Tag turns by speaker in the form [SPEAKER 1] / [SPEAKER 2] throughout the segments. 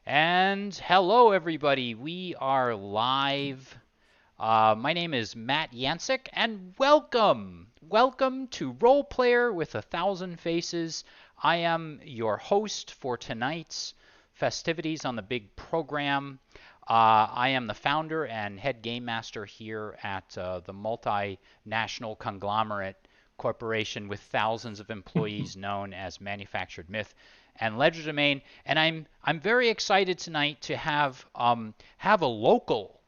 [SPEAKER 1] And hello, everybody. We are live. My name is Matt Yancic, and welcome! Welcome to Role Player with a Thousand Faces. I am your host for tonight's festivities on the big program. I am the founder and head game master here at the multinational conglomerate corporation with thousands of employees known as Manufactured Myth and Legerdemain. And I'm very excited tonight to have a local.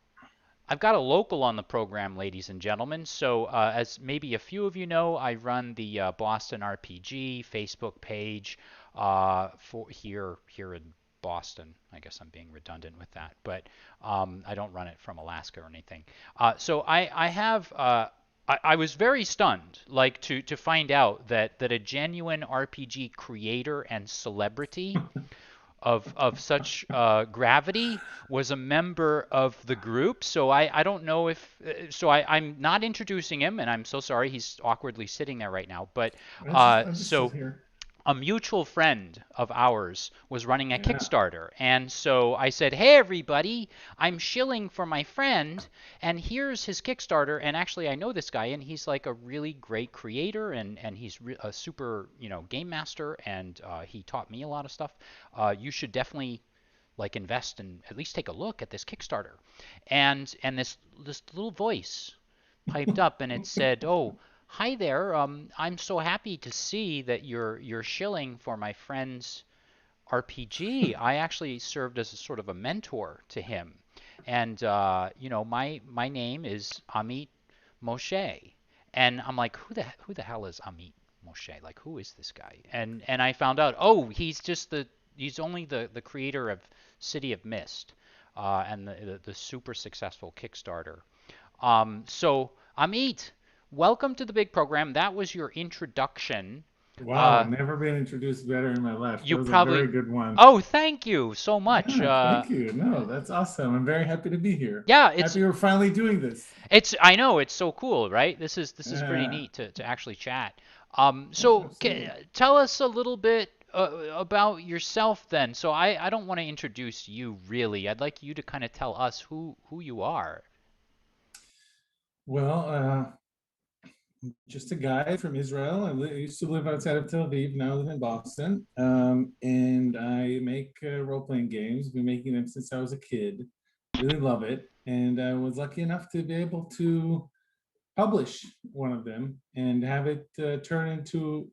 [SPEAKER 1] I've got a local on the program, ladies and gentlemen. So, as maybe a few of you know, I run the Boston RPG Facebook page for here in Boston. I guess I'm being redundant with that, but I don't run it from Alaska or anything. So I have I was very stunned, like to find out that a genuine RPG creator and celebrity of such gravity was a member of the group. So I don't know if I'm not introducing him, and I'm so sorry he's awkwardly sitting there right now. But
[SPEAKER 2] That's understood
[SPEAKER 1] so
[SPEAKER 2] here.
[SPEAKER 1] a mutual friend of ours was running a
[SPEAKER 2] Yeah.
[SPEAKER 1] Kickstarter. And so I said, "Hey, everybody, I'm shilling for my friend, and here's his Kickstarter." And actually, I know this guy, and he's like a really great creator, and he's a super, game master, and he taught me a lot of stuff. You should definitely like invest and at least take a look at this Kickstarter. And this little voice piped up and it said, "Oh, hi there. I'm so happy to see that you're shilling for my friend's RPG. I actually served as a sort of a mentor to him, and my name is Amit Moshe." And I'm like, who the hell is Amit Moshe? Like, who is this guy? And I found out, oh, he's only the creator of City of Mist, and the super successful Kickstarter. So Amit, welcome to the big program. That was your introduction.
[SPEAKER 2] Wow,
[SPEAKER 1] Uh,
[SPEAKER 2] never been introduced better in my life.
[SPEAKER 1] you
[SPEAKER 2] That was a very
[SPEAKER 1] probably.
[SPEAKER 2] good one.
[SPEAKER 1] Oh, thank you so much.
[SPEAKER 2] Yeah, thank you. No, that's awesome. I'm very happy to be here.
[SPEAKER 1] Yeah, it's
[SPEAKER 2] Happy we're finally doing this.
[SPEAKER 1] it's. I know it's so cool, right? This is pretty
[SPEAKER 2] Yeah,
[SPEAKER 1] neat to actually chat.
[SPEAKER 2] yeah,
[SPEAKER 1] So
[SPEAKER 2] absolutely.
[SPEAKER 1] tell us a little bit about yourself then. So I don't want to introduce you really. I'd like you to kind of tell us who you are.
[SPEAKER 2] Well, just a guy from Israel. I used to live outside of Tel Aviv. Now I live in Boston. And I make role-playing games. Been making them since I was a kid. Really love it. And I was lucky enough to be able to publish one of them and have it turn into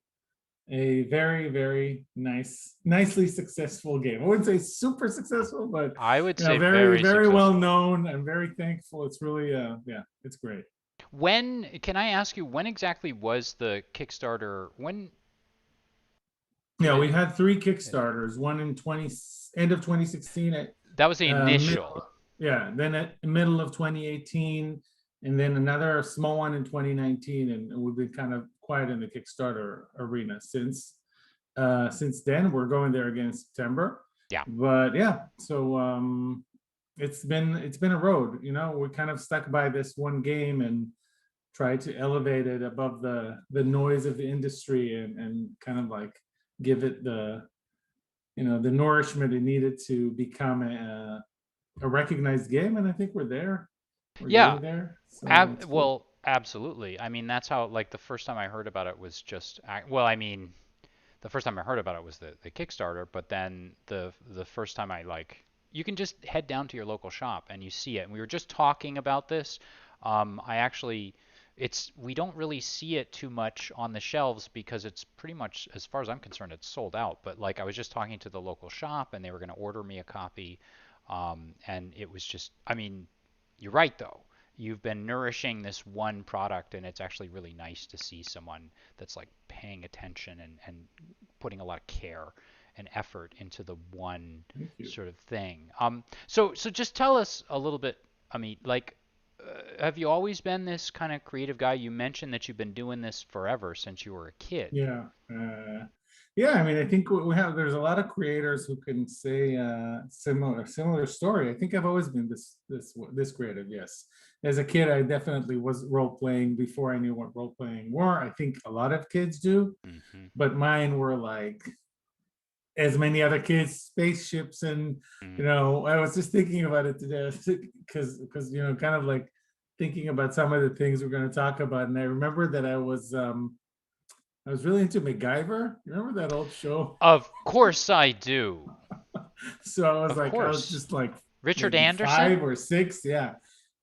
[SPEAKER 2] a very, very nicely successful game. I wouldn't say super successful, but
[SPEAKER 1] I would
[SPEAKER 2] you know,
[SPEAKER 1] say
[SPEAKER 2] very,
[SPEAKER 1] very
[SPEAKER 2] very well
[SPEAKER 1] successful.
[SPEAKER 2] known. I'm very thankful. It's really, yeah, it's great.
[SPEAKER 1] When can I ask you when exactly was the Kickstarter? When
[SPEAKER 2] Yeah, we
[SPEAKER 1] when
[SPEAKER 2] had three Kickstarters. One in 20 end of 2016 at
[SPEAKER 1] that was the
[SPEAKER 2] middle,
[SPEAKER 1] initial.
[SPEAKER 2] yeah, then at the middle of 2018, and then another small one in 2019. And we've been kind of quiet in the Kickstarter arena since. Since then, we're going there again in September.
[SPEAKER 1] Yeah.
[SPEAKER 2] But yeah, so it's been a road. You know, we're kind of stuck by this one game and try to elevate it above the noise of the industry and kind of like give it the the nourishment it needed to become a recognized game. And I think we're there. We're
[SPEAKER 1] Yeah.
[SPEAKER 2] getting there. So it's cool.
[SPEAKER 1] Well, absolutely. I mean, that's how like the first time I heard about it was just well, I mean, the first time I heard about it was the Kickstarter, but then the first time I like you can just head down to your local shop and you see it. And we were just talking about this. I actually it's we don't really see it too much on the shelves because it's pretty much as far as I'm concerned it's sold out. But like I was just talking to the local shop and they were going to order me a copy. And it was just I mean, you're right though. You've been nourishing this one product and it's actually really nice to see someone that's like paying attention and putting a lot of care and effort into the one
[SPEAKER 2] Thank you.
[SPEAKER 1] sort of thing. So just tell us a little bit. I mean, like, have you always been this kind of creative guy? You mentioned that you've been doing this forever since you were a kid.
[SPEAKER 2] Yeah. Yeah, I mean, I think we have there's a lot of creators who can say similar story. I think I've always been this creative. Yes, as a kid, I definitely was role playing before I knew what role playing were. I think a lot of kids do,
[SPEAKER 1] Hmm.
[SPEAKER 2] but mine were like as many other kids, spaceships, and
[SPEAKER 1] Mm.
[SPEAKER 2] I was just thinking about it today because kind of like thinking about some of the things we're going to talk about, and I remember that I was really into MacGyver. You remember that old show?
[SPEAKER 1] Of course I do.
[SPEAKER 2] So
[SPEAKER 1] Of
[SPEAKER 2] I was
[SPEAKER 1] course.
[SPEAKER 2] just like
[SPEAKER 1] Richard
[SPEAKER 2] maybe
[SPEAKER 1] Anderson?
[SPEAKER 2] 5 or 6, yeah.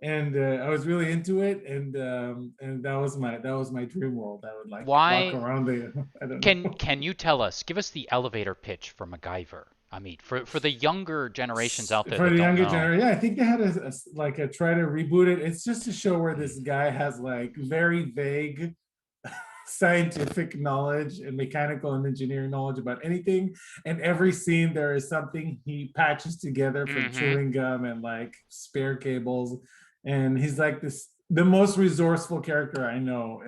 [SPEAKER 2] And I was really into it, and that was my dream world. I would like walk
[SPEAKER 1] Why
[SPEAKER 2] around the I don't know.
[SPEAKER 1] can you tell us? Give us the elevator pitch for MacGyver. I mean, for the younger generations out there
[SPEAKER 2] For
[SPEAKER 1] that
[SPEAKER 2] the
[SPEAKER 1] don't
[SPEAKER 2] younger
[SPEAKER 1] know.
[SPEAKER 2] generation, yeah, I think they had like a try to reboot it. It's just a show where
[SPEAKER 1] Mm.
[SPEAKER 2] this guy has like very vague scientific knowledge and mechanical and engineering knowledge about anything. And every scene, there is something he patches together from
[SPEAKER 1] Mm-hmm.
[SPEAKER 2] chewing gum and like spare cables. And he's like the most resourceful character I know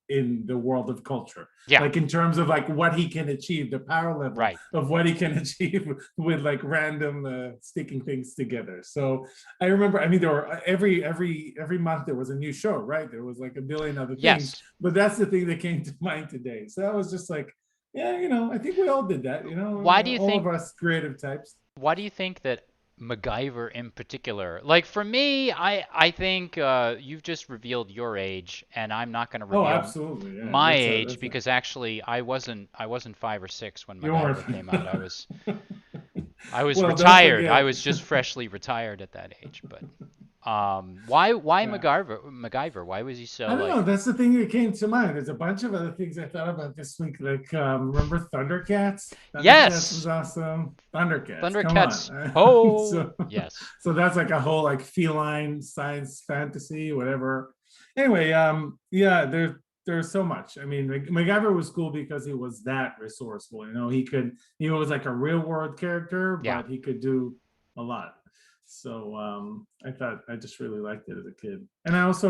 [SPEAKER 2] in the world of culture,
[SPEAKER 1] Yeah,
[SPEAKER 2] like in terms of like what he can achieve, the power level
[SPEAKER 1] right.
[SPEAKER 2] of what he can achieve with like random sticking things together. So I remember, I mean, there were every month there was a new show, right? There was like a billion other things,
[SPEAKER 1] Yes.
[SPEAKER 2] but that's the thing that came to mind today. So I was just like, yeah, I think we all did that,
[SPEAKER 1] Why do you
[SPEAKER 2] all
[SPEAKER 1] think
[SPEAKER 2] of us creative types.
[SPEAKER 1] why do you think that MacGyver in particular? Like for me, I think you've just revealed your age, and I'm not going to
[SPEAKER 2] Oh,
[SPEAKER 1] reveal
[SPEAKER 2] absolutely, yeah,
[SPEAKER 1] my
[SPEAKER 2] that's a
[SPEAKER 1] age
[SPEAKER 2] that's a
[SPEAKER 1] because actually I wasn't 5 or 6 when
[SPEAKER 2] you weren't.
[SPEAKER 1] MacGyver came out. I was
[SPEAKER 2] Well, don't
[SPEAKER 1] retired. I
[SPEAKER 2] forget.
[SPEAKER 1] was just freshly retired at that age. But why
[SPEAKER 2] Yeah.
[SPEAKER 1] MacGyver? Why was he
[SPEAKER 2] I
[SPEAKER 1] so
[SPEAKER 2] don't know.
[SPEAKER 1] like?
[SPEAKER 2] That's the thing that came to mind. There's a bunch of other things I thought about this week. Like, remember Thundercats? Thundercats was
[SPEAKER 1] Yes,
[SPEAKER 2] awesome. Thundercats, come
[SPEAKER 1] Thundercats.
[SPEAKER 2] on.
[SPEAKER 1] Ho!
[SPEAKER 2] so,
[SPEAKER 1] Yes.
[SPEAKER 2] so that's like a whole like feline science fantasy, whatever. Anyway, yeah, there's so much. I mean, MacGyver was cool because he was that resourceful. He was like a real world character,
[SPEAKER 1] Yeah.
[SPEAKER 2] but he could do a lot. So I thought I just really liked it as a kid. And I was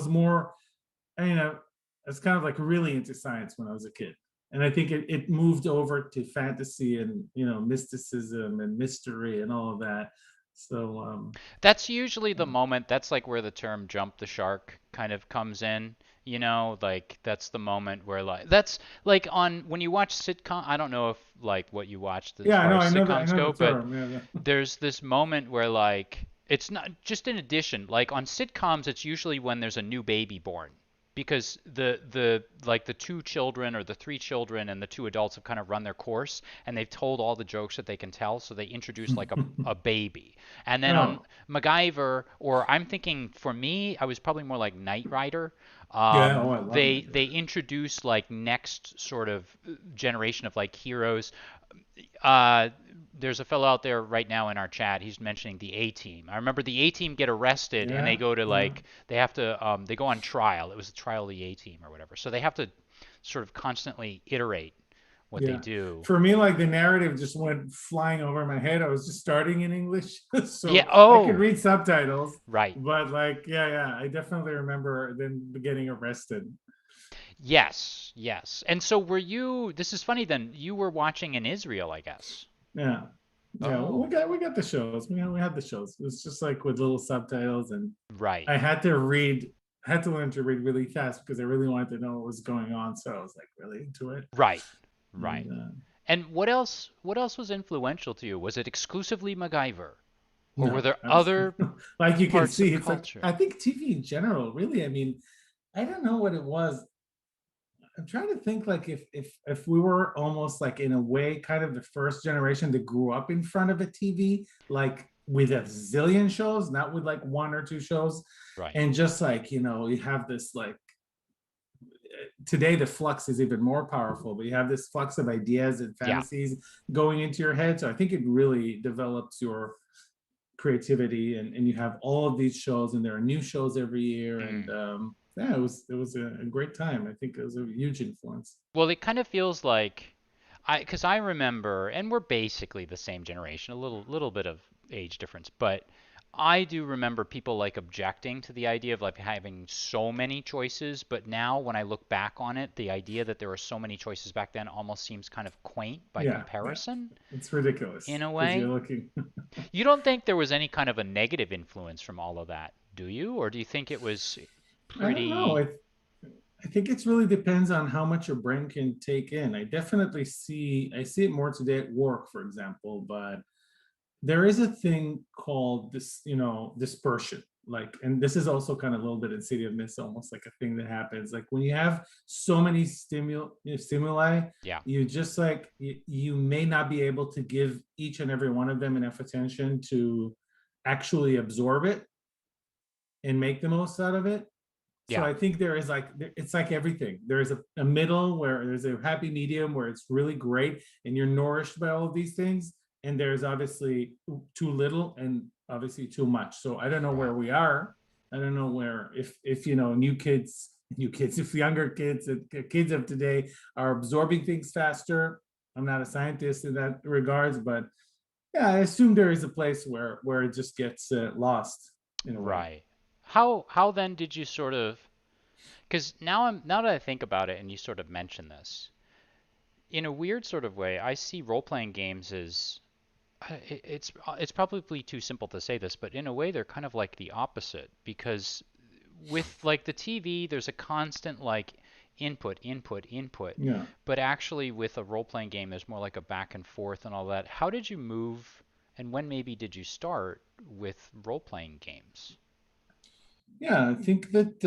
[SPEAKER 2] more, I was kind of like really into science when I was a kid. And I think it moved over to fantasy and mysticism and mystery and all of that. So
[SPEAKER 1] That's usually the
[SPEAKER 2] yeah.
[SPEAKER 1] moment, that's like where the term jump the shark kind of comes in, like that's the moment where like that's like on when you watch sitcom, I don't know if like what you watched as
[SPEAKER 2] Yeah, I
[SPEAKER 1] far
[SPEAKER 2] know,
[SPEAKER 1] as
[SPEAKER 2] I
[SPEAKER 1] sitcoms
[SPEAKER 2] know
[SPEAKER 1] go,
[SPEAKER 2] the
[SPEAKER 1] but
[SPEAKER 2] term. Yeah,
[SPEAKER 1] there's this moment where like it's not just in addition, like on sitcoms it's usually when there's a new baby born because the like the two children or the three children and the two adults have kind of run their course and they've told all the jokes that they can tell, so they introduce like a baby. And then on
[SPEAKER 2] oh,
[SPEAKER 1] MacGyver, or I'm thinking for me, I was probably more like Knight Rider.
[SPEAKER 2] yeah. Oh, I love
[SPEAKER 1] They
[SPEAKER 2] Nightmare.
[SPEAKER 1] introduce like next sort of generation of like heroes. uh, there's a fellow out there right now in our chat. He's mentioning the A Team. I remember the A Team get arrested and they
[SPEAKER 2] Yeah,
[SPEAKER 1] go to
[SPEAKER 2] yeah.
[SPEAKER 1] like they have to they go on trial. It was the trial of the A Team or whatever. So they have to sort of constantly iterate what they
[SPEAKER 2] Yeah.
[SPEAKER 1] do.
[SPEAKER 2] For me, like the narrative just went flying over my head. I was just starting in English,
[SPEAKER 1] Yeah.
[SPEAKER 2] so I could
[SPEAKER 1] Oh,
[SPEAKER 2] read subtitles,
[SPEAKER 1] right.
[SPEAKER 2] but like, yeah, I definitely remember then getting arrested.
[SPEAKER 1] Yes. Yes. And so were you? This is funny. Then you were watching in Israel, I guess.
[SPEAKER 2] Yeah. Yeah,
[SPEAKER 1] Oh,
[SPEAKER 2] we got the shows. We had the shows. It was just like with little subtitles, and
[SPEAKER 1] right.
[SPEAKER 2] I had to read, had to learn to read really fast because I really wanted to know what was going on. So I was like really into it.
[SPEAKER 1] Right.
[SPEAKER 2] And
[SPEAKER 1] Right. And what else? What else was influential to you? Was it exclusively MacGyver, or were
[SPEAKER 2] no,
[SPEAKER 1] there
[SPEAKER 2] absolutely.
[SPEAKER 1] other
[SPEAKER 2] Like you can
[SPEAKER 1] parts
[SPEAKER 2] see,
[SPEAKER 1] of
[SPEAKER 2] it's like
[SPEAKER 1] culture?
[SPEAKER 2] I think TV in general, really. I mean, I don't know what it was. I'm trying to think like if we were almost like in a way kind of the first generation that grew up in front of a TV, like with a zillion shows, not with like one or two shows,
[SPEAKER 1] Right.
[SPEAKER 2] and just like you have this like today the flux is even more powerful, but you have this flux of ideas and
[SPEAKER 1] Yeah.
[SPEAKER 2] fantasies going into your head. So I think it really develops your creativity, and you have all of these shows, and there are new shows every year, and
[SPEAKER 1] Mm.
[SPEAKER 2] yeah, it was a great time. I think it was a huge influence.
[SPEAKER 1] Well, it kind of feels like because I remember, and we're basically the same generation, a little bit of age difference, but I do remember people like objecting to the idea of like having so many choices. But now, when I look back on it, the idea that there were so many choices back then almost seems kind of quaint by
[SPEAKER 2] Yeah,
[SPEAKER 1] comparison,
[SPEAKER 2] it's ridiculous
[SPEAKER 1] in a
[SPEAKER 2] because you're
[SPEAKER 1] way.
[SPEAKER 2] looking.
[SPEAKER 1] You don't think there was any kind of a negative influence from all of that, do you? Or do you think it was
[SPEAKER 2] I don't know.
[SPEAKER 1] pretty?
[SPEAKER 2] I think it really depends on how much your brain can take in. I see it more today at work, for example, but there is a thing called this, dispersion. Like, and this is also kind of a little bit insidiousness, almost like a thing that happens. Like when you have so many stimuli,
[SPEAKER 1] Yeah.
[SPEAKER 2] you just like you may not be able to give each and every one of them enough attention to actually absorb it and make the most out of it. So
[SPEAKER 1] Yeah.
[SPEAKER 2] I think there is like it's like everything. There's a middle where there's a happy medium where it's really great and you're nourished by all of these things. And there's obviously too little and obviously too much. So I don't know
[SPEAKER 1] Right.
[SPEAKER 2] where we are. I don't know where if new kids, if younger kids, kids of today are absorbing things faster. I'm not a scientist in that regards, but yeah, I assume there is a place where it just gets lost in a way.
[SPEAKER 1] Right. How then did you sort of, because now that I think about it and you sort of mention this, in a weird sort of way, I see role-playing games as it's probably too simple to say this, but in a way they're kind of like the opposite because with like the TV, there's a constant like input, input, input.
[SPEAKER 2] Yeah.
[SPEAKER 1] But actually with a role-playing game, there's more like a back and forth and all that. How did you move and when maybe did you start with role-playing games?
[SPEAKER 2] Yeah, I think that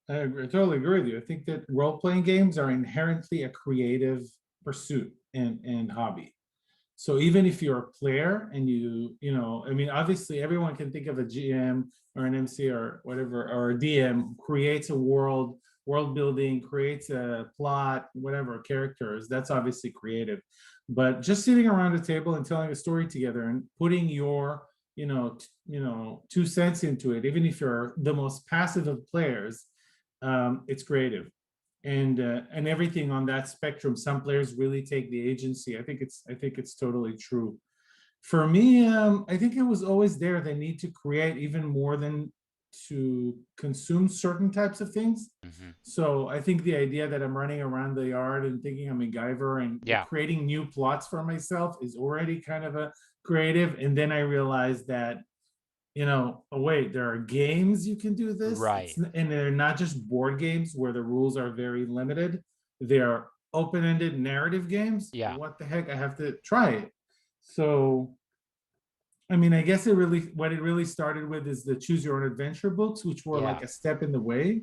[SPEAKER 2] I totally agree with you. I think that role-playing games are inherently a creative pursuit and hobby. So even if you're a player and I mean, obviously everyone can think of a GM or an MC or whatever, or a DM who creates a world building, creates a plot, whatever, characters. That's obviously creative. But just sitting around a table and telling a story together and putting your, 2 cents into it, even if you're the most passive of players, it's creative and everything on that spectrum. Some players really take the agency. I think it's totally true. For me, I think it was always there, the need to create even more than to consume certain types of things.
[SPEAKER 1] Hmm.
[SPEAKER 2] So I think the idea that I'm running around the yard and thinking I'm Macgyver and
[SPEAKER 1] Yeah.
[SPEAKER 2] creating new plots for myself is already kind of a creative. And then I realized that, oh wait, there are games you can do this.
[SPEAKER 1] Right.
[SPEAKER 2] And they're not just board games where the rules are very limited. They are open-ended narrative games.
[SPEAKER 1] Yeah.
[SPEAKER 2] What the heck? I have to try it. So, I mean, I guess what it really started with is the choose your own adventure books, which were
[SPEAKER 1] Yeah.
[SPEAKER 2] like a step in the way.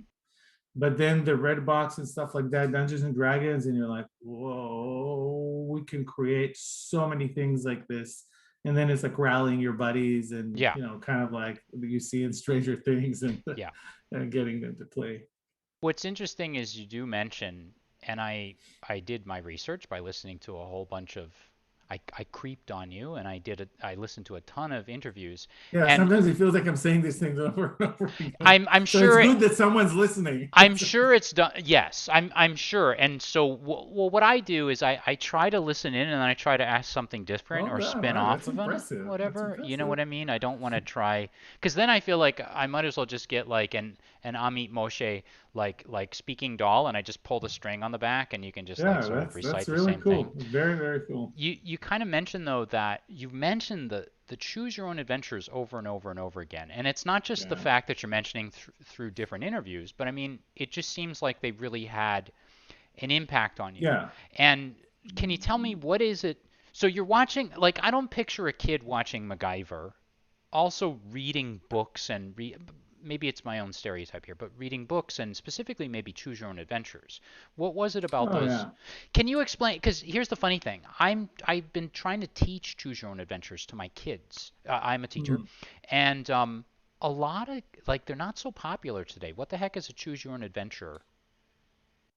[SPEAKER 2] But then the red box and stuff like that, Dungeons and Dragons, and you're like, whoa, we can create so many things like this. And then it's like rallying your buddies and,
[SPEAKER 1] Yeah.
[SPEAKER 2] kind of like you see in Stranger Things and
[SPEAKER 1] Yeah.
[SPEAKER 2] getting them to play.
[SPEAKER 1] What's interesting is you do mention, and I did my research by listening to a whole bunch of I creeped on you and I listened to a ton of interviews
[SPEAKER 2] Yeah,
[SPEAKER 1] and
[SPEAKER 2] sometimes it feels like I'm saying these things over and over again.
[SPEAKER 1] I'm
[SPEAKER 2] So it's
[SPEAKER 1] sure
[SPEAKER 2] good that someone's listening.
[SPEAKER 1] I'm sure it's done. Yes, I'm sure. And so, well, what I do is I try to listen in and then I try to ask something different
[SPEAKER 2] Well
[SPEAKER 1] or
[SPEAKER 2] done.
[SPEAKER 1] spin
[SPEAKER 2] Wow,
[SPEAKER 1] off
[SPEAKER 2] that's
[SPEAKER 1] of it,
[SPEAKER 2] impressive. That's
[SPEAKER 1] whatever. You know
[SPEAKER 2] impressive.
[SPEAKER 1] what I mean? I don't want to try because then I feel like I might as well just get like an Amit Moshe like speaking doll and I just pull the string on the back and you can just like
[SPEAKER 2] Yeah,
[SPEAKER 1] sort of
[SPEAKER 2] that's
[SPEAKER 1] recite the
[SPEAKER 2] really
[SPEAKER 1] same thing.
[SPEAKER 2] cool. Very, very cool.
[SPEAKER 1] You kind of mentioned though that you mentioned the choose your own adventures over and over and over again, and it's not just the
[SPEAKER 2] Yeah.
[SPEAKER 1] fact that you're mentioning through different interviews, but I mean it just seems like they really had an impact on you.
[SPEAKER 2] Yeah.
[SPEAKER 1] And can you tell me what is it? So you're watching like I don't picture a kid watching MacGyver, also reading books and maybe it's my own stereotype here, but reading books and specifically maybe choose your own adventures. What was it about
[SPEAKER 2] Oh
[SPEAKER 1] those?
[SPEAKER 2] yeah.
[SPEAKER 1] Can you explain? Because here's the funny thing. I've been trying to teach choose your own adventures to my kids. I'm a teacher,
[SPEAKER 2] Mhm.
[SPEAKER 1] and a lot of like they're not so popular today. What the heck is a choose your own adventure,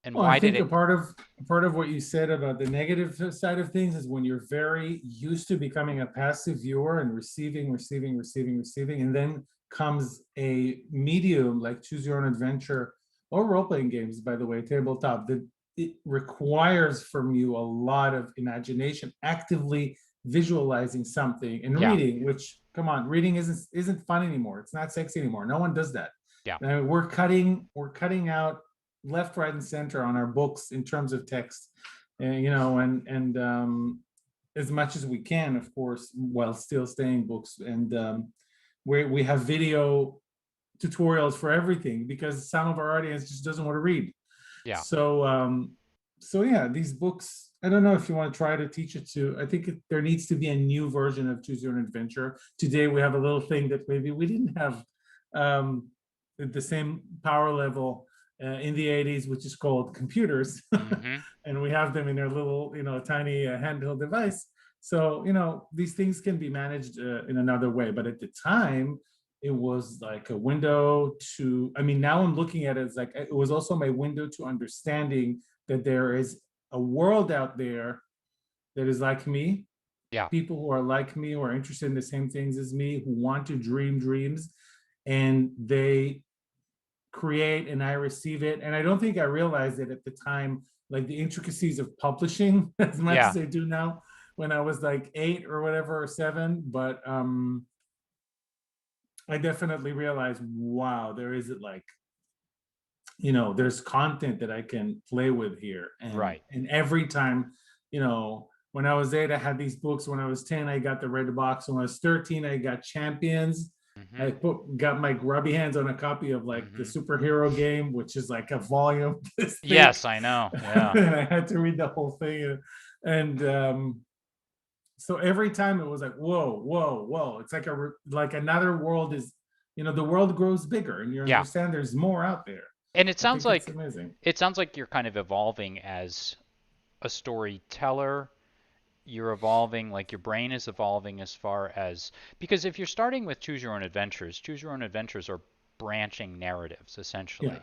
[SPEAKER 1] and
[SPEAKER 2] Well, I
[SPEAKER 1] why did
[SPEAKER 2] think
[SPEAKER 1] it?
[SPEAKER 2] a part of what you said about the negative side of things is when you're very used to becoming a passive viewer and receiving, receiving, receiving, receiving, and then comes a medium like Choose Your Own Adventure or role-playing games, by the way, tabletop, that it requires from you a lot of imagination, actively visualizing something and
[SPEAKER 1] Yeah,
[SPEAKER 2] reading, which come on, reading isn't fun anymore. It's not sexy anymore. No one does that.
[SPEAKER 1] yeah,
[SPEAKER 2] We're cutting out left, right, and center on our books in terms of text, and as much as we can, of course, while still staying books. And we have video tutorials for everything because some of our audience just doesn't want to read.
[SPEAKER 1] Yeah.
[SPEAKER 2] So yeah, these books. I don't know if you want to try to teach it to. I think there needs to be a new version of Choose Your Own Adventure. Today we have a little thing that maybe we didn't have um, the same power level in the '80s, which is called computers,
[SPEAKER 1] Mm-hmm.
[SPEAKER 2] and we have them in their little, tiny handheld device. So these things can be managed in another way. But at the time, it was like a window to. I mean, now I'm looking at it as like it was also my window to understanding that there is a world out there that is like me,
[SPEAKER 1] Yeah.
[SPEAKER 2] people who are like me, who are interested in the same things as me, who want to dream dreams, and they create and I receive it. And I don't think I realized it at the time, like the intricacies of publishing as much
[SPEAKER 1] Yeah.
[SPEAKER 2] as I do now when I was like 8 or whatever, or 7. But I definitely realized, wow, there is like, there's content that I can play with here. and
[SPEAKER 1] Right.
[SPEAKER 2] and every time, when I was 8 I had these books. When I was 10 I got the red box. When I was 13 I got Champions.
[SPEAKER 1] Mm-hmm.
[SPEAKER 2] Got my grubby hands on a copy of like the
[SPEAKER 1] Mm-hmm.
[SPEAKER 2] superhero game, which is like a volume this thick.
[SPEAKER 1] Yes, I know. Yeah.
[SPEAKER 2] And I had to read the whole thing. And so every time it was like, whoa, whoa, whoa. It's like like another world is, the world grows bigger and you
[SPEAKER 1] Yeah.
[SPEAKER 2] understand there's more out there.
[SPEAKER 1] And
[SPEAKER 2] I think it's amazing.
[SPEAKER 1] it sounds like you're kind of evolving as a storyteller. You're evolving, like your brain is evolving as far as, because if you're starting with choose your own adventures are branching narratives
[SPEAKER 2] Yeah.
[SPEAKER 1] essentially.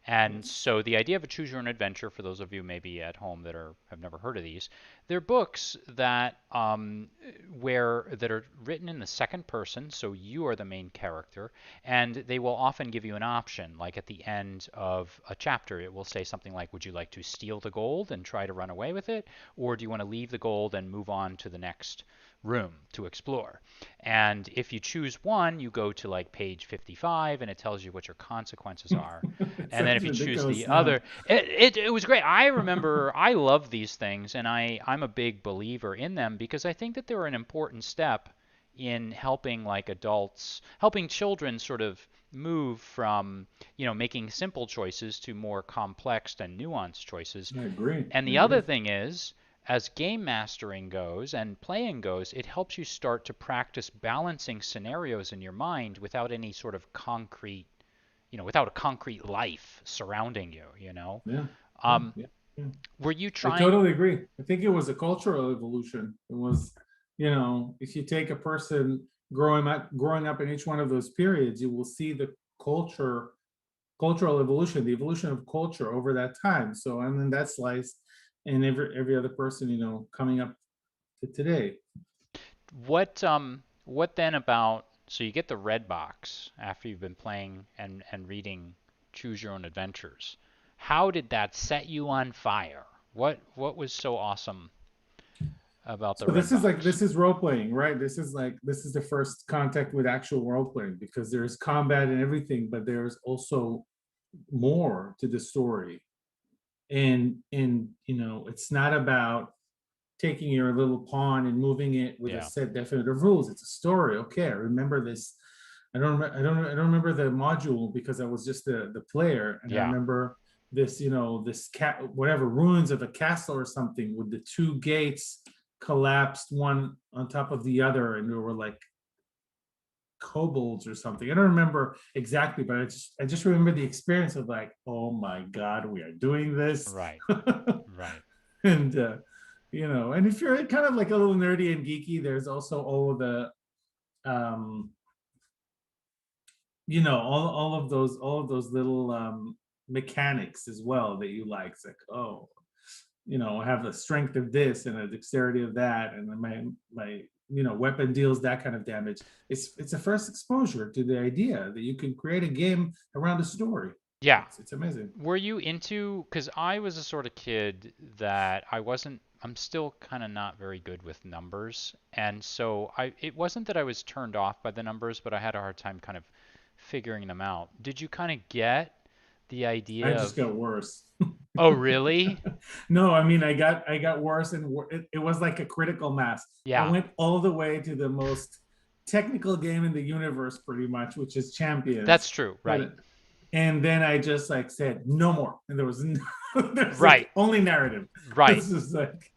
[SPEAKER 1] And
[SPEAKER 2] Yes.
[SPEAKER 1] so the idea of a choose your own adventure, for those of you maybe at home that have never heard of these, they're books that that are written in the second person, so you are the main character, and they will often give you an option. Like at the end of a chapter, it will say something like, "Would you like to steal the gold and try to run away with it, or do you want to leave the gold and move on to the next room to explore?" And if you choose one, you go to like page 55 and it tells you what your consequences are.
[SPEAKER 2] It
[SPEAKER 1] And then
[SPEAKER 2] sounds
[SPEAKER 1] if you choose
[SPEAKER 2] ridiculous
[SPEAKER 1] the
[SPEAKER 2] now.
[SPEAKER 1] other, it was great. I remember I love these things, and I'm a big believer in them because I think that they're an important step in helping like adults, helping children sort of move from, making simple choices to more complex and nuanced choices.
[SPEAKER 2] I agree.
[SPEAKER 1] And
[SPEAKER 2] I
[SPEAKER 1] the other
[SPEAKER 2] agree.
[SPEAKER 1] thing is, as game mastering goes and playing goes, it helps you start to practice balancing scenarios in your mind without any sort of concrete, without a concrete life surrounding you.
[SPEAKER 2] Yeah. Yeah.
[SPEAKER 1] Um,
[SPEAKER 2] Yeah. Yeah.
[SPEAKER 1] were you
[SPEAKER 2] I
[SPEAKER 1] trying?
[SPEAKER 2] totally agree. I think it was a cultural evolution. It was, if you take a person growing up in each one of those periods, you will see the cultural evolution, the evolution of culture over that time. So and then that slice, and every other person, coming up to today.
[SPEAKER 1] What then about, so you get the red box after you've been playing and reading Choose Your Own Adventures. How did that set you on fire? What was so awesome about the
[SPEAKER 2] So
[SPEAKER 1] red
[SPEAKER 2] this is like
[SPEAKER 1] box?
[SPEAKER 2] this is role playing, right? This is the first contact with actual role playing, because there's combat and everything, but there's also more to the story. And it's not about taking your little pawn and moving it with a
[SPEAKER 1] Yeah.
[SPEAKER 2] set definitive rules. It's a story. Okay, I remember this. I don't remember the module because I was just the player, and I
[SPEAKER 1] Yeah.
[SPEAKER 2] remember this, this cat, whatever, ruins of a castle or something, with the two gates collapsed one on top of the other, and there were like kobolds or something. I don't remember exactly, but I just remember the experience of like, oh my god, we are doing this.
[SPEAKER 1] Right. Right.
[SPEAKER 2] And and if you're kind of like a little nerdy and geeky, there's also all of the um all of those little mechanics as well that you like. It's like, oh, I have a strength of this and a dexterity of that, and then my weapon deals that kind of damage. It's a first exposure to the idea that you can create a game around a story.
[SPEAKER 1] Yeah.
[SPEAKER 2] It's amazing.
[SPEAKER 1] Were you into, because I was a sort of kid that I'm still kind of not very good with numbers. And so it wasn't that I was turned off by the numbers, but I had a hard time kind of figuring them out. Did you kind of get the
[SPEAKER 2] I
[SPEAKER 1] idea
[SPEAKER 2] just
[SPEAKER 1] of,
[SPEAKER 2] got worse.
[SPEAKER 1] oh, really?
[SPEAKER 2] No, I mean, I got worse, and it was like a critical mass. I
[SPEAKER 1] Yeah,
[SPEAKER 2] went all the way to the most technical game in the universe, pretty much, which is
[SPEAKER 1] that's
[SPEAKER 2] Champions.
[SPEAKER 1] true, right?
[SPEAKER 2] But And then I just like said no more, and there was no, there's
[SPEAKER 1] Right.
[SPEAKER 2] like only narrative.
[SPEAKER 1] Right.
[SPEAKER 2] This is like,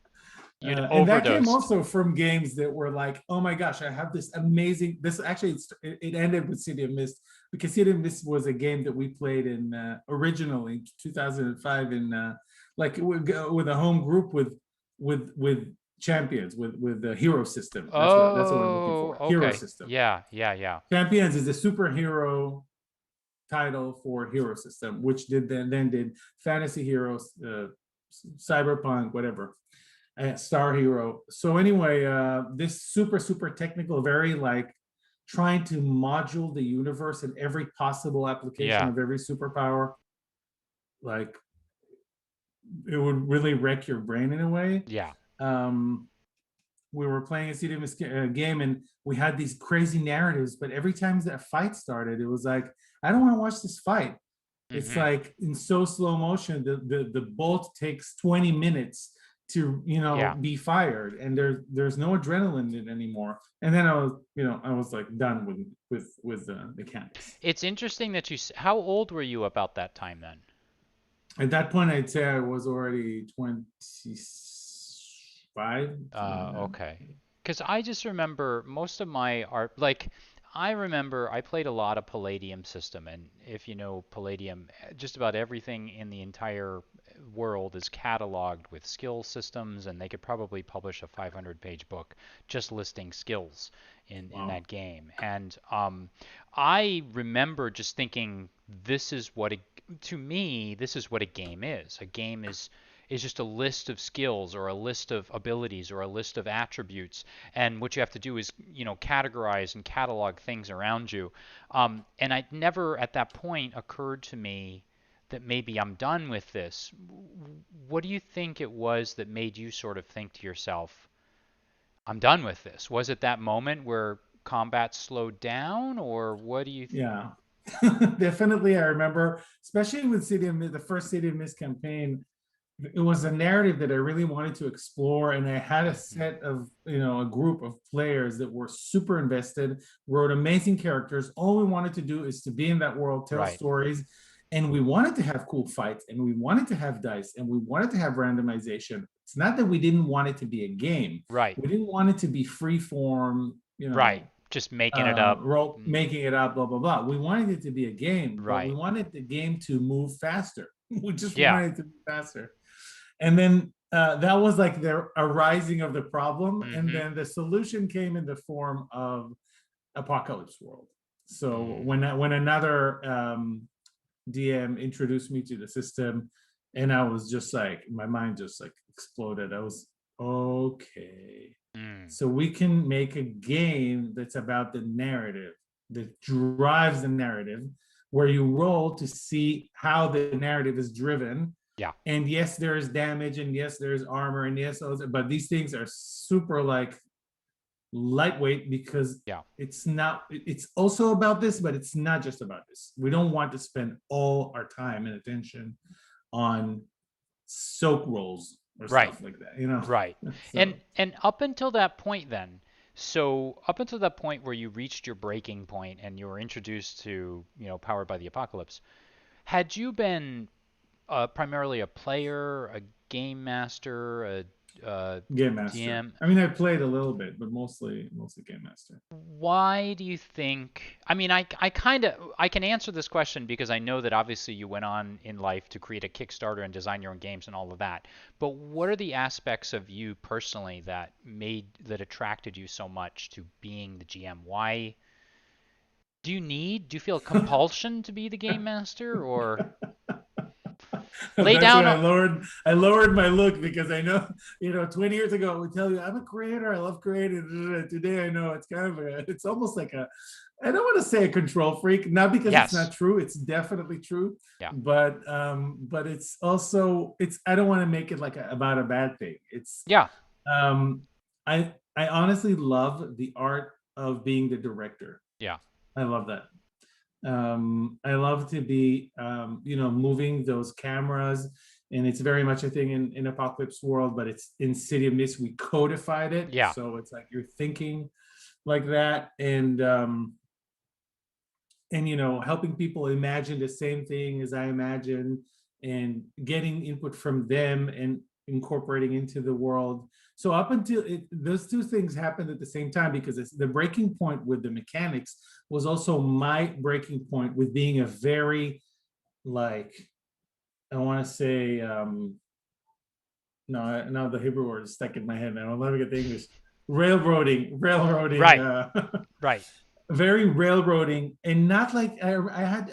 [SPEAKER 1] You'd
[SPEAKER 2] and that came
[SPEAKER 1] overdosed.
[SPEAKER 2] also from games that were like, oh my gosh, I have this amazing. This actually it ended with City of Mist, because City of Mist was a game that we played in originally in 2005 in like with a home group with champions with the hero system. That's what we're looking
[SPEAKER 1] Oh,
[SPEAKER 2] for. Hero
[SPEAKER 1] okay.
[SPEAKER 2] system.
[SPEAKER 1] Yeah, yeah, yeah.
[SPEAKER 2] Champions is a superhero title for hero system, which then did fantasy heroes, cyberpunk, whatever, Star Hero. So anyway, this super technical, very like trying to module the universe and every possible application
[SPEAKER 1] Yeah.
[SPEAKER 2] of every superpower, like it would really wreck your brain in a way.
[SPEAKER 1] Yeah.
[SPEAKER 2] Um, we were playing a CDMS game, and we had these crazy narratives, but every time that fight started, it was like, I don't want to watch this fight. It's
[SPEAKER 1] Hmm.
[SPEAKER 2] like in so slow motion, the bolt takes 20 minutes to
[SPEAKER 1] Yeah.
[SPEAKER 2] be fired, and there's no adrenaline in it anymore. And then I was like done with the mechanics.
[SPEAKER 1] It's interesting that how old were you about that time then?
[SPEAKER 2] At that point, I'd say I was already 25, something like that.
[SPEAKER 1] Okay. Because I just remember most of my art, like, I remember I played a lot of Palladium system, and if you know Palladium, just about everything in the entire world is cataloged with skill systems, and they could probably publish a 500-page book just listing skills in
[SPEAKER 2] Wow.
[SPEAKER 1] that game. And I remember just thinking, this is what to me, this is what a game is. A game is just a list of skills or a list of abilities or a list of attributes, and what you have to do is categorize and catalog things around you. And I never at that point occurred to me that maybe I'm done with this. What do you think it was that made you sort of think to yourself, I'm done with this? Was it that moment where combat slowed down, or what do you
[SPEAKER 2] Yeah. Definitely, I remember, especially with City of Mist, the first City of Mist campaign. It was a narrative that I really wanted to explore, and I had a
[SPEAKER 1] Mhm.
[SPEAKER 2] set of a group of players that were super invested, wrote amazing characters. All we wanted to do is to be in that world, tell
[SPEAKER 1] Right,
[SPEAKER 2] stories, and we wanted to have cool fights, and we wanted to have dice, and we wanted to have randomization. It's not that we didn't want it to be a game.
[SPEAKER 1] right,
[SPEAKER 2] We didn't want it to be free form,
[SPEAKER 1] right. Just making it up.
[SPEAKER 2] role
[SPEAKER 1] Mm.
[SPEAKER 2] making it up, blah blah blah. We wanted it to be a game, but we
[SPEAKER 1] Right.
[SPEAKER 2] wanted the game to move faster. We just
[SPEAKER 1] Yeah.
[SPEAKER 2] wanted it to move faster. And then that was like the arising of the problem, and
[SPEAKER 1] Mm-hmm.
[SPEAKER 2] then the solution came in the form of Apocalypse World. So
[SPEAKER 1] Mm.
[SPEAKER 2] when another DM introduced me to the system, and I was just like, my mind just like exploded. I was okay.
[SPEAKER 1] Mm.
[SPEAKER 2] So we can make a game that's about the narrative, that drives the narrative, where you roll to see how the narrative is driven.
[SPEAKER 1] Yeah.
[SPEAKER 2] And yes, there is damage, and yes, there's armor, and yes, but these things are super like lightweight, because
[SPEAKER 1] Yeah.
[SPEAKER 2] it's also about this, but it's not just about this. We don't want to spend all our time and attention on soak rolls or
[SPEAKER 1] Right.
[SPEAKER 2] stuff like that.
[SPEAKER 1] Right.
[SPEAKER 2] So
[SPEAKER 1] And up until that point then, so up until that point where you reached your breaking point and you were introduced to, Powered by the Apocalypse, had you been primarily a player, a game master, a
[SPEAKER 2] Game Master.
[SPEAKER 1] DM?
[SPEAKER 2] I mean, I played a little bit, but mostly Game Master.
[SPEAKER 1] Why do you think? I mean, I kind of I can answer this question because I know that obviously you went on in life to create a Kickstarter and design your own games and all of that. But what are the aspects of you personally that attracted you so much to being the GM? Why do you feel compulsion to be the game master, or lay
[SPEAKER 2] That's
[SPEAKER 1] down?
[SPEAKER 2] why I lowered my look, because I know, 20 years ago I would tell you I'm a creator, I love creating. Today I know it's kind of it's almost like I don't want to say a control freak, not because it's
[SPEAKER 1] Yes.
[SPEAKER 2] not true. It's definitely true,
[SPEAKER 1] Yeah.
[SPEAKER 2] but it's also, I don't want to make it like about a bad thing. It's
[SPEAKER 1] Yeah.
[SPEAKER 2] um I honestly love the art of being the director.
[SPEAKER 1] Yeah.
[SPEAKER 2] I love that. I love to be, moving those cameras, and it's very much a thing in Apocalypse World, but it's in City of Mist. We codified it,
[SPEAKER 1] Yeah.
[SPEAKER 2] so it's like you're thinking like that, and helping people imagine the same thing as I imagine, and getting input from them and incorporating into the world. So up until those two things happened at the same time, because it's the breaking point with the mechanics was also my breaking point with being a very, like, I want to say, no, the Hebrew word is stuck in my head. I'll never get the English. Railroading.
[SPEAKER 1] Right. Right.
[SPEAKER 2] Very railroading, and not like I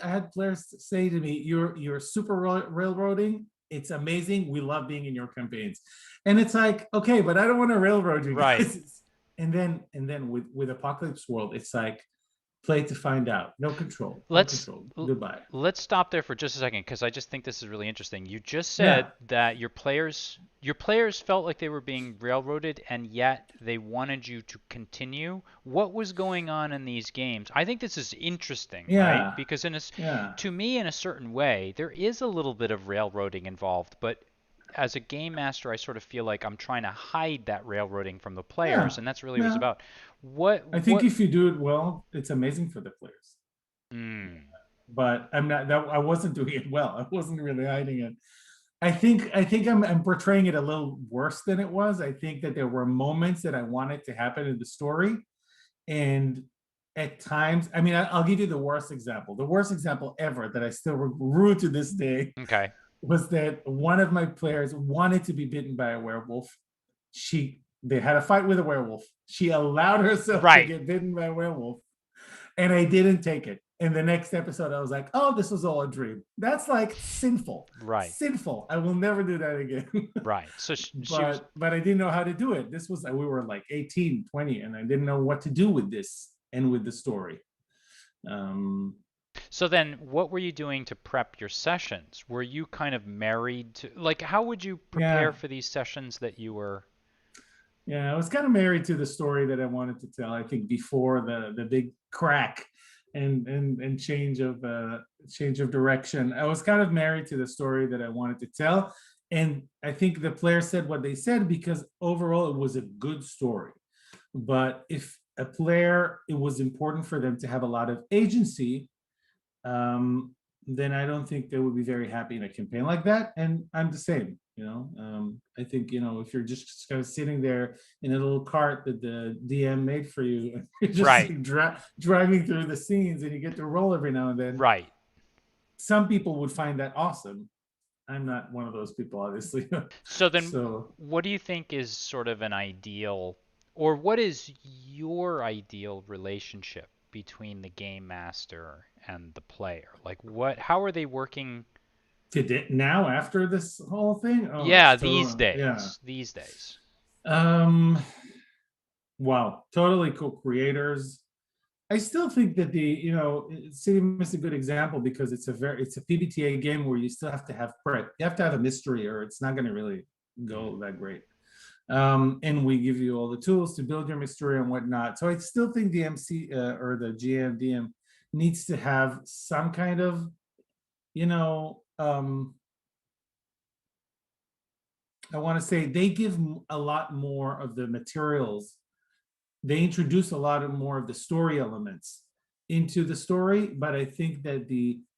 [SPEAKER 2] had players say to me, "You're super railroading. It's amazing. We love being in your campaigns," and it's like, okay, but I don't want to railroad you
[SPEAKER 1] Right.
[SPEAKER 2] guys. And then with Apocalypse World, it's like play to find out. No control. No control. Goodbye.
[SPEAKER 1] Let's stop there for just a second, because I just think this is really interesting. You just
[SPEAKER 2] Yeah.
[SPEAKER 1] said that your players felt like they were being railroaded, and yet they wanted you to continue. What was going on in these games? I think this is interesting, right?
[SPEAKER 2] Yeah.
[SPEAKER 1] Because
[SPEAKER 2] Yeah.
[SPEAKER 1] to me, in a certain way, there is a little bit of railroading involved, but as a game master, I sort of feel like I'm trying to hide that railroading from the
[SPEAKER 2] Yeah.
[SPEAKER 1] players, and that's really what it's
[SPEAKER 2] Yeah.
[SPEAKER 1] about. What
[SPEAKER 2] I think
[SPEAKER 1] what
[SPEAKER 2] if you do it well, it's amazing for the players.
[SPEAKER 1] mm,
[SPEAKER 2] But I'm not that I wasn't doing it well. I wasn't really hiding it. I think I'm portraying it a little worse than it was. I think that there were moments that I wanted to happen in the story, and at times, I mean, I'll give you the worst example. The worst example ever that I still rue to this day
[SPEAKER 1] okay.
[SPEAKER 2] was that one of my players wanted to be bitten by a werewolf. They had a fight with a werewolf. She allowed herself to
[SPEAKER 1] Right.
[SPEAKER 2] get bitten by a werewolf, and I didn't take it. In the next episode, I was like, "Oh, this was all a dream." That's like sinful.
[SPEAKER 1] Right.
[SPEAKER 2] Sinful. I will never do that again.
[SPEAKER 1] Right. So she was.
[SPEAKER 2] But I didn't know how to do it. We were like 18, 20, and I didn't know what to do with this and with the story.
[SPEAKER 1] So then, what were you doing to prep your sessions? Were you kind of married to, like, how would you prepare
[SPEAKER 2] Yeah,
[SPEAKER 1] for these sessions that you were?
[SPEAKER 2] yeah, I was kind of married to the story that I wanted to tell. I think before the big crack and change of direction, I was kind of married to the story that I wanted to tell. And I think the players said what they said because overall it was a good story. But if a player, it was important for them to have a lot of agency, then I don't think they would be very happy in a campaign like that. And I'm the same. I think if you're just kind of sitting there in a little cart that the DM made for you, and you're just
[SPEAKER 1] Right.
[SPEAKER 2] like driving through the scenes, and you get to roll every now and then.
[SPEAKER 1] Right.
[SPEAKER 2] Some people would find that awesome. I'm not one of those people, obviously.
[SPEAKER 1] So then,
[SPEAKER 2] So
[SPEAKER 1] what do you think is sort of an ideal, or what is your ideal relationship between the game master and the player? Like, how are they working?
[SPEAKER 2] now after this whole thing, oh,
[SPEAKER 1] Yeah,
[SPEAKER 2] it's
[SPEAKER 1] these
[SPEAKER 2] total, yeah.
[SPEAKER 1] days. These days.
[SPEAKER 2] Um, wow, totally co-creators. I still think that City is a good example because it's a PBTA game where you still have to have prep. You have to have a mystery, or it's not going to really
[SPEAKER 1] Mm.
[SPEAKER 2] go that great. And we give you all the tools to build your mystery and whatnot. So I still think the MC or the GM DM needs to have some kind of, I want to say they give a lot more of the materials. They introduce a lot of more of the story elements into the story, but I think that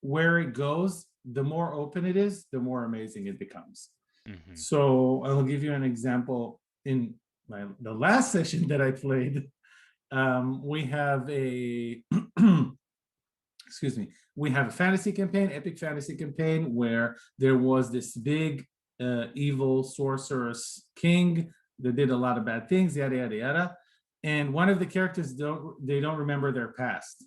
[SPEAKER 2] where it goes, the more open it is, the more amazing it becomes.
[SPEAKER 1] Mm-hmm.
[SPEAKER 2] So I'll give you an example. In the last session that I played, we have a excuse me, we have a fantasy campaign, epic fantasy campaign, where there was this big evil sorceress king that did a lot of bad things, yada yada yada. And one of the characters don't remember their past.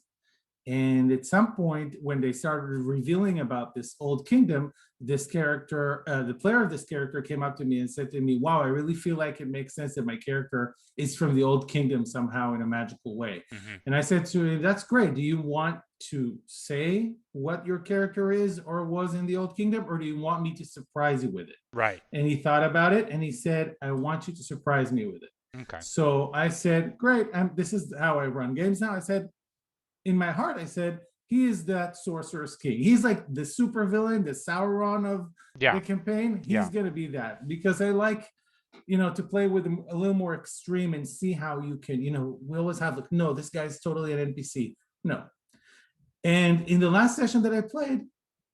[SPEAKER 2] And at some point, when they started revealing about this old kingdom, this character, the player of this character, came up to me and said to me, "Wow, I really feel like it makes sense that my character is from the old kingdom somehow in a magical way."
[SPEAKER 1] Mm-hmm.
[SPEAKER 2] And I said to him, "That's great. Do you want to say what your character is or was in the old kingdom, or do you want me to surprise you with it?"
[SPEAKER 1] Right.
[SPEAKER 2] And he thought about it and he said, "I want you to surprise me with it."
[SPEAKER 1] Okay.
[SPEAKER 2] So I said, "Great. This is how I run games now." I said, in my heart, I said, he is that sorcerer's king. He's like the super villain, the Sauron of
[SPEAKER 1] Yeah.
[SPEAKER 2] the campaign. He's
[SPEAKER 1] Yeah.
[SPEAKER 2] going to be that, because I like, to play with him a little more extreme and see how you can, we always have like, no, this guy's totally an NPC. No. And in the last session that I played,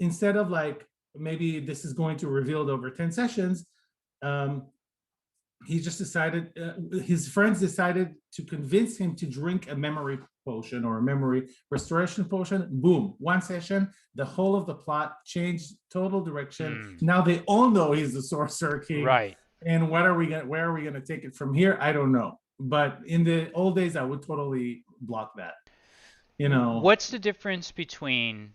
[SPEAKER 2] instead of like maybe this is going to revealed over 10 sessions, um, he just decided, his friends decided to convince him to drink a memory potion or a memory restoration potion. Boom, one session, the whole of the plot changed, total direction.
[SPEAKER 1] Mm,
[SPEAKER 2] Now they all know he's the Sorcerer King.
[SPEAKER 1] right.
[SPEAKER 2] And where are we gonna take it from here? I don't know. But in the old days, I would totally block that. You know,
[SPEAKER 1] What's the difference between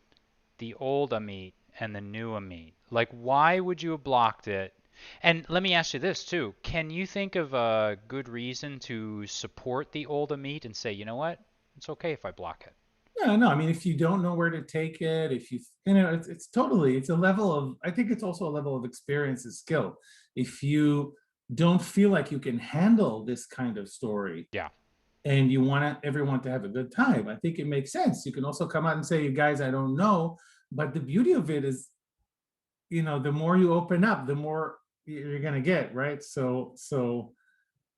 [SPEAKER 1] the old Amit and the new Amit? Like, why would you have blocked it? And let me ask you this too. Can you think of a good reason to support the old Amit and say, you know what? It's okay if I block it.
[SPEAKER 2] yeah, no, I mean, if you don't know where to take it, if you know, it's totally, it's a level of, I think it's also a level of experience and skill. If you don't feel like you can handle this kind of story
[SPEAKER 1] Yeah.
[SPEAKER 2] and you want everyone to have a good time, I think it makes sense. You can also come out and say, you guys, I don't know. But the beauty of it is, the more you open up, the more you're going to get, right? So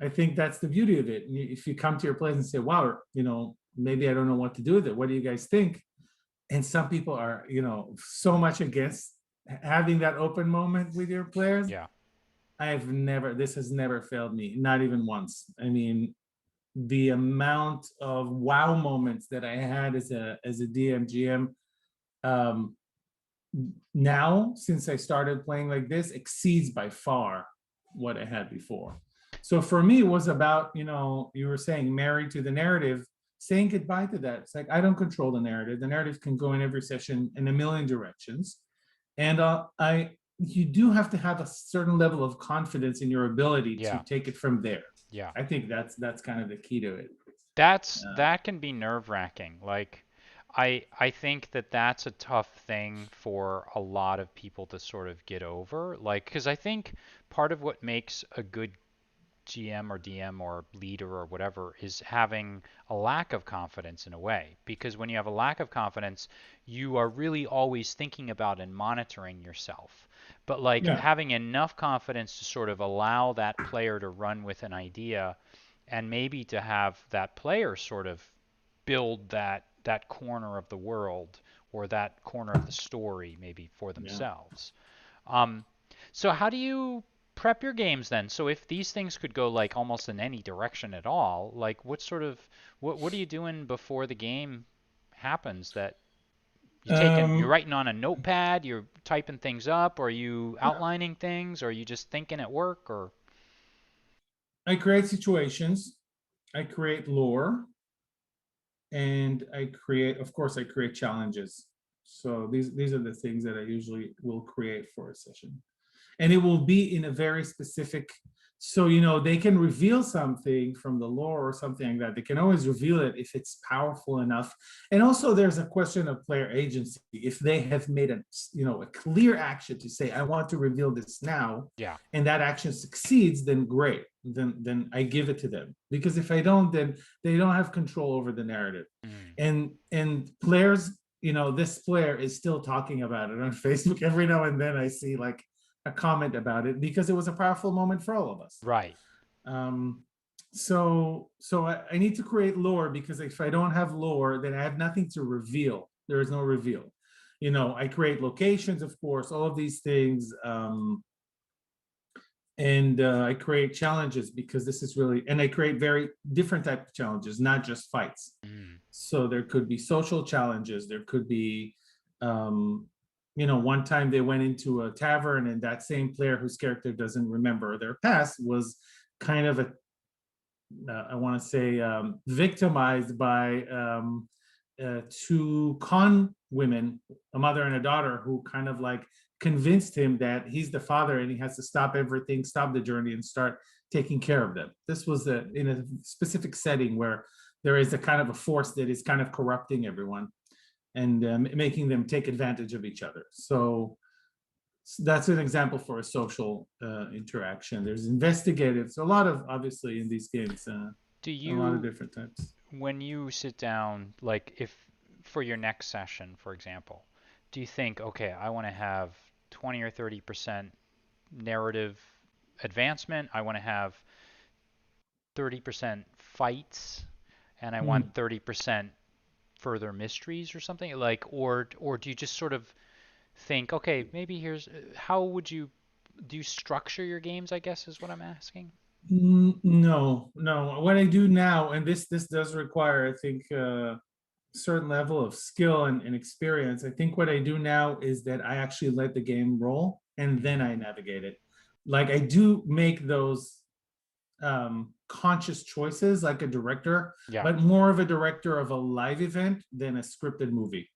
[SPEAKER 2] I think that's the beauty of it. If you come to your place and say, wow, maybe I don't know what to do with it. What do you guys think? And some people are, so much against having that open moment with your players.
[SPEAKER 1] Yeah.
[SPEAKER 2] This has never failed me, not even once. I mean, the amount of wow moments that I had as a DM GM, um, now since I started playing like this exceeds by far what I had before. So for me, it was about, you were saying married to the narrative, saying goodbye to that. It's like I don't control the narrative. The narrative can go in every session in a million directions. And I you do have to have a certain level of confidence in your ability to
[SPEAKER 1] Yeah.
[SPEAKER 2] take it from there.
[SPEAKER 1] Yeah.
[SPEAKER 2] I think that's kind of the key to it.
[SPEAKER 1] That can be nerve-wracking. Like I think that that's a tough thing for a lot of people to sort of get over. Like, because I think part of what makes a good GM or DM or leader or whatever is having a lack of confidence in a way. Because when you have a lack of confidence, you are really always thinking about and monitoring yourself. But like
[SPEAKER 2] Yeah,
[SPEAKER 1] having enough confidence to sort of allow that player to run with an idea and maybe to have that player sort of build that corner of the world or that corner of the story maybe for
[SPEAKER 2] yeah.
[SPEAKER 1] themselves. Um, so how do you prep your games then? So if these things could go like almost in any direction at all, like what are you doing before the game happens that you're
[SPEAKER 2] Um,
[SPEAKER 1] writing on a notepad, you're typing things up, or are you outlining things, or are you just thinking at work or
[SPEAKER 2] I create situations, I create lore, and of course, I create challenges. So these are the things that I usually will create for a session, and it will be in a very specific. So they can reveal something from the lore or something like that. They can always reveal it if it's powerful enough. And also, there's a question of player agency. If they have made a clear action to say, "I want to reveal this now,"
[SPEAKER 1] yeah.
[SPEAKER 2] and that action succeeds, then great. Then I give it to them, because if I don't, then they don't have control over the narrative.
[SPEAKER 1] Mm,
[SPEAKER 2] And players, this player is still talking about it on Facebook. Every now and then I see like a comment about it because it was a powerful moment for all of us.
[SPEAKER 1] right.
[SPEAKER 2] um so I need to create lore, because if I don't have lore, then I have nothing to reveal. There is no reveal. I create locations, of course, all of these things. And I create challenges, because this is really, and I create very different type of challenges, not just fights.
[SPEAKER 1] Mm,
[SPEAKER 2] So there could be social challenges. There could be, um, one time they went into a tavern, and that same player whose character doesn't remember their past was kind of I want to say, victimized by two con women, a mother and a daughter, who kind of like convinced him that he's the father and he has to stop everything, stop the journey, and start taking care of them. This was in a specific setting where there is a kind of a force that is kind of corrupting everyone and making them take advantage of each other. So that's an example for a social interaction. There's investigative. So a lot of, obviously, in these games,
[SPEAKER 1] do
[SPEAKER 2] a lot of
[SPEAKER 1] you
[SPEAKER 2] different types.
[SPEAKER 1] when you sit down, like if for your next session, for example, do you think, okay, I want to have 20 or 30% narrative advancement, I want to have 30% fights, and I want
[SPEAKER 2] Hmm.
[SPEAKER 1] 30% further mysteries or something? Like, or do you just sort of think, okay, maybe here's how would you do you structure your games, I guess is what I'm asking.
[SPEAKER 2] No, no. What I do now, and this does require, I think, certain level of skill and experience. I think what I do now is that I actually let the game roll and then I navigate it. Like I do make those conscious choices like a director,
[SPEAKER 1] Yeah.
[SPEAKER 2] but more of a director of a live event than a scripted movie.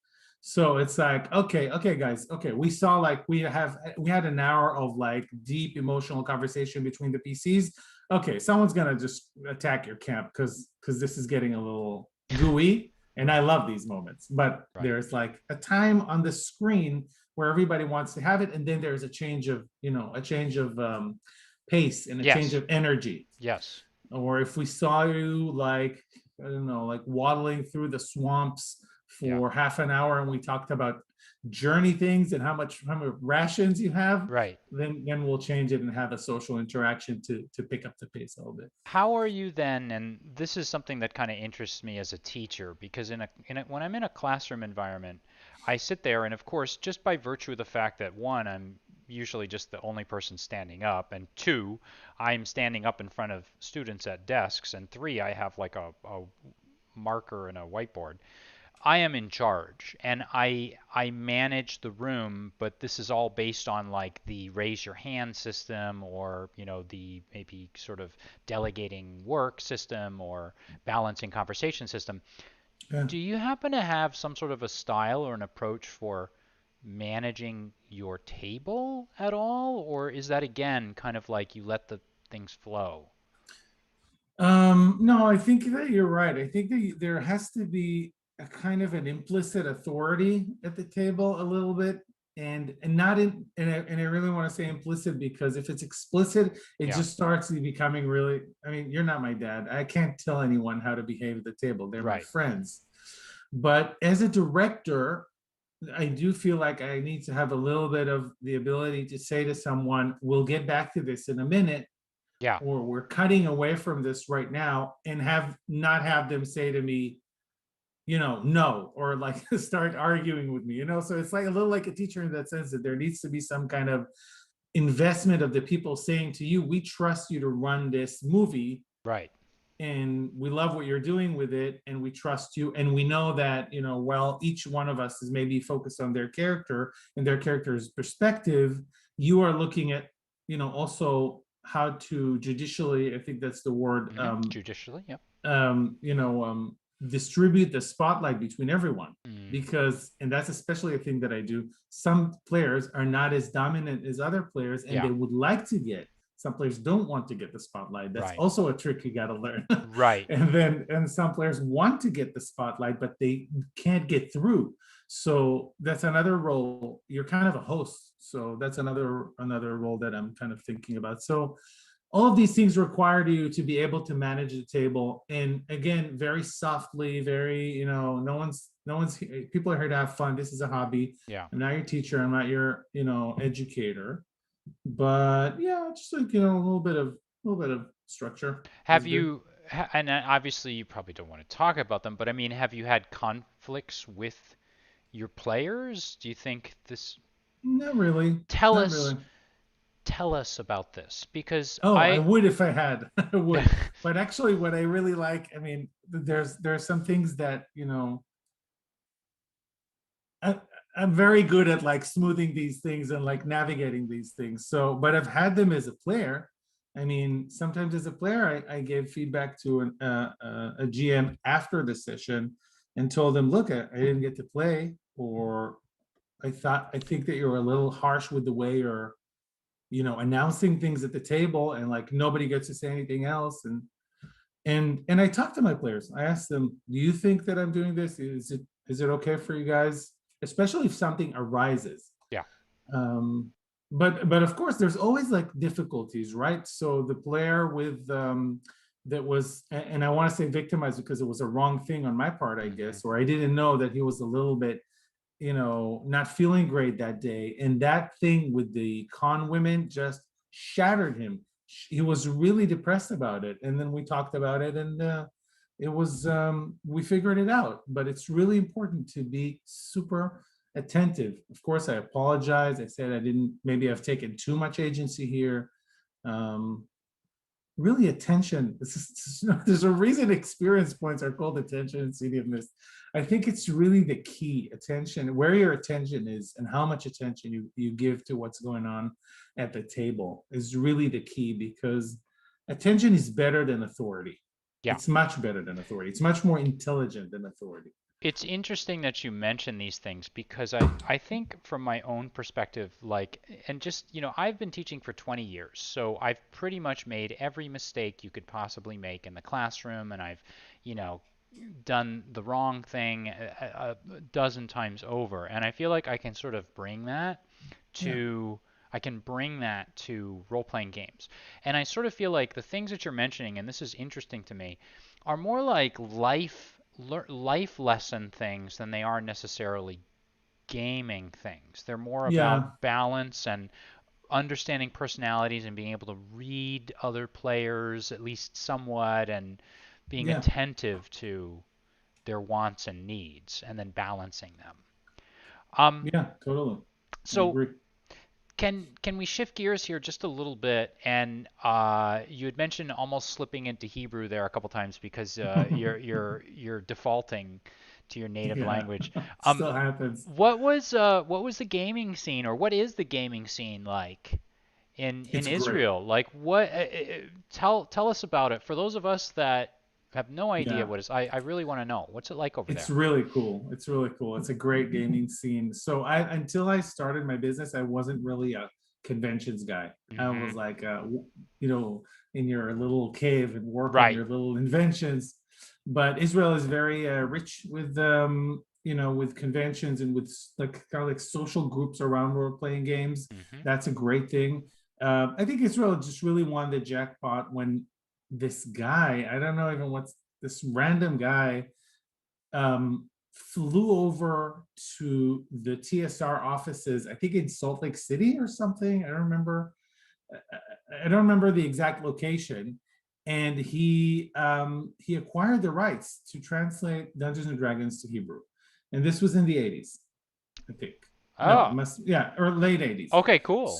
[SPEAKER 2] So it's like, okay, guys, okay, we saw like we had an hour of like deep emotional conversation between the PCs. Okay, someone's gonna just attack your camp because this is getting a little gooey, and I
[SPEAKER 1] Right.
[SPEAKER 2] love these moments. But
[SPEAKER 1] Right.
[SPEAKER 2] there's like a time on the screen where everybody wants to have it, and then there's a change of a change of pace and a change
[SPEAKER 1] Yes.
[SPEAKER 2] of energy.
[SPEAKER 1] Yes.
[SPEAKER 2] Or if we saw you like, I don't know, like waddling through the swamps
[SPEAKER 1] Yeah.
[SPEAKER 2] for half an hour and we talked about journey things and how much rations you have,
[SPEAKER 1] Right.
[SPEAKER 2] then we'll change it and have a social interaction to pick up the pace a little bit.
[SPEAKER 1] How are you then, and this is something that kind of interests me as a teacher, because when I'm in a classroom environment, I sit there and of course, just by virtue of the fact that one, I'm usually just the only person standing up, and two, I'm standing up in front of students at desks, and three, I have like a marker and a whiteboard. I am in charge and I manage the room, but this is all based on like the raise your hand system or, the maybe sort of delegating work system or balancing conversation system.
[SPEAKER 2] Yeah.
[SPEAKER 1] Do you happen to have some sort of a style or an approach for managing your table at all? Or is that again kind of like you let the things flow?
[SPEAKER 2] No, I think that you're right. I think that there has to be a kind of an implicit authority at the table a little bit, and not in and I really want to say implicit because if it's explicit, it
[SPEAKER 1] Yeah,
[SPEAKER 2] just starts becoming really. I mean, you're not my dad. I can't tell anyone how to behave at the table. They're my
[SPEAKER 1] right.
[SPEAKER 2] friends. But as a director, I do feel like I need to have a little bit of the ability to say to someone, "We'll get back to this in a minute,"
[SPEAKER 1] Yeah,
[SPEAKER 2] or we're cutting away from this right now, and have them say to me, no, or like start arguing with me. So it's like a little like a teacher in that sense that there needs to be some kind of investment of the people saying to you, we trust you to run this movie
[SPEAKER 1] right.
[SPEAKER 2] and we love what you're doing with it and we trust you and we know that well, each one of us is maybe focused on their character and their character's perspective. You are looking at also how to judicially, I think that's the word,
[SPEAKER 1] Judicially, yep.
[SPEAKER 2] um, you know, um, distribute the spotlight between everyone.
[SPEAKER 1] Mm,
[SPEAKER 2] Because, and that's especially a thing that I do, some players are not as dominant as other players and
[SPEAKER 1] yeah,
[SPEAKER 2] they would like to get. Some players don't want to get the spotlight. That's
[SPEAKER 1] right.
[SPEAKER 2] also a trick you got to learn.
[SPEAKER 1] Right.
[SPEAKER 2] And some players want to get the spotlight, but they can't get through. So that's another role. You're kind of a host. So that's another role that I'm kind of thinking about. So all of these things require you to be able to manage the table, and again, very softly, very, no one's people are here to have fun. This is a hobby.
[SPEAKER 1] Yeah.
[SPEAKER 2] I'm not your teacher, I'm not your educator, but yeah, just like a little bit of structure is
[SPEAKER 1] Have
[SPEAKER 2] good.
[SPEAKER 1] you, and obviously you probably don't want to talk about them, but I mean, have you had conflicts with your players? Do you think this,
[SPEAKER 2] Not really.
[SPEAKER 1] tell
[SPEAKER 2] Not
[SPEAKER 1] us,
[SPEAKER 2] really.
[SPEAKER 1] tell us about this because
[SPEAKER 2] Oh, I
[SPEAKER 1] I,
[SPEAKER 2] would if I had. I would. But actually what I really like, I mean, there's some things that I, I'm very good at like smoothing these things and like navigating these things. So, but I've had them as a player. I mean, sometimes as a player, I gave feedback to a GM after the session and told them, look, I didn't get to play, or I think that you're a little harsh with the way you're, announcing things at the table, and like nobody gets to say anything else. And I talked to my players. I asked them, "Do you think that I'm doing this? Is it okay for you guys, especially if something arises?"
[SPEAKER 1] yeah.
[SPEAKER 2] Um, but of course, there's always like difficulties, right? So the player with that was, and I want to say victimized because it was a wrong thing on my part, I
[SPEAKER 1] Hmm.
[SPEAKER 2] guess, or I didn't know that he was a little bit, not feeling great that day. And that thing with the con women just shattered him. He was really depressed about it. And then we talked about it, and it was we figured it out. But it's really important to be super attentive. Of course, I apologize. I said I didn't. Maybe I've taken too much agency here. Um, Really, attention. There's a reason experience points are called attention and sedativeness. I think it's really the key. Attention, where your attention is, and how much attention you give to what's going on at the table is really the key, because attention is better than authority.
[SPEAKER 1] Yeah.
[SPEAKER 2] It's much better than authority. It's much more intelligent than authority.
[SPEAKER 1] It's interesting that you mention these things because I think from my own perspective, like, and just, I've been teaching for 20 years, so I've pretty much made every mistake you could possibly make in the classroom, and I've, you know, done the wrong thing a dozen times over. And I feel like I can sort of bring that
[SPEAKER 2] Yeah.
[SPEAKER 1] to, I can bring that to role-playing games. And I sort of feel like the things that you're mentioning, and this is interesting to me, are more like life lesson things than they are necessarily gaming things. They're more
[SPEAKER 2] Yeah.
[SPEAKER 1] about balance and understanding personalities and being able to read other players at least somewhat and being
[SPEAKER 2] Yeah.
[SPEAKER 1] attentive to their wants and needs and then balancing them. Um,
[SPEAKER 2] Yeah. Totally. I
[SPEAKER 1] so
[SPEAKER 2] agree.
[SPEAKER 1] can we shift gears here just a little bit? And you had mentioned almost slipping into Hebrew there a couple times because you're defaulting to your native
[SPEAKER 2] Yeah.
[SPEAKER 1] language. Um,
[SPEAKER 2] Still happens.
[SPEAKER 1] what was the gaming scene, or what is the gaming scene like in
[SPEAKER 2] It's great.
[SPEAKER 1] Israel? Like tell us about it. For those of us that have no idea
[SPEAKER 2] Yeah.
[SPEAKER 1] what it is, I really want to know. What's it like over
[SPEAKER 2] It's
[SPEAKER 1] there?
[SPEAKER 2] really cool. It's really cool. It's a great gaming scene. So I, until I started my business, I wasn't really a conventions guy. I
[SPEAKER 1] Hmm.
[SPEAKER 2] was like, you know, in your little cave and work on
[SPEAKER 1] Right.
[SPEAKER 2] your little inventions. But Israel is very rich with, with conventions and with like kind of like social groups around role playing games.
[SPEAKER 1] Hmm.
[SPEAKER 2] That's a great thing. I think Israel just really won the jackpot when this guy, I don't know even what's this random guy flew over to the TSR offices, I think in Salt Lake City or something. I don't remember. I don't remember the exact location. And he acquired the rights to translate Dungeons and Dragons to Hebrew, and this was in the 80s, I think. No, it
[SPEAKER 1] Oh,
[SPEAKER 2] must, yeah, or late 80s.
[SPEAKER 1] okay, cool.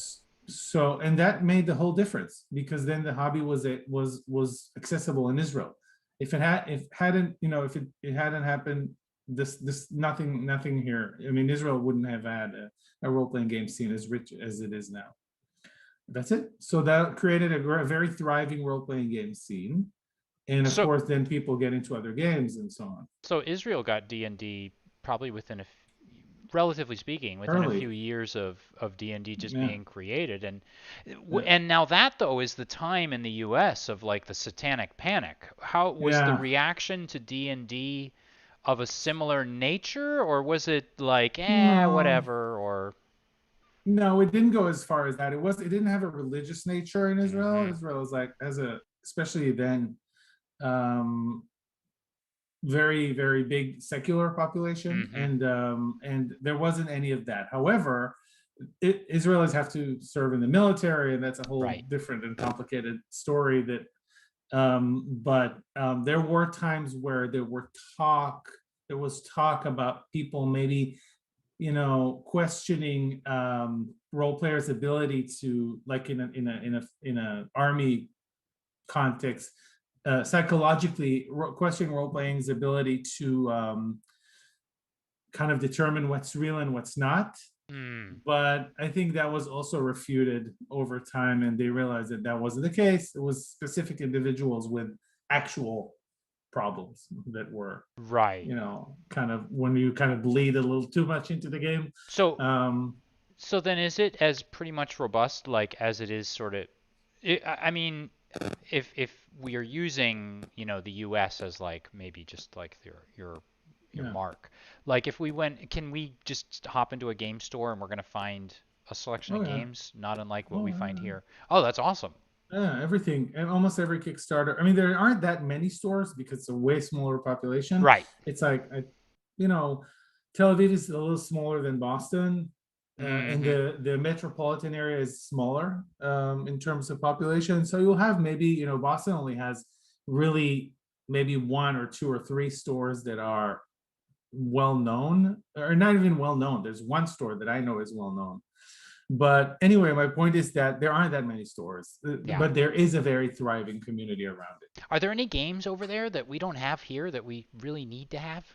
[SPEAKER 2] So, and that made the whole difference, because then the hobby was accessible in Israel. If hadn't, it hadn't happened, this nothing here. I mean, Israel wouldn't have had a role playing game scene as rich as it is now. That's it. So that created a very thriving role playing game scene, and of
[SPEAKER 1] So
[SPEAKER 2] course, then people get into other games and so on.
[SPEAKER 1] So Israel got D&D probably relatively speaking, within a few
[SPEAKER 2] Early,
[SPEAKER 1] years of D&D just
[SPEAKER 2] yeah,
[SPEAKER 1] being created, and
[SPEAKER 2] yeah,
[SPEAKER 1] and now that though is the time in the U.S. of like the Satanic Panic. How was the
[SPEAKER 2] yeah.
[SPEAKER 1] reaction to D&D of a similar nature, or was it like
[SPEAKER 2] No,
[SPEAKER 1] whatever, or
[SPEAKER 2] no, it didn't go as far as that. It didn't have a religious nature in Israel.
[SPEAKER 1] mhm
[SPEAKER 2] Israel is like, as a, especially then, um, very big secular population,
[SPEAKER 1] mhm
[SPEAKER 2] and there wasn't any of that. However, Israelis have to serve in the military, and that's a whole
[SPEAKER 1] right
[SPEAKER 2] different and complicated story. That, but there were times where there was talk about people maybe, questioning role players' ability to, like, in a army context, psychologically questioning role playing's ability to kind of determine what's real and what's not.
[SPEAKER 1] mm,
[SPEAKER 2] But I think that was also refuted over time, and they realized that that wasn't the case. It was specific individuals with actual problems that were,
[SPEAKER 1] right.
[SPEAKER 2] kind of, when you kind of bleed a little too much into the game.
[SPEAKER 1] So
[SPEAKER 2] um
[SPEAKER 1] so then is it as pretty much robust like as it is sort of I mean, if we are using, the U.S. as like maybe just like your
[SPEAKER 2] yeah.
[SPEAKER 1] mark, like if we went, can we just hop into a game store and we're gonna find a selection
[SPEAKER 2] Oh
[SPEAKER 1] of
[SPEAKER 2] yeah.
[SPEAKER 1] games not unlike what
[SPEAKER 2] Oh
[SPEAKER 1] we find
[SPEAKER 2] yeah.
[SPEAKER 1] here? Oh, that's awesome.
[SPEAKER 2] Yeah, everything, and almost every Kickstarter. I mean, there aren't that many stores because it's a way smaller population.
[SPEAKER 1] Right.
[SPEAKER 2] It's like, you know, Tel Aviv is a little smaller than Boston, and
[SPEAKER 1] Mm-hmm.
[SPEAKER 2] the metropolitan area is smaller in terms of population. So you'll have maybe, Boston only has really maybe one or two or three stores that are well known, or not even well known. There's one store that I know is well known. But anyway, my point is that there aren't that many stores,
[SPEAKER 1] Yeah.
[SPEAKER 2] but there is a very thriving community around it.
[SPEAKER 1] Are there any games over there that we don't have here that we really need to have?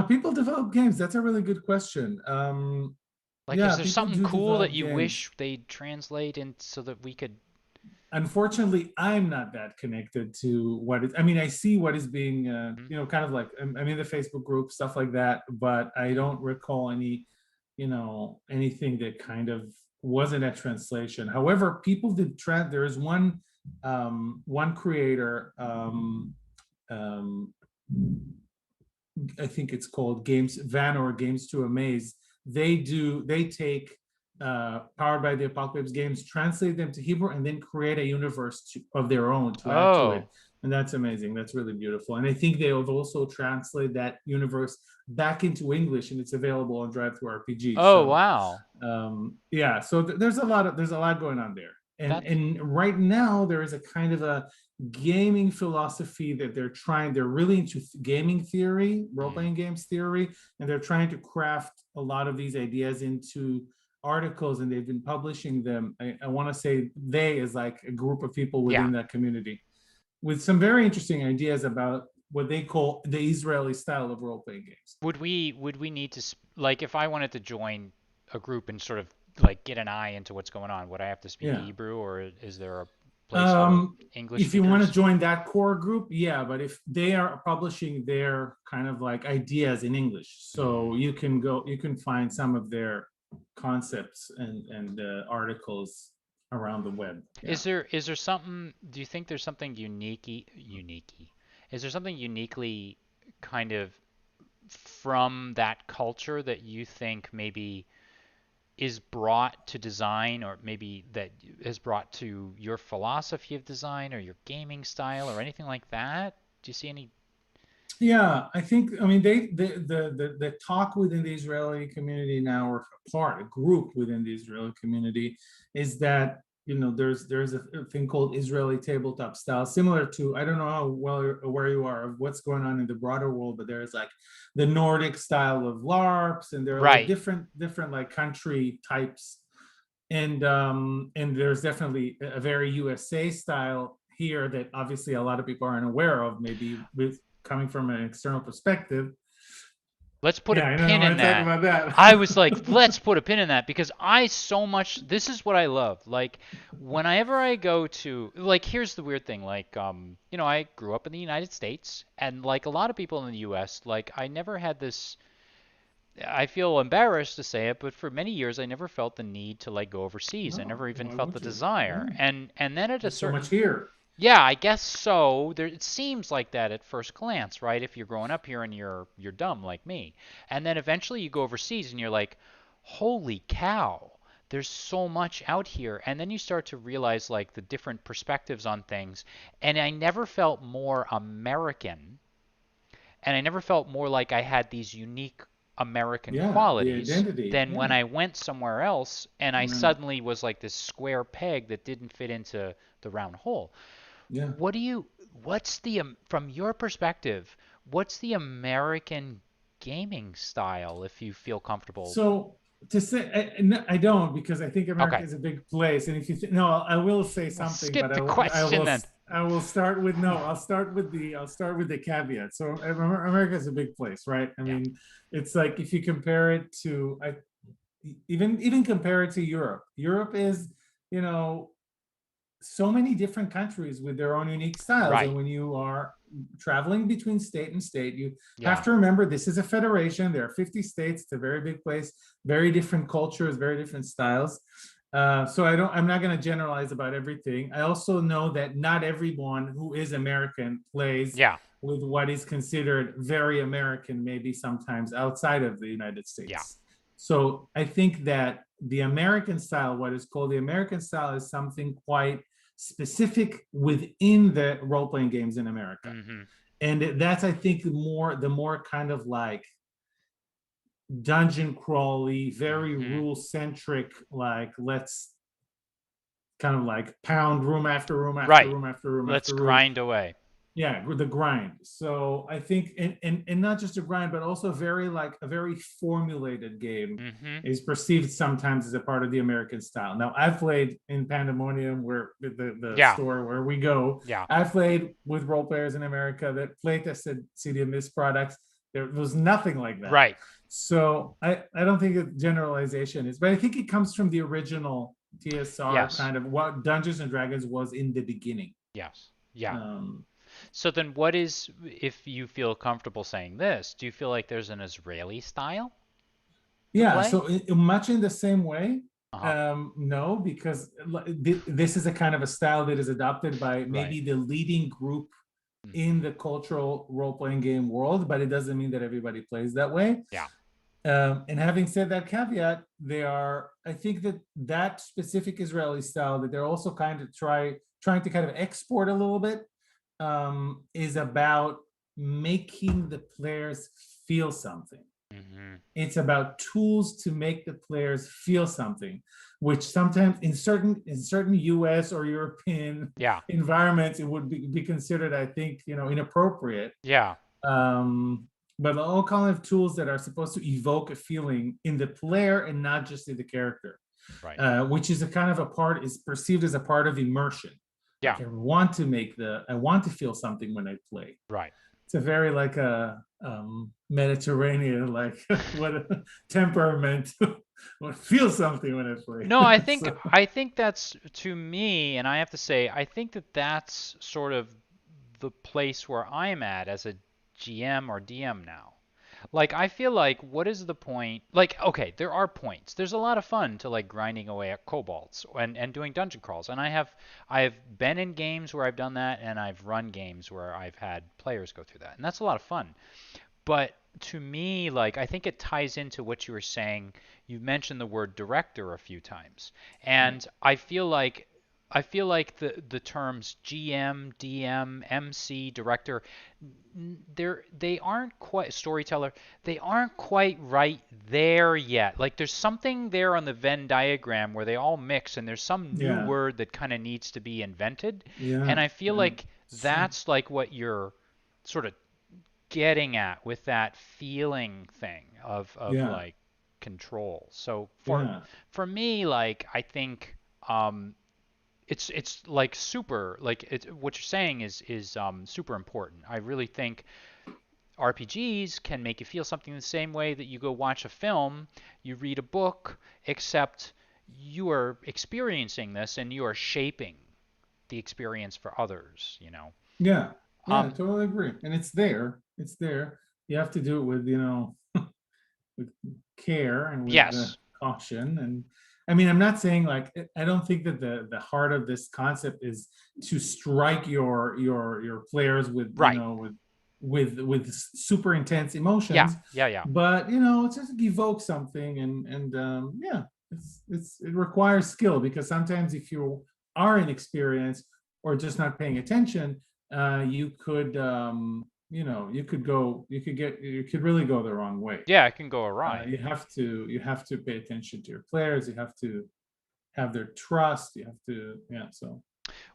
[SPEAKER 2] People develop games. That's a really good question.
[SPEAKER 1] Like, is
[SPEAKER 2] Yeah,
[SPEAKER 1] there
[SPEAKER 2] people
[SPEAKER 1] something
[SPEAKER 2] do
[SPEAKER 1] cool that
[SPEAKER 2] develop
[SPEAKER 1] you
[SPEAKER 2] games.
[SPEAKER 1] wish they'd translate in so that we could?
[SPEAKER 2] Unfortunately, I'm not that connected to what is. I mean, I see what is being,
[SPEAKER 1] Hmm?
[SPEAKER 2] kind of like I'm in the Facebook group, stuff like that, but I don't recall any, anything that kind of wasn't a translation. However, people did there is one creator, um, I think it's called Games Van or Games to Amaze. They take Powered by the Apocalypse games, translate them to Hebrew, and then create a universe of their own to add to it.
[SPEAKER 1] Oh.
[SPEAKER 2] And that's amazing. That's really beautiful. And I think they have also translated that universe back into English, and it's available on Drive Through RPG.
[SPEAKER 1] Oh,
[SPEAKER 2] So
[SPEAKER 1] wow.
[SPEAKER 2] yeah, so there's a lot going on there. and
[SPEAKER 1] That's
[SPEAKER 2] and right now there is a kind of a gaming philosophy that they're really into gaming theory,
[SPEAKER 1] mm,
[SPEAKER 2] role-playing games theory, and they're trying to craft a lot of these ideas into articles, and they've been publishing them. I want to say they is like a group of people
[SPEAKER 1] yeah.
[SPEAKER 2] within that community with some very interesting ideas about what they call the Israeli style of role-playing games.
[SPEAKER 1] Would we need to like if I wanted to join a group and sort of like get an eye into what's going on, would I have to speak
[SPEAKER 2] Yeah.
[SPEAKER 1] Hebrew or is there a place for
[SPEAKER 2] Um,
[SPEAKER 1] English
[SPEAKER 2] if you want to
[SPEAKER 1] speakers?
[SPEAKER 2] join that core group, yeah, but if they are publishing their kind of like ideas in English, so
[SPEAKER 1] Mm.
[SPEAKER 2] you can find some of their concepts and articles around the web. Yeah.
[SPEAKER 1] Is there something? Do you think there's something unique? Is there something uniquely kind of from that culture that you think maybe is brought to design, or maybe that is brought to your philosophy of design or your gaming style or anything like that? Do you see any?
[SPEAKER 2] Yeah, I think, I mean, the talk within the Israeli community now, or a group within the Israeli community, is that there's a thing called Israeli tabletop style, similar to, I don't know how well where you are of what's going on in the broader world, but there's like the Nordic style of LARPs, and there are like
[SPEAKER 1] Right.
[SPEAKER 2] different like country types, and there's definitely a very USA style here that obviously a lot of people aren't aware of, maybe with coming from an external perspective.
[SPEAKER 1] Let's put a
[SPEAKER 2] Yeah, I don't
[SPEAKER 1] pin
[SPEAKER 2] want
[SPEAKER 1] in
[SPEAKER 2] to talk
[SPEAKER 1] that.
[SPEAKER 2] about
[SPEAKER 1] I was
[SPEAKER 2] that.
[SPEAKER 1] like, let's put a pin in that because this is what I love. Like, whenever I go to, like, here's the weird thing. Like, I grew up in the United States, and like a lot of people in the US, like, I never had this, I feel embarrassed to say it, but for many years I never felt the need to like go overseas. I
[SPEAKER 2] No,
[SPEAKER 1] never even
[SPEAKER 2] why
[SPEAKER 1] felt the
[SPEAKER 2] would you?
[SPEAKER 1] desire.
[SPEAKER 2] Yeah,
[SPEAKER 1] And then at a
[SPEAKER 2] there's so much
[SPEAKER 1] certain
[SPEAKER 2] here.
[SPEAKER 1] yeah, I guess so. It seems like that at first glance, right? If you're growing up here and you're dumb like me, and then eventually you go overseas and you're like, "Holy cow, there's so much out here." And then you start to realize like the different perspectives on things. And I never felt more American, and I never felt more like I had these unique American
[SPEAKER 2] Yeah, the
[SPEAKER 1] qualities
[SPEAKER 2] identity.
[SPEAKER 1] than when
[SPEAKER 2] Yeah,
[SPEAKER 1] I went somewhere else and I
[SPEAKER 2] yeah,
[SPEAKER 1] suddenly was like this square peg that didn't fit into the round hole.
[SPEAKER 2] yeah.
[SPEAKER 1] What do you, what's the, from your perspective, what's the American gaming style, if you feel comfortable?
[SPEAKER 2] So to say, I don't, because I think America
[SPEAKER 1] Okay,
[SPEAKER 2] is a big place, and if you no, I will say
[SPEAKER 1] we'll
[SPEAKER 2] something,
[SPEAKER 1] skip
[SPEAKER 2] but
[SPEAKER 1] the question then.
[SPEAKER 2] I will start with no. I'll start with the caveat. So America is a big place, right? I
[SPEAKER 1] Yeah,
[SPEAKER 2] mean, it's like if you compare it to, even compare it to Europe. Europe is, you know, so many different countries with their own unique styles. And
[SPEAKER 1] right.
[SPEAKER 2] when you are traveling between state and state, you have
[SPEAKER 1] Yeah.
[SPEAKER 2] to remember this is a federation. There are 50 states. It's a very big place, very different cultures, very different styles. So I'm not going to generalize about everything. I also know that not everyone who is American plays
[SPEAKER 1] Yeah.
[SPEAKER 2] with what is considered very American, maybe sometimes outside of the United
[SPEAKER 1] Yeah.
[SPEAKER 2] States. So I think that the American style, what is called the American style, is something quite specific within the role-playing games in America.
[SPEAKER 1] Mm-hmm.
[SPEAKER 2] And that's, I think, the more kind of like dungeon crawly, very
[SPEAKER 1] Mm-hmm.
[SPEAKER 2] rule centric, like let's kind of like pound room after room after
[SPEAKER 1] Right.
[SPEAKER 2] room after room
[SPEAKER 1] Let's
[SPEAKER 2] after room.
[SPEAKER 1] grind away.
[SPEAKER 2] Yeah, the grind. So I think, and not just a grind, but also a very formulated game
[SPEAKER 1] Mm-hmm.
[SPEAKER 2] is perceived sometimes as a part of the American style. Now, I've played in Pandemonium, where the
[SPEAKER 1] Yeah.
[SPEAKER 2] store where we go.
[SPEAKER 1] Yeah.
[SPEAKER 2] I've played with role players in America that play tested City of Mist products. There was nothing like that.
[SPEAKER 1] Right.
[SPEAKER 2] So I don't think a generalization is, but I think it comes from the original TSR
[SPEAKER 1] Yes.
[SPEAKER 2] kind of what Dungeons and Dragons was in the beginning.
[SPEAKER 1] Yes. Yeah.
[SPEAKER 2] Um,
[SPEAKER 1] So then what is, if you feel comfortable saying this, do you feel like there's an Israeli style to
[SPEAKER 2] Yeah,
[SPEAKER 1] play?
[SPEAKER 2] so much in the same way.
[SPEAKER 1] Uh-huh.
[SPEAKER 2] No, because this is a kind of a style that is adopted by
[SPEAKER 1] Right.
[SPEAKER 2] maybe the leading group in
[SPEAKER 1] Mm-hmm.
[SPEAKER 2] the cultural role-playing game world, but it doesn't mean that everybody plays that way.
[SPEAKER 1] Yeah.
[SPEAKER 2] And having said that caveat, I think that that specific Israeli style that they're also kind of trying to kind of export a little bit, is about making the players feel something.
[SPEAKER 1] Mm-hmm.
[SPEAKER 2] It's about tools to make the players feel something, which sometimes in certain US or European
[SPEAKER 1] Yeah.
[SPEAKER 2] environments it would be considered, I think, inappropriate.
[SPEAKER 1] Yeah.
[SPEAKER 2] um but all kind of tools that are supposed to evoke a feeling in the player and not just in the character,
[SPEAKER 1] Right.
[SPEAKER 2] which is a kind of a part is perceived as a part of immersion.
[SPEAKER 1] Yeah.
[SPEAKER 2] Like I want to feel something when I play.
[SPEAKER 1] Right.
[SPEAKER 2] It's a very like a Mediterranean, like what a temperament. Or feel something when I play.
[SPEAKER 1] No, I think
[SPEAKER 2] So,
[SPEAKER 1] I think that's, to me, and I have to say, I think that that's sort of the place where I'm at as a GM or DM now. Like, I feel like, what is the point? Like, okay, there are points. There's a lot of fun to like grinding away at kobolds and doing dungeon crawls. And I've been in games where I've done that, and I've run games where I've had players go through that, and that's a lot of fun. But to me, like, I think it ties into what you were saying. You mentioned the word director a few times,
[SPEAKER 2] yeah,
[SPEAKER 1] and I feel like the terms GM, DM, MC, director, they aren't quite storyteller. They aren't quite right there yet. Like, there's something there on the Venn diagram where they all mix, and there's some new
[SPEAKER 2] yeah,
[SPEAKER 1] word that kind of needs to be invented. And
[SPEAKER 2] yeah,
[SPEAKER 1] I feel
[SPEAKER 2] yeah.
[SPEAKER 1] like
[SPEAKER 2] So,
[SPEAKER 1] that's like what you're sort of getting at with that feeling thing of
[SPEAKER 2] yeah,
[SPEAKER 1] like control. So
[SPEAKER 2] yeah,
[SPEAKER 1] for me, like, I think it's like super, like, what you're saying is super important. I really think RPGs can make you feel something the same way that you go watch a film, you read a book, except you are experiencing this and you are shaping the experience for others, you know.
[SPEAKER 2] yeah, yeah. I
[SPEAKER 1] Um,
[SPEAKER 2] totally agree. And it's there. It's there. You have to do it with with care and with
[SPEAKER 1] yes.
[SPEAKER 2] caution. And I mean, I'm not saying like I don't think that the heart of this concept is to strike your players with
[SPEAKER 1] Right.
[SPEAKER 2] with super intense
[SPEAKER 1] Yeah.
[SPEAKER 2] emotions,
[SPEAKER 1] Yeah. Yeah.
[SPEAKER 2] but it's just evoke something. And yeah, it requires skill, because sometimes if you are inexperienced or just not paying attention, you could you could really go the wrong way.
[SPEAKER 1] Yeah, it can go awry.
[SPEAKER 2] You have to pay attention to your players. You have to have their trust. You have to, yeah. So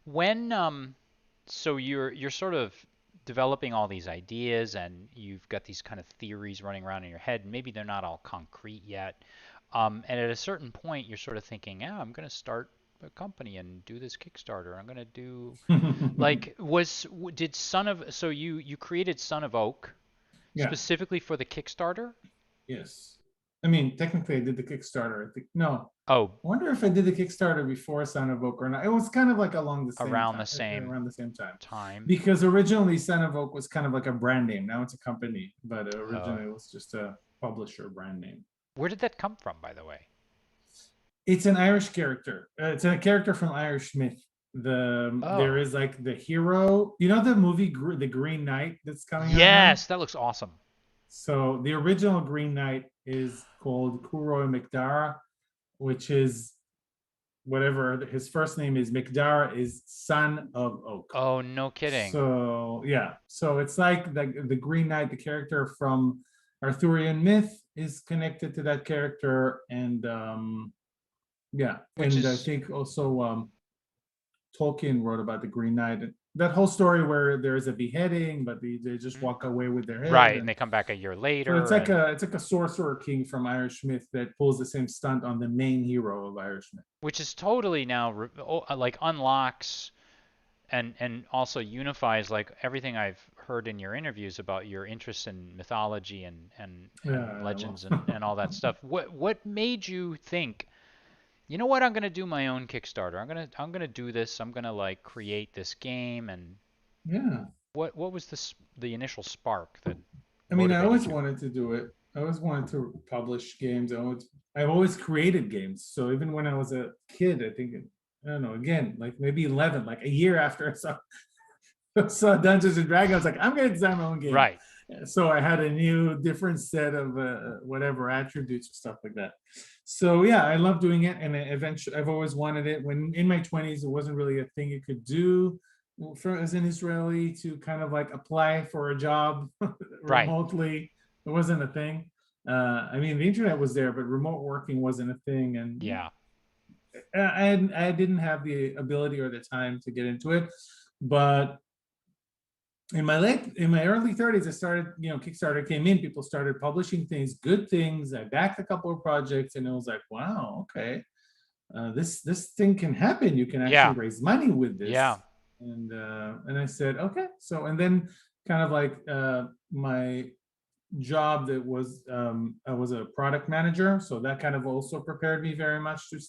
[SPEAKER 1] When so you're sort of developing all these ideas, and you've got these kind of theories running around in your head, and maybe they're not all concrete yet. And at a certain point, you're sort of thinking, yeah, I'm going to start a company and do this Kickstarter. I'm going to do, like, did Son of, so you created Son of Oak
[SPEAKER 2] yeah,
[SPEAKER 1] specifically for the Kickstarter?
[SPEAKER 2] yes. I mean, technically, I did the Kickstarter. I think no.
[SPEAKER 1] Oh,
[SPEAKER 2] I wonder if I did the Kickstarter before Son of Oak or not. It was kind of like along the same
[SPEAKER 1] around
[SPEAKER 2] time,
[SPEAKER 1] the same
[SPEAKER 2] around the same time,
[SPEAKER 1] time.
[SPEAKER 2] because originally Son of Oak was kind of like a brand name. Now it's a company, but
[SPEAKER 1] Oh.
[SPEAKER 2] originally it was just a publisher brand name.
[SPEAKER 1] Where did that come from, by the way?
[SPEAKER 2] It's an Irish character. It's a character from Irish myth. There
[SPEAKER 1] Oh.
[SPEAKER 2] is like the hero. You know the movie The Green Knight that's coming out now.
[SPEAKER 1] Yes, that looks awesome.
[SPEAKER 2] So the original Green Knight is called Curoi McDara, which is whatever his first name is. McDara is son of Oak.
[SPEAKER 1] Oh, no kidding.
[SPEAKER 2] So yeah, so it's like the Green Knight, the character from Arthurian myth, is connected to that character, and yeah,
[SPEAKER 1] Which
[SPEAKER 2] and I
[SPEAKER 1] is
[SPEAKER 2] think also Tolkien wrote about the Green Knight that whole story where there's a beheading, but they just walk away with their head.
[SPEAKER 1] Right, and they come back a year
[SPEAKER 2] So
[SPEAKER 1] later.
[SPEAKER 2] it's like a sorcerer king from Irish myth that pulls the same stunt on the main hero of Irish myth.
[SPEAKER 1] Which is totally now like unlocks and also unifies like everything I've heard in your interviews about your interest in mythology and legends and all that stuff. What made you think, you know what, I'm gonna do my own Kickstarter. I'm gonna do this. I'm gonna like create this game. And
[SPEAKER 2] Yeah.
[SPEAKER 1] what was the initial spark that
[SPEAKER 2] I mean, I
[SPEAKER 1] motivated
[SPEAKER 2] always
[SPEAKER 1] you?
[SPEAKER 2] wanted to do it. I always wanted to publish games. I've always created games. So even when I was a kid, I think, I don't know, again, like maybe 11, like a year after I saw Dungeons and Dragons, I was like, I'm going to design my own game.
[SPEAKER 1] Right.
[SPEAKER 2] So I had a new, different set of whatever attributes or stuff like that. So yeah, I love doing it, and eventually, I've always wanted it. When in my 20s, it wasn't really a thing you could do as an Israeli to kind of like apply for a job
[SPEAKER 1] Right.
[SPEAKER 2] remotely. It wasn't a thing. I mean, the internet was there, but remote working wasn't a thing, and
[SPEAKER 1] Yeah.
[SPEAKER 2] I didn't have the ability or the time to get into it. But in my early 30s, I started, Kickstarter came in, people started publishing things, good things. I backed a couple of projects, and it was like, wow, okay, this thing can happen. You can actually
[SPEAKER 1] Yeah.
[SPEAKER 2] raise money with this.
[SPEAKER 1] Yeah.
[SPEAKER 2] And I said, okay. So, and then kind of like my job that was I was a product manager, so that kind of also prepared me very much to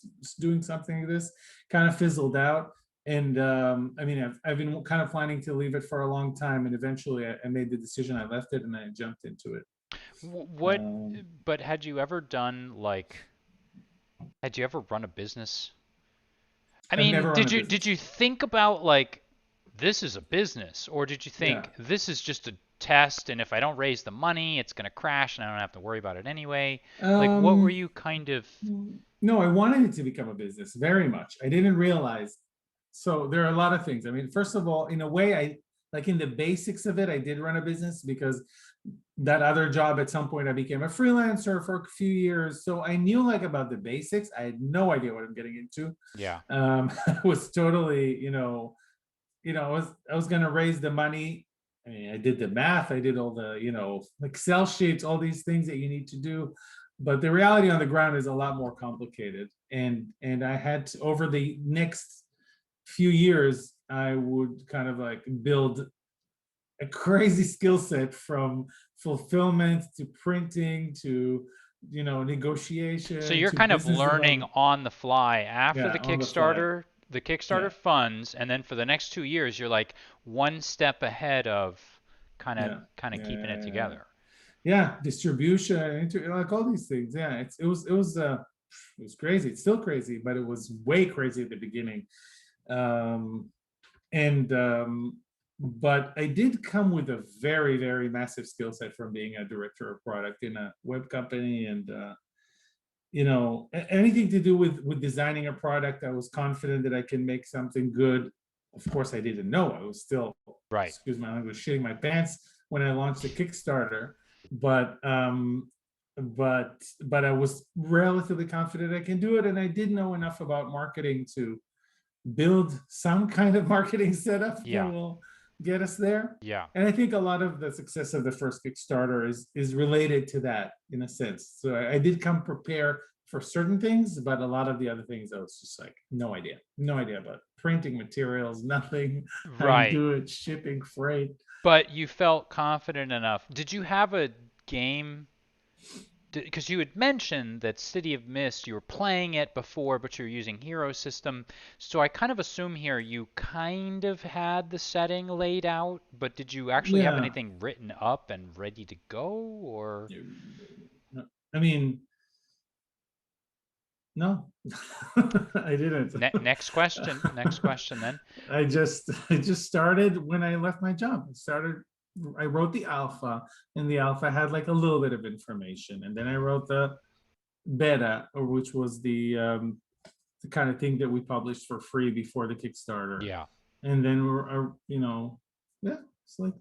[SPEAKER 2] doing something like this. Kind of fizzled out, and I mean, I've been kind of planning to leave it for a long time, and eventually I made the decision. I left it and I jumped into it.
[SPEAKER 1] What? But had you ever done like? Had you ever run a business? I
[SPEAKER 2] I've
[SPEAKER 1] mean,
[SPEAKER 2] never run a
[SPEAKER 1] did
[SPEAKER 2] business.
[SPEAKER 1] you think about like this is a business, or did you
[SPEAKER 2] Yeah.
[SPEAKER 1] think this is just a test, and if I don't raise the money, it's gonna crash, and I don't have to worry about it anyway? Like, what were
[SPEAKER 2] Um,
[SPEAKER 1] you kind of?
[SPEAKER 2] no, I wanted it to become a business very much. I didn't realize. So there are a lot of things. I mean, first of all, in a way, I like in the basics of it, I did run a business because that other job at some point I became a freelancer for a few years. So I knew like about the basics. I had no idea what I'm getting into.
[SPEAKER 1] Yeah.
[SPEAKER 2] I was totally, I was gonna raise the money. I mean, I did the math, I did all the, Excel sheets, all these things that you need to do. But the reality on the ground is a lot more complicated. And I had to, over the next few years, I would kind of like build a crazy skill set from fulfillment to printing to negotiation
[SPEAKER 1] So you're
[SPEAKER 2] to
[SPEAKER 1] kind of
[SPEAKER 2] business
[SPEAKER 1] learning
[SPEAKER 2] development.
[SPEAKER 1] on the fly after
[SPEAKER 2] Yeah, on the fly.
[SPEAKER 1] The Kickstarter
[SPEAKER 2] Yeah,
[SPEAKER 1] funds, and then for the next 2 years, you're like one step ahead of
[SPEAKER 2] yeah,
[SPEAKER 1] kind of
[SPEAKER 2] yeah,
[SPEAKER 1] keeping it
[SPEAKER 2] yeah, yeah.
[SPEAKER 1] together.
[SPEAKER 2] Yeah, distribution, like all these things. Yeah, it was crazy. It's still crazy, but it was way crazy at the beginning. Um, and but I did come with a very, very massive skill set from being a director of product in a web company, and anything to do with designing a product. I was confident that I can make something good. Of course, I didn't know. I was still,
[SPEAKER 1] Right.
[SPEAKER 2] excuse my language, shitting my pants when I launched the Kickstarter. But but I was relatively confident I can do it, and I did know enough about marketing to build some kind of marketing setup that
[SPEAKER 1] Yeah.
[SPEAKER 2] will get us there.
[SPEAKER 1] Yeah.
[SPEAKER 2] And I think a lot of the success of the first Kickstarter is related to that in a sense. So I did come prepared for certain things, but a lot of the other things I was just like, no idea about printing materials, nothing, how you
[SPEAKER 1] Right.
[SPEAKER 2] do it, shipping, freight.
[SPEAKER 1] But you felt confident enough. Did you have a game? Because you had mentioned that City of Mist, you were playing it before, but you're using Hero System. So I kind of assume here you kind of had the setting laid out, but did you actually have
[SPEAKER 2] Yeah.
[SPEAKER 1] anything written up and ready to go, or?
[SPEAKER 2] I mean, no, I didn't.
[SPEAKER 1] Next question. Next question then.
[SPEAKER 2] I just started when I left my job. I wrote the alpha, and the alpha had like a little bit of information, and then I wrote the beta, or which was the kind of thing that we published for free before the Kickstarter.
[SPEAKER 1] Yeah.
[SPEAKER 2] And then yeah, it's like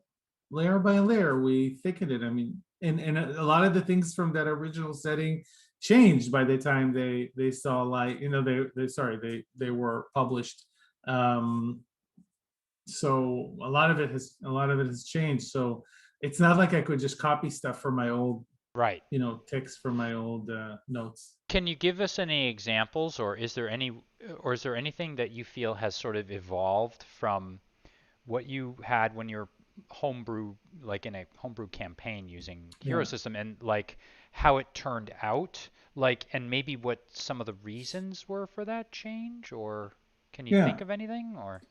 [SPEAKER 2] layer by layer we thickened it. I mean, and a lot of the things from that original setting changed by the time they saw light. They were published. So a lot of it has changed. So it's not like I could just copy stuff from my old,
[SPEAKER 1] Right.
[SPEAKER 2] text from my old notes.
[SPEAKER 1] Can you give us any examples, or is there anything that you feel has sort of evolved from what you had when you're homebrew, like in a homebrew campaign using Hero
[SPEAKER 2] Yeah.
[SPEAKER 1] System, and like how it turned out, like, and maybe what some of the reasons were for that change, or can you think
[SPEAKER 2] Yeah.
[SPEAKER 1] of anything, or?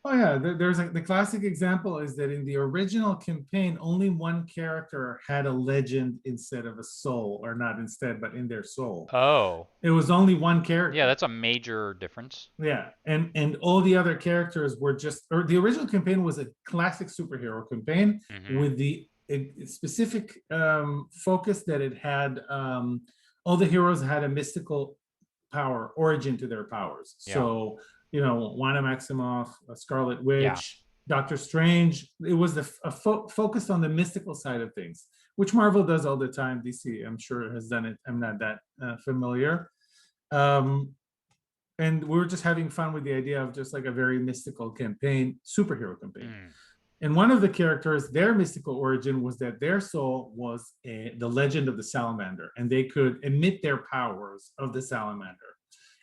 [SPEAKER 2] Oh yeah, there's the classic example is that in the original campaign, only one character had a legend instead of a soul, or not instead, but in their soul.
[SPEAKER 1] Oh,
[SPEAKER 2] It was only one
[SPEAKER 1] yeah,
[SPEAKER 2] character.
[SPEAKER 1] that's a major difference.
[SPEAKER 2] Yeah, and all the other characters were just, or the original campaign was a classic superhero campaign
[SPEAKER 1] Mm-hmm.
[SPEAKER 2] with the specific focus that it had. All the heroes had a mystical power origin to their powers.
[SPEAKER 1] Yeah.
[SPEAKER 2] So Wanda Maximoff, Scarlet
[SPEAKER 1] Yeah.
[SPEAKER 2] Witch, Doctor Strange. It was focused on the mystical side of things, which Marvel does all the time. DC, I'm sure, has done it. I'm not that familiar. Um, and we were just having fun with the idea of just like a very mystical campaign, superhero campaign.
[SPEAKER 1] Mm.
[SPEAKER 2] And one of the characters, their mystical origin was that their soul was the legend of the salamander, and they could emit their powers of the salamander.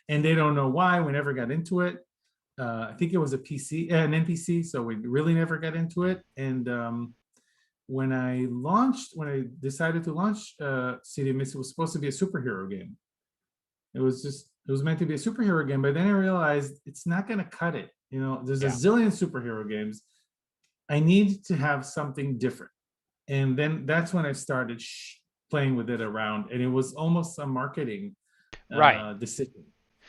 [SPEAKER 2] And they don't know why. We never got into it. I think it was an NPC, so we really never got into it. And when I decided to launch City of Mist, it was supposed to be a superhero game. It was meant to be a superhero game, but then I realized it's not going to cut it. There's a
[SPEAKER 1] Yeah.
[SPEAKER 2] zillion superhero games. I need to have something different. And then that's when I started playing with it around, and it was almost a marketing
[SPEAKER 1] Right.
[SPEAKER 2] decision.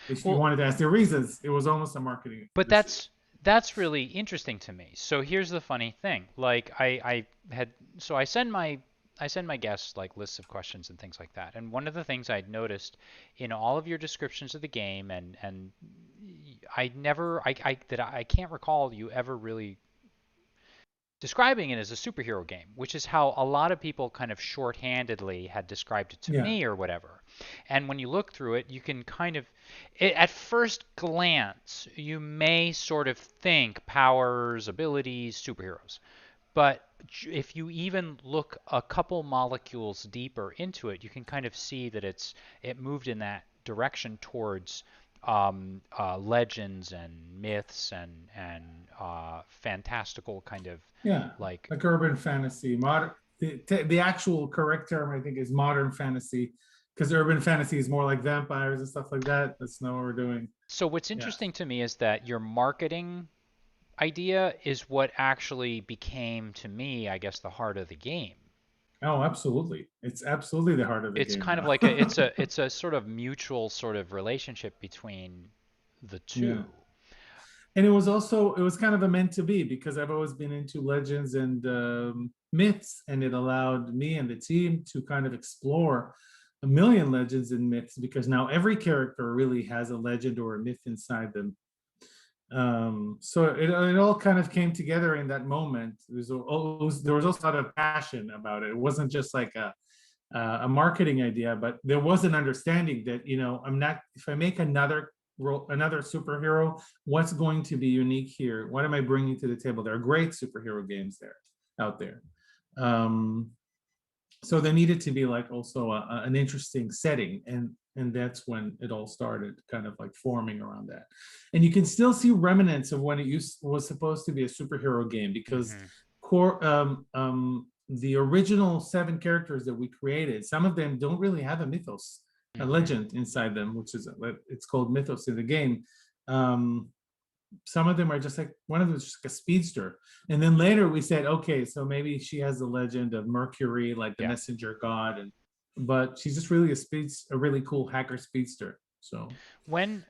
[SPEAKER 2] If you
[SPEAKER 1] Well,
[SPEAKER 2] wanted to ask the reasons, it was almost a marketing
[SPEAKER 1] but
[SPEAKER 2] decision.
[SPEAKER 1] that's really interesting to me. So here's the funny thing. Like I had so I send my guests like lists of questions and things like that. And one of the things I'd noticed in all of your descriptions of the game, and I never I can't recall you ever really describing it as a superhero game, which is how a lot of people kind of shorthandedly had described it to
[SPEAKER 2] Yeah,
[SPEAKER 1] me or whatever. And when you look through it, you can kind of, at first glance, you may sort of think powers, abilities, superheroes. But if you even look a couple molecules deeper into it, you can kind of see that it moved in that direction towards legends and myths and fantastical kind of
[SPEAKER 2] yeah,
[SPEAKER 1] like
[SPEAKER 2] like urban fantasy. Modern. The actual correct term, I think, is modern fantasy, because urban fantasy is more like vampires and stuff like that. That's not what we're doing.
[SPEAKER 1] so what's
[SPEAKER 2] Yeah.
[SPEAKER 1] interesting to me is that your marketing idea is what actually became to me, I guess, the heart of the game.
[SPEAKER 2] Oh, absolutely. It's absolutely the heart of the
[SPEAKER 1] It's
[SPEAKER 2] game
[SPEAKER 1] kind of
[SPEAKER 2] now.
[SPEAKER 1] like it's a sort of mutual sort of relationship between the
[SPEAKER 2] Yeah.
[SPEAKER 1] two.
[SPEAKER 2] And it was kind of a meant to be, because I've always been into legends and myths, and it allowed me and the team to kind of explore a million legends and myths, because now every character really has a legend or a myth inside them. So it all kind of came together in that moment. There was also a lot of passion about it. It wasn't just like a marketing idea, but there was an understanding that, I'm not, if I make another superhero, what's going to be unique here? What am I bringing to the table? There are great superhero games out there. Um, so there needed to be like also an interesting setting, and that's when it all started kind of like forming around that. And you can still see remnants of when was supposed to be a superhero game, because
[SPEAKER 1] Hmm.
[SPEAKER 2] core the original 7 characters that we created, some of them don't really have a mythos, a
[SPEAKER 1] Hmm.
[SPEAKER 2] legend inside them, which is, it's called mythos in the game. um, some of them are just like, one of them is just like a speedster. And then later we said, okay, so maybe she has the legend of Mercury, like the
[SPEAKER 1] Yeah.
[SPEAKER 2] messenger god, and but she's just really a really cool hacker speedster. So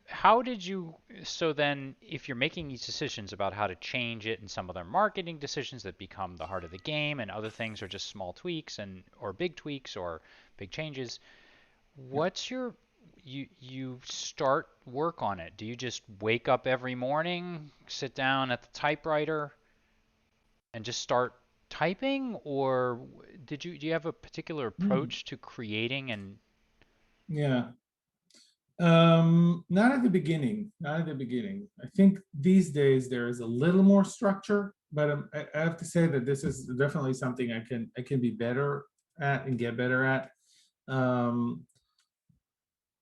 [SPEAKER 1] How did you, so then if you're making these decisions about how to change it and some other marketing decisions that become the heart of the game and other things are just small tweaks and or big tweaks or big changes,
[SPEAKER 2] yeah.
[SPEAKER 1] what's your you start work on it? Do you just wake up every morning, sit down at the typewriter and just start typing, or do you have a particular
[SPEAKER 2] Hmm.
[SPEAKER 1] approach to creating and
[SPEAKER 2] Yeah. Not at the beginning. Not at the beginning. I think these days there is a little more structure, but I have to say that this is definitely something I can be better at and get better at. Um,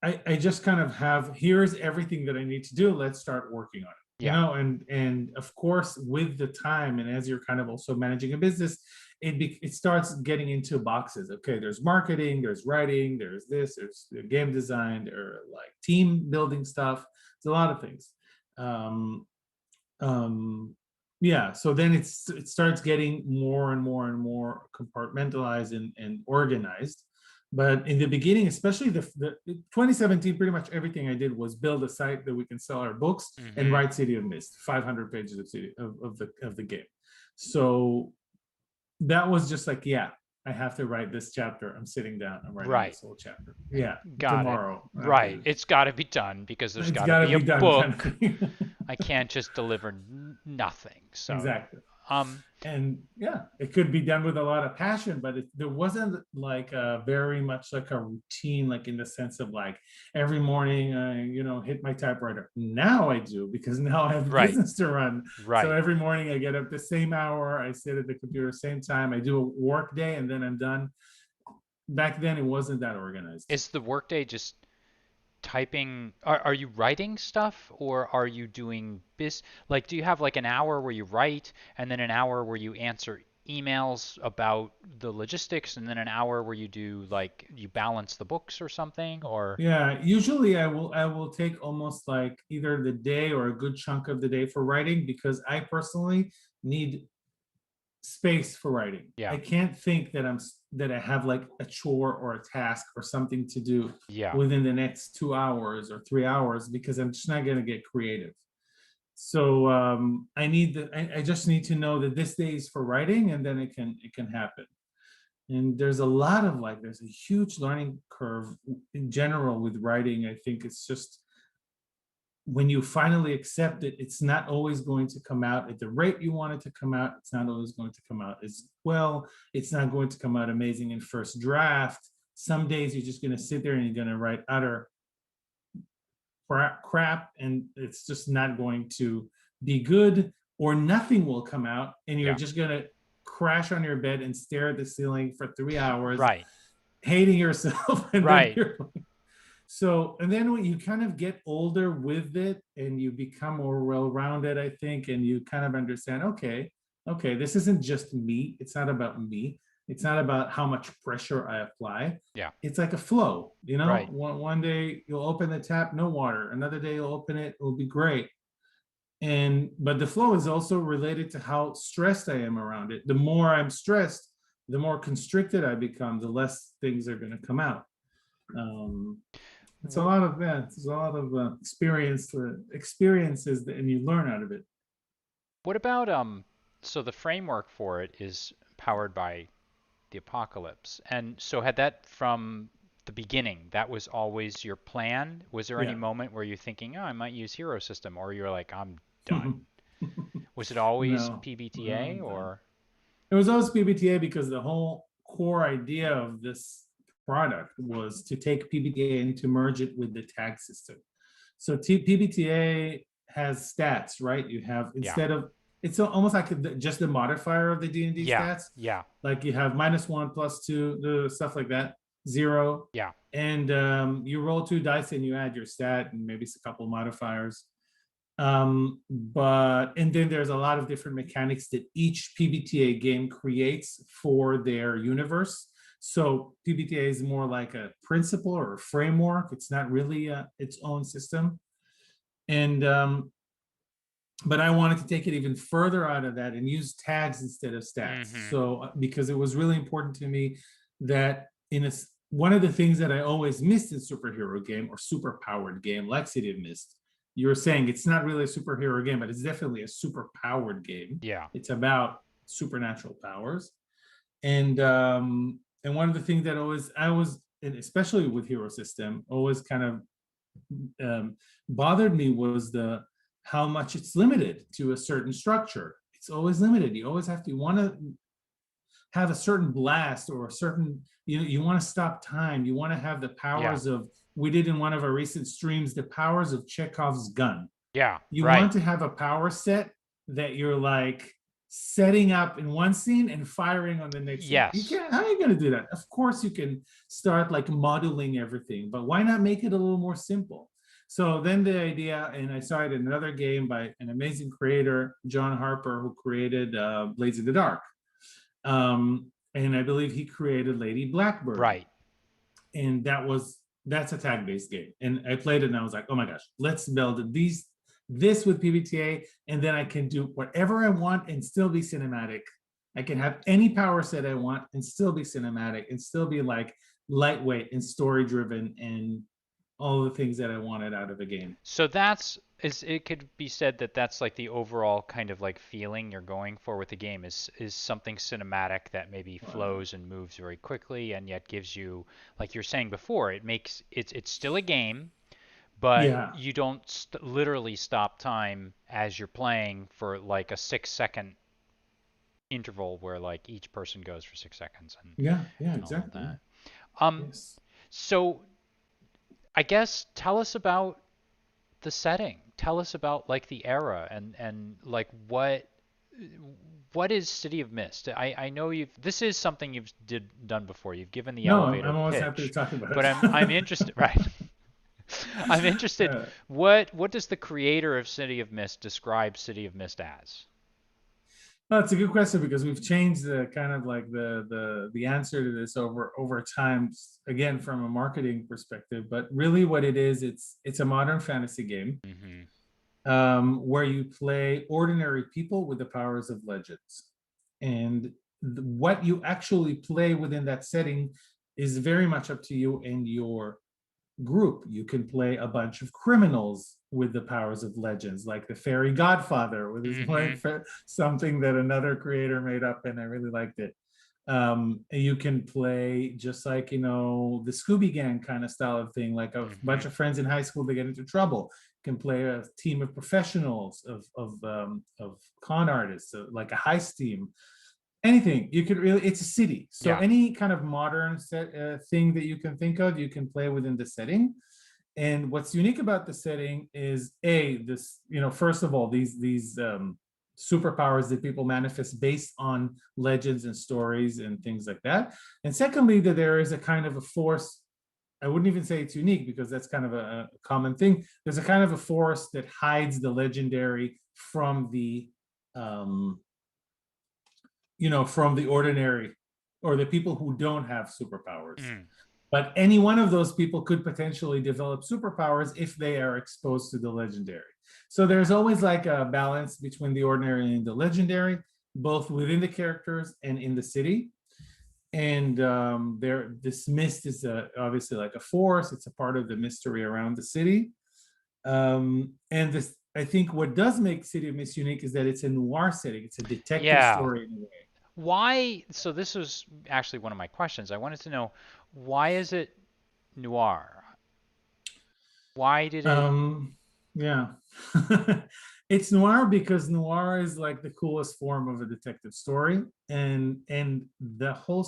[SPEAKER 2] I just kind of have, here's everything that I need to do. Let's start working on it.
[SPEAKER 1] Yeah.
[SPEAKER 2] And of course, with the time, and as you're kind of also managing a business, it starts getting into boxes. Okay, there's marketing, there's writing, there's this, there's game design, there like team building stuff. It's a lot of things. Um, yeah, so then it starts getting more and more and more compartmentalized and organized. But in the beginning, especially the 2017, pretty much everything I did was build a site that we can sell our books and write City of Mist, 500 pages of the game. So that was just like, yeah, I have to write this chapter. I'm sitting down. I'm writing this whole chapter. Yeah,
[SPEAKER 1] Got
[SPEAKER 2] tomorrow.
[SPEAKER 1] it. Right. It's got to be done because there's
[SPEAKER 2] It's
[SPEAKER 1] got to
[SPEAKER 2] got to
[SPEAKER 1] be a
[SPEAKER 2] be done.
[SPEAKER 1] book.
[SPEAKER 2] Kind of thing.
[SPEAKER 1] I can't just deliver nothing. So
[SPEAKER 2] Exactly.
[SPEAKER 1] um
[SPEAKER 2] And yeah, it could be done with a lot of passion, but there wasn't like a very much like a routine, like in the sense of like every morning I, hit my typewriter. Now I do, because now I have a
[SPEAKER 1] Right.
[SPEAKER 2] business to run.
[SPEAKER 1] Right.
[SPEAKER 2] So every morning I get up the same hour, I sit at the computer same time, I do a work day, and then I'm done. Back then it wasn't that organized.
[SPEAKER 1] Is the workday just typing? Are you writing stuff, or are you doing like, do you have like an hour where you write and then an hour where you answer emails about the logistics and then an hour where you do like you balance the books or something? Or
[SPEAKER 2] Yeah, usually I will take almost like either the day or a good chunk of the day for writing, because I personally need space for writing.
[SPEAKER 1] Yeah.
[SPEAKER 2] I can't think that I have like a chore or a task or something to do
[SPEAKER 1] Yeah.
[SPEAKER 2] within the next 2 hours or 3 hours, because I'm just not going to get creative. So I just need to know that this day is for writing, and then it can happen. And there's a huge learning curve in general with writing. I think it's just, when you finally accept it, it's not always going to come out at the rate you want it to come out. It's not always going to come out as well. It's not going to come out amazing in first draft. Some days you're just going to sit there and you're going to write utter crap, and it's just not going to be good, or nothing will come out, and you're just going to crash on your bed and stare at the ceiling for 3 hours,
[SPEAKER 1] Right.
[SPEAKER 2] hating yourself. And
[SPEAKER 1] Right.
[SPEAKER 2] then so, and then when you kind of get older with it and you become more well-rounded, I think, and you kind of understand, okay, this isn't just me. It's not about me. It's not about how much pressure I apply.
[SPEAKER 1] Yeah.
[SPEAKER 2] It's like a flow,
[SPEAKER 1] Right.
[SPEAKER 2] One day you'll open the tap, no water. Another day you'll open it, it'll be great. But the flow is also related to how stressed I am around it. The more I'm stressed, the more constricted I become, the less things are going to come out. It's a lot of experiences, and you learn out of it.
[SPEAKER 1] What about so the framework for it is powered by the apocalypse. And so had that from the beginning, that was always your plan? Was there any moment where you're thinking, oh, I might use Hero System, or you're like, I'm done? Was it always
[SPEAKER 2] No,
[SPEAKER 1] PBTA, or?
[SPEAKER 2] It was always PBTA, because the whole core idea of this product was to take PBTA and to merge it with the tag system. So PBTA has stats, right? You have, instead of, it's almost like just the modifier of the D&D stats.
[SPEAKER 1] Yeah.
[SPEAKER 2] Like you have -1, +2, the stuff like that, 0.
[SPEAKER 1] Yeah.
[SPEAKER 2] And you roll 2 dice and you add your stat and maybe a couple modifiers. And then there's a lot of different mechanics that each PBTA game creates for their universe. So PBTA is more like a principle or a framework. It's not really its own system. And but I wanted to take it even further out of that and use tags instead of stats. So because it was really important to me that one of the things that I always missed in superhero game or super powered game like City of Mist, you were saying it's not really a superhero game, but it's definitely a super powered game.
[SPEAKER 1] Yeah.
[SPEAKER 2] It's about supernatural powers. And one of the things that I was, and especially with Hero System, always kind of bothered me was how much it's limited to a certain structure. It's always limited. You always want to have a certain blast or a certain, you want to stop time. You want to have the powers of we did in one of our recent streams, the powers of Chekhov's gun.
[SPEAKER 1] Yeah,
[SPEAKER 2] You
[SPEAKER 1] right.
[SPEAKER 2] want to have a power set that you're like setting up in one scene and firing on the next scene. You
[SPEAKER 1] Yes.
[SPEAKER 2] can't, how are you going to do that? Of course, you can start like modeling everything, but why not make it a little more simple? So then the idea, and I saw it in another game by an amazing creator, John Harper, who created Blades in the Dark. And I believe he created Lady Blackbird.
[SPEAKER 1] Right.
[SPEAKER 2] And that's a tag-based game. And I played it and I was like, oh my gosh, let's build this with PBTA, and then I can do whatever I want and still be cinematic. I can have any power set I want and still be cinematic and still be like lightweight and story driven and all the things that I wanted out of a game.
[SPEAKER 1] So it could be said that that's like the overall kind of like feeling you're going for with the game is something cinematic that maybe flows and moves very quickly and yet gives you, like you're saying before, it's still a game, but
[SPEAKER 2] Yeah.
[SPEAKER 1] you don't literally stop time as you're playing for like a 6 second interval where like each person goes for 6 seconds
[SPEAKER 2] Yeah,
[SPEAKER 1] and
[SPEAKER 2] exactly.
[SPEAKER 1] all of that.
[SPEAKER 2] Yes.
[SPEAKER 1] So I guess tell us about the setting. Tell us about like the era and like what is City of Mist? I know this is something you've done before. You've given the
[SPEAKER 2] No,
[SPEAKER 1] elevator
[SPEAKER 2] I'm always happy to
[SPEAKER 1] pitch,
[SPEAKER 2] talk about it.
[SPEAKER 1] but I'm interested, right? I'm interested. What does the creator of City of Mist describe City of Mist as?
[SPEAKER 2] No, it's a good question because we've changed the kind of like the answer to this over time, again from a marketing perspective. But really, what it is, it's a modern fantasy game where you play ordinary people with the powers of legends, and what you actually play within that setting is very much up to you and your group. You can play a bunch of criminals with the powers of legends, like the fairy godfather with his wife, something that another creator made up, and I really liked it. You can play just like, the Scooby Gang kind of style of thing, like a bunch of friends in high school that get into trouble. You can play a team of professionals, of con artists, like a heist team. Anything you could really, it's a city, so any kind of modern thing that you can think of, you can play within the setting. And what's unique about the setting is this, first of all, these superpowers that people manifest based on legends and stories and things like that. And secondly, that there is a kind of a force. I wouldn't even say it's unique because that's kind of a common thing. There's a kind of a force that hides the legendary from the from the ordinary or the people who don't have superpowers. But any one of those people could potentially develop superpowers if they are exposed to the legendary. So there's always like a balance between the ordinary and the legendary, both within the characters and in the city. And this mist is obviously like a force. It's a part of the mystery around the city. And this, I think what does make City of Mist unique is that it's a noir setting. It's a detective story in a way.
[SPEAKER 1] Why? So this was actually one of my questions. I wanted to know, why is it noir? Why did it?
[SPEAKER 2] Yeah. It's noir because noir is like the coolest form of a detective story. And the whole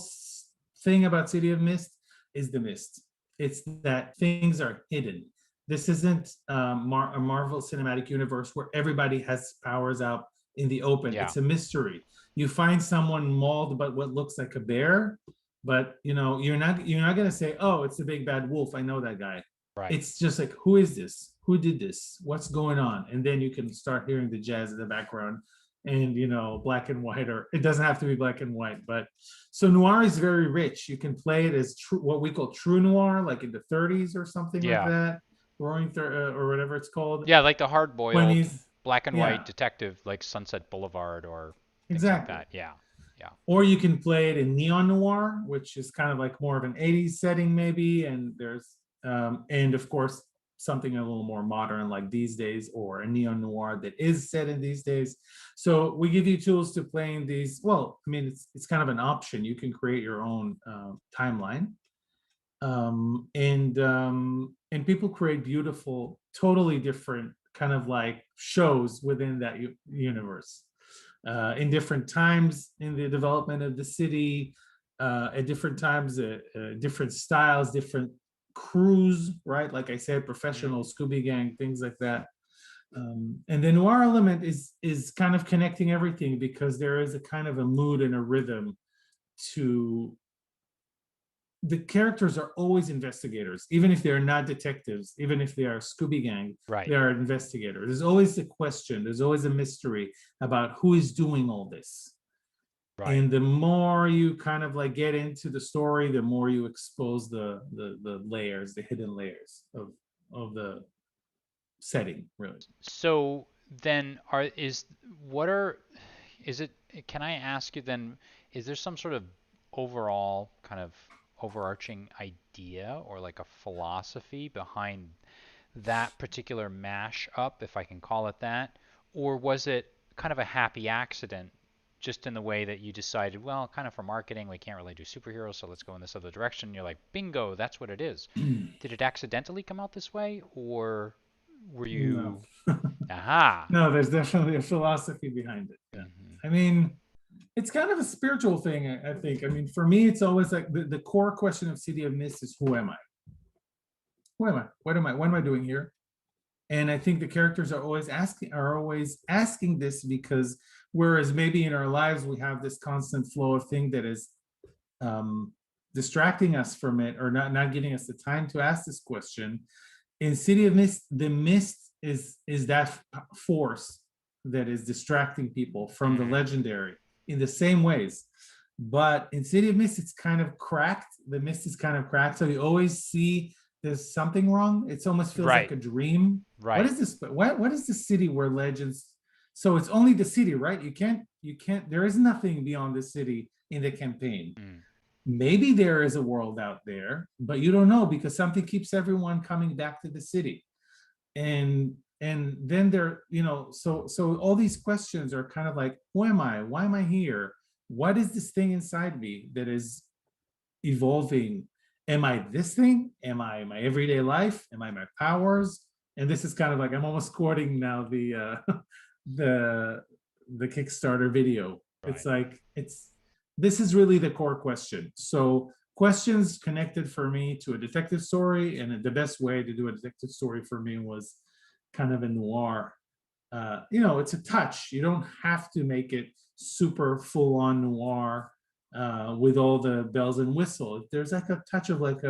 [SPEAKER 2] thing about City of Mist is the mist. It's that things are hidden. This isn't a Marvel Cinematic Universe where everybody has powers out in the open. It's a mystery. You find someone mauled by what looks like a bear, but you're not gonna say, oh, it's the big bad wolf. I know that guy.
[SPEAKER 1] Right.
[SPEAKER 2] It's just like, who is this? Who did this? What's going on? And then you can start hearing the jazz in the background, and black and white, or it doesn't have to be black and white. But so noir is very rich. You can play it as what we call true noir, like in the 30s or something like that, roaring or whatever it's called.
[SPEAKER 1] Yeah, like the hard-boiled black and white
[SPEAKER 2] Yeah.
[SPEAKER 1] detective, like Sunset Boulevard or things
[SPEAKER 2] Exactly.
[SPEAKER 1] like that. Yeah.
[SPEAKER 2] Or you can play it in neon noir, which is kind of like more of an 80s setting maybe, and there's and of course something a little more modern like these days, or a neon noir that is set in these days. So we give you tools to play in these. Well, I mean, it's kind of an option. You can create your own timeline, and people create beautiful, totally different kind of like shows within that universe. In different times in the development of the city, at different times, different styles, different crews, right? Like I said, professional Scooby Gang, things like that. And the noir element is kind of connecting everything, because there is a kind of a mood and a rhythm to the characters. Are always investigators, even if they're not detectives, even if they are Scooby Gang,
[SPEAKER 1] Right.
[SPEAKER 2] they are investigators. There's always a question, there's always a mystery about who is doing all this.
[SPEAKER 1] Right.
[SPEAKER 2] And the more you kind of like get into the story, the more you expose the layers, the hidden layers of the setting, really.
[SPEAKER 1] So then is it can I ask you then, is there some sort of overall kind of overarching idea or like a philosophy behind that particular mash up, if I can call it that? Or was it kind of a happy accident, just in the way that you decided, well, kind of for marketing, we can't really do superheroes, so let's go in this other direction. And you're like, bingo, that's what it is. Did it accidentally come out this way, or were
[SPEAKER 2] No.
[SPEAKER 1] you? Aha.
[SPEAKER 2] No, there's definitely a philosophy behind it. Yeah.
[SPEAKER 1] Hmm.
[SPEAKER 2] I mean, it's kind of a spiritual thing, I think. I mean, for me, it's always like the core question of City of Mist is, who am I? Who am I? What am I doing here? And I think the characters are always asking this, because whereas maybe in our lives we have this constant flow of thing that is distracting us from it, or not giving us the time to ask this question. In City of Mist, the mist is that force that is distracting people from the legendary in the same ways. But in City of Mist, it's kind of cracked. The mist is kind of cracked, so you always see there's something wrong. It almost feels
[SPEAKER 1] Right.
[SPEAKER 2] like a dream.
[SPEAKER 1] Right.
[SPEAKER 2] What is this? What is the city where legends? So it's only the city, right? You can't. There is nothing beyond the city in the campaign.
[SPEAKER 1] Mm.
[SPEAKER 2] Maybe there is a world out there, but you don't know, because something keeps everyone coming back to the city. And then there, so all these questions are kind of like, who am I? Why am I here? What is this thing inside me that is evolving? Am I this thing? Am I my everyday life? Am I my powers? And this is kind of like, I'm almost quoting now the Kickstarter video.
[SPEAKER 1] Right.
[SPEAKER 2] It's like, this is really the core question. So questions connected for me to a detective story, and the best way to do a detective story for me was kind of a noir. It's a touch. You don't have to make it super full on noir with all the bells and whistles. There's like a touch of like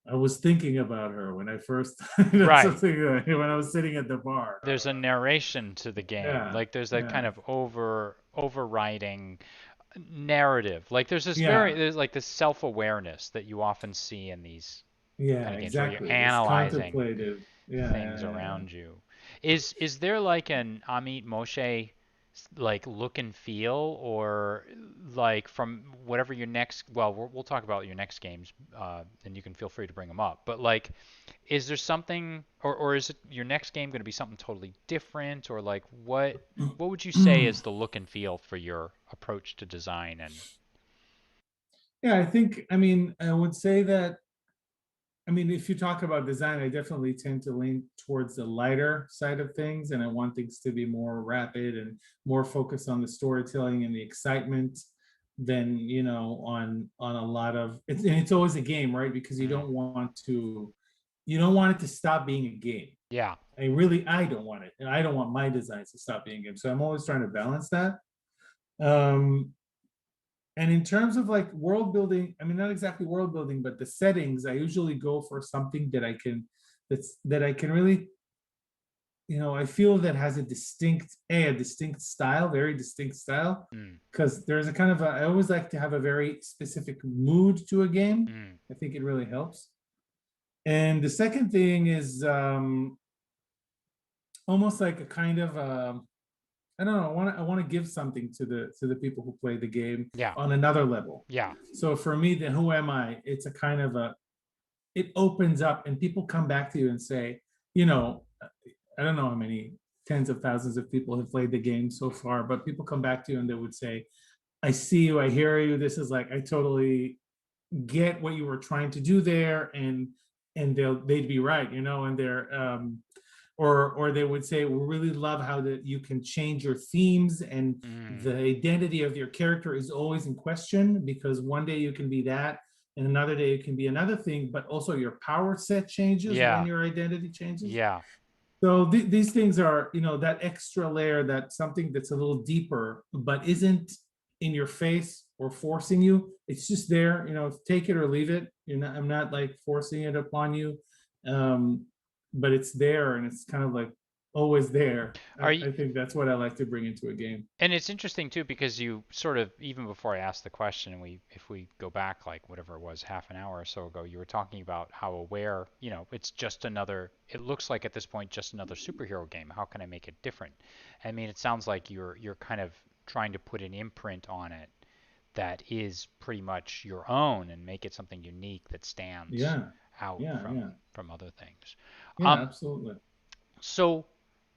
[SPEAKER 2] I was thinking about her when I first,
[SPEAKER 1] Right.
[SPEAKER 2] something when I was sitting at the bar.
[SPEAKER 1] There's a narration to the game.
[SPEAKER 2] Yeah,
[SPEAKER 1] Like there's that
[SPEAKER 2] yeah,
[SPEAKER 1] kind of overriding narrative. Like
[SPEAKER 2] yeah,
[SPEAKER 1] there's like this self-awareness that you often see in these
[SPEAKER 2] yeah,
[SPEAKER 1] kind of games where you're
[SPEAKER 2] exactly. This
[SPEAKER 1] analyzing
[SPEAKER 2] contemplative. Yeah,
[SPEAKER 1] things
[SPEAKER 2] yeah, yeah.
[SPEAKER 1] around you. Is there like an Amit Moshe like look and feel, or like from whatever your next, well, we'll talk about your next games, and you can feel free to bring them up, but like, is there something, or is it your next game going to be something totally different, or like what would you say is the look and feel for your approach to design? And
[SPEAKER 2] Yeah, I think, I mean, I would say that, I mean, if you talk about design, I definitely tend to lean towards the lighter side of things, and I want things to be more rapid and more focused on the storytelling and the excitement than, on a lot of it's. And it's always a game, right? Because you don't want it to stop being a game.
[SPEAKER 1] yeah.
[SPEAKER 2] I don't want it, and I don't want my designs to stop being a game. So I'm always trying to balance that. Um, and in terms of like world building, I mean, not exactly world building, but the settings, I usually go for something that I can really, I feel that has a distinct style, very distinct style.
[SPEAKER 1] Mm,
[SPEAKER 2] Because there's a kind of I always like to have a very specific mood to a game.
[SPEAKER 1] mm,
[SPEAKER 2] I think it really helps. And the second thing is almost like a kind of I don't know. I want to give something to the people who play the game
[SPEAKER 1] yeah.
[SPEAKER 2] on another level.
[SPEAKER 1] Yeah.
[SPEAKER 2] So for me, then who am I? It's a kind of it opens up, and people come back to you and say, I don't know how many tens of thousands of people have played the game so far, but people come back to you and they would say, I see you, I hear you. This is like, I totally get what you were trying to do there, and they'd be right, and they're or they would say, we really love how that you can change your themes, and
[SPEAKER 1] Mm,
[SPEAKER 2] the identity of your character is always in question, because one day you can be that, and another day it can be another thing, but also your power set changes when
[SPEAKER 1] Yeah.
[SPEAKER 2] your identity changes.
[SPEAKER 1] Yeah.
[SPEAKER 2] So these things are, that extra layer, that something that's a little deeper, but isn't in your face or forcing you. It's just there, take it or leave it. I'm not like forcing it upon you, um, but it's there and it's kind of like always there.
[SPEAKER 1] Are you,
[SPEAKER 2] I think that's what I like to bring into a game.
[SPEAKER 1] and it's interesting too because you sort of even before I asked the question, and if we go back like whatever it was, half an hour or so ago, you were talking about how aware, it's just another. It looks like at this point just another superhero game. How can I make it different? I mean, it sounds like you're kind of trying to put an imprint on it that is pretty much your own and make it something unique that stands
[SPEAKER 2] Yeah,
[SPEAKER 1] out
[SPEAKER 2] yeah, yeah,
[SPEAKER 1] from other things.
[SPEAKER 2] yeah,
[SPEAKER 1] Um,
[SPEAKER 2] absolutely.
[SPEAKER 1] so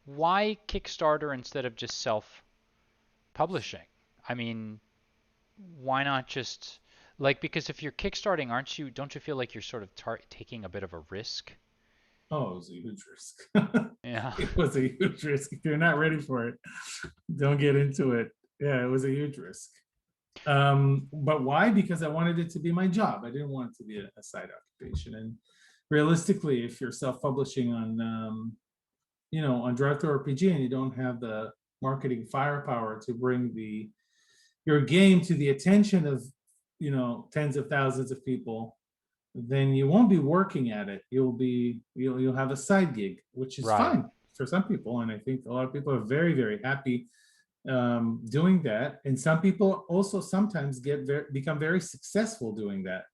[SPEAKER 1] why Kickstarter instead of just self-publishing? I mean, why not just like because if you're kickstarting, don't you feel like you're sort of taking a bit of a risk?
[SPEAKER 2] Oh, it was a huge risk.
[SPEAKER 1] Yeah.
[SPEAKER 2] It was a huge risk. If you're not ready for it, don't get into it. Yeah, it was a huge risk. But why? Because I wanted it to be my job. I didn't want it to be a side occupation. And realistically, if you're self-publishing on, on Drive to RPG and you don't have the marketing firepower to bring your game to the attention of, tens of thousands of people, then you won't be working at it. You'll have a side gig, which is
[SPEAKER 1] Right.
[SPEAKER 2] fine for some people, and I think a lot of people are very very happy doing that. And some people also sometimes become very successful doing that,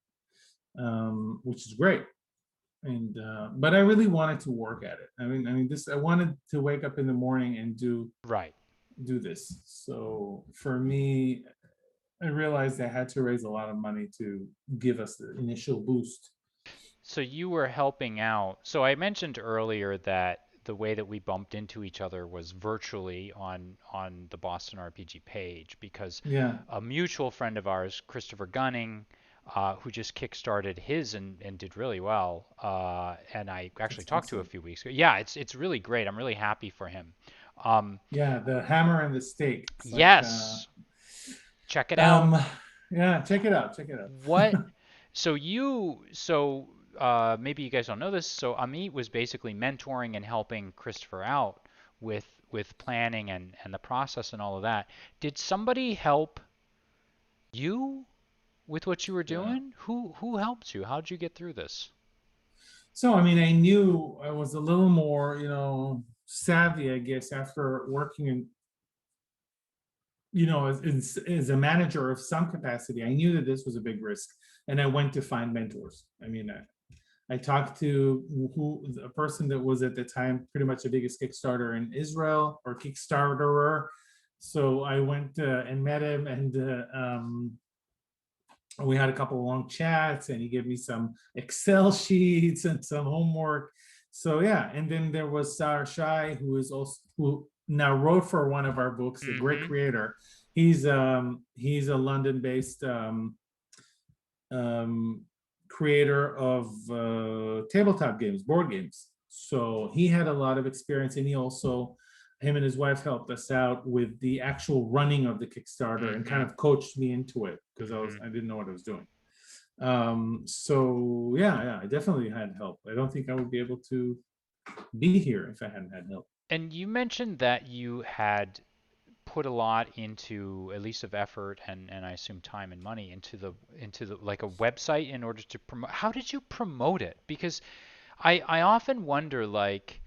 [SPEAKER 2] which is great. And but I really wanted to work at it. I mean, this I wanted to wake up in the morning and
[SPEAKER 1] Right.
[SPEAKER 2] do this. So for me, I realized I had to raise a lot of money to give us the initial boost.
[SPEAKER 1] So you were helping out. So I mentioned earlier that the way that we bumped into each other was virtually on the Boston RPG page because
[SPEAKER 2] Yeah,
[SPEAKER 1] a mutual friend of ours, Christopher Gunning, who just kickstarted his and did really well, and I actually
[SPEAKER 2] that's
[SPEAKER 1] talked to a
[SPEAKER 2] awesome.
[SPEAKER 1] few weeks ago. Yeah, it's really great. I'm really happy for him. Um,
[SPEAKER 2] Yeah, the hammer and the stake. It's like,
[SPEAKER 1] yes, check it out.
[SPEAKER 2] um, yeah, check it out. Check it
[SPEAKER 1] What?
[SPEAKER 2] out.
[SPEAKER 1] Maybe you guys don't know this. So Amit was basically mentoring and helping Christopher out with planning and the process and all of that. Did somebody help you with what you were
[SPEAKER 2] Yeah.
[SPEAKER 1] doing? Who helped you? How did you get through this?
[SPEAKER 2] So, I mean, I knew I was a little more, savvy, I guess, after working in, as a manager of some capacity. I knew that this was a big risk, and I went to find mentors. I mean, I talked to a person that was at the time pretty much the biggest Kickstarter in Israel, or Kickstarterer. So I went and met him, and we had a couple of long chats, and he gave me some Excel sheets and some homework. So yeah, and then there was Sarah Shai, who now wrote for one of our books, a great
[SPEAKER 1] Mm-hmm.
[SPEAKER 2] creator. He's a London-based um, creator of tabletop games, board games. So he had a lot of experience, and him and his wife helped us out with the actual running of the Kickstarter and kind
[SPEAKER 1] Mm-hmm.
[SPEAKER 2] of coached me into it because
[SPEAKER 1] Mm-hmm.
[SPEAKER 2] I didn't know what I was doing. So yeah, I definitely had help. I don't think I would be able to be here if I hadn't had help.
[SPEAKER 1] And you mentioned that you had put a lot into at least of effort and I assume time and money into the like a website in order to promote. How did you promote it? Because I often wonder like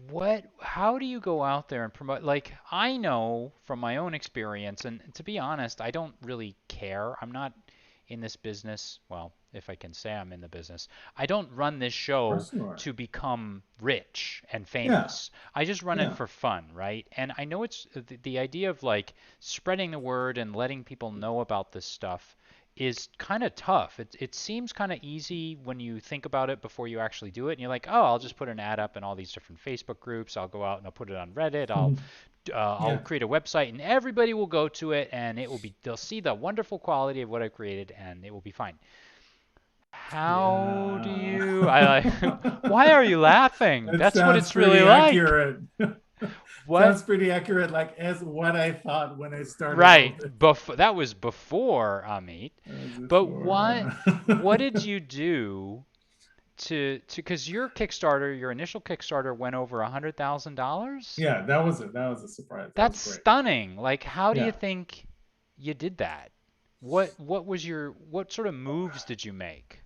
[SPEAKER 1] what how do you go out there and promote like I know from my own experience and to be honest, I don't really care. I'm not in this business, well, if I can say I'm in the business. I don't run this
[SPEAKER 2] Of
[SPEAKER 1] show
[SPEAKER 2] course you are.
[SPEAKER 1] to become rich and
[SPEAKER 2] Yeah,
[SPEAKER 1] famous. I just run it
[SPEAKER 2] yeah.
[SPEAKER 1] for fun, right? And I know it's the idea of like spreading the word and letting people know about this stuff is kind of tough. It seems kind of easy when you think about it before you actually do it. And you're like, oh, I'll just put an ad up in all these different Facebook groups. I'll go out and I'll put it on Reddit. I'll
[SPEAKER 2] Yeah.
[SPEAKER 1] create a website and everybody will go to it and they'll see the wonderful quality of what I've created and it will be fine. How do
[SPEAKER 2] Yeah.
[SPEAKER 1] you? I like. Why are you laughing?
[SPEAKER 2] That
[SPEAKER 1] That's what
[SPEAKER 2] sounds
[SPEAKER 1] it's really
[SPEAKER 2] pretty
[SPEAKER 1] like.
[SPEAKER 2] accurate.
[SPEAKER 1] What?
[SPEAKER 2] Sounds pretty accurate, like as what I thought when I started all
[SPEAKER 1] Right.
[SPEAKER 2] this.
[SPEAKER 1] That was before Amit.
[SPEAKER 2] As
[SPEAKER 1] But
[SPEAKER 2] before.
[SPEAKER 1] what did you do to because your Kickstarter, your initial Kickstarter went over $100,000?
[SPEAKER 2] Yeah, that was it. That was a surprise. That
[SPEAKER 1] That's
[SPEAKER 2] was great.
[SPEAKER 1] stunning. Like, how do you
[SPEAKER 2] Yeah.
[SPEAKER 1] think you did that? What sort of moves did you make?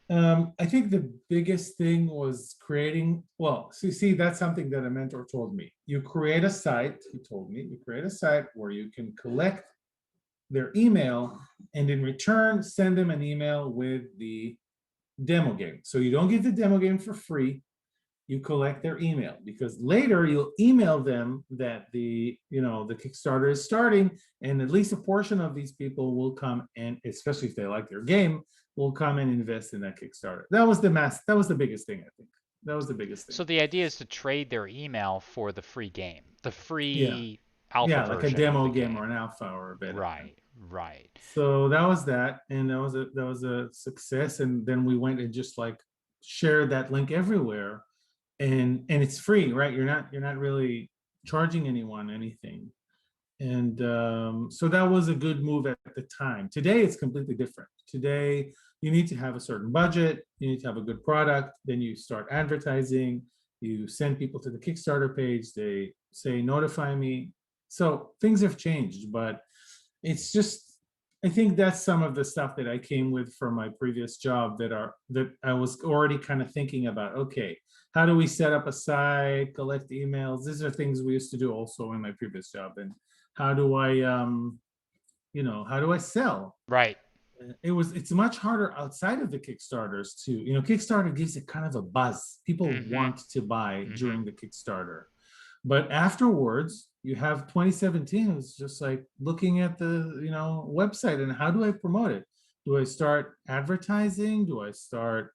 [SPEAKER 2] I think the biggest thing was creating, well, see, that's something that a mentor told me. You create a site, he told me, you create a site where you can collect their email and in return send them an email with the demo game. So you don't get the demo game for free. You collect their email because later you'll email them that the Kickstarter is starting, and at least a portion of these people will come, and especially if they like your game, will come and invest in that Kickstarter. That was the biggest thing, I think. That was the biggest thing.
[SPEAKER 1] So the idea is to trade their email for the free game, the
[SPEAKER 2] Yeah.
[SPEAKER 1] free alpha
[SPEAKER 2] Yeah, like a
[SPEAKER 1] version of
[SPEAKER 2] demo
[SPEAKER 1] the
[SPEAKER 2] game
[SPEAKER 1] game.
[SPEAKER 2] or an alpha or a beta.
[SPEAKER 1] Right, right.
[SPEAKER 2] So that was that, and that was a success. And then we went and just like shared that link everywhere, and it's free, right? You're not really charging anyone anything, and so that was a good move at the time. Today it's completely different. Today you need to have a certain budget, you need to have a good product, then you start advertising, you send people to the Kickstarter page, they say notify me. So things have changed, but it's just, I think that's some of the stuff that I came with from my previous job that I was already kind of thinking about. Okay, how do we set up a site, collect emails? These are things we used to do also in my previous job. And how do I how do I sell?
[SPEAKER 1] Right.
[SPEAKER 2] It's much harder outside of the Kickstarters too. Kickstarter gives it kind of a buzz. People
[SPEAKER 1] Mm-hmm.
[SPEAKER 2] want to buy
[SPEAKER 1] Mm-hmm.
[SPEAKER 2] during the Kickstarter. But afterwards, you have 2017. It's just like looking at the website, and how do I promote it? Do I start advertising? Do I start?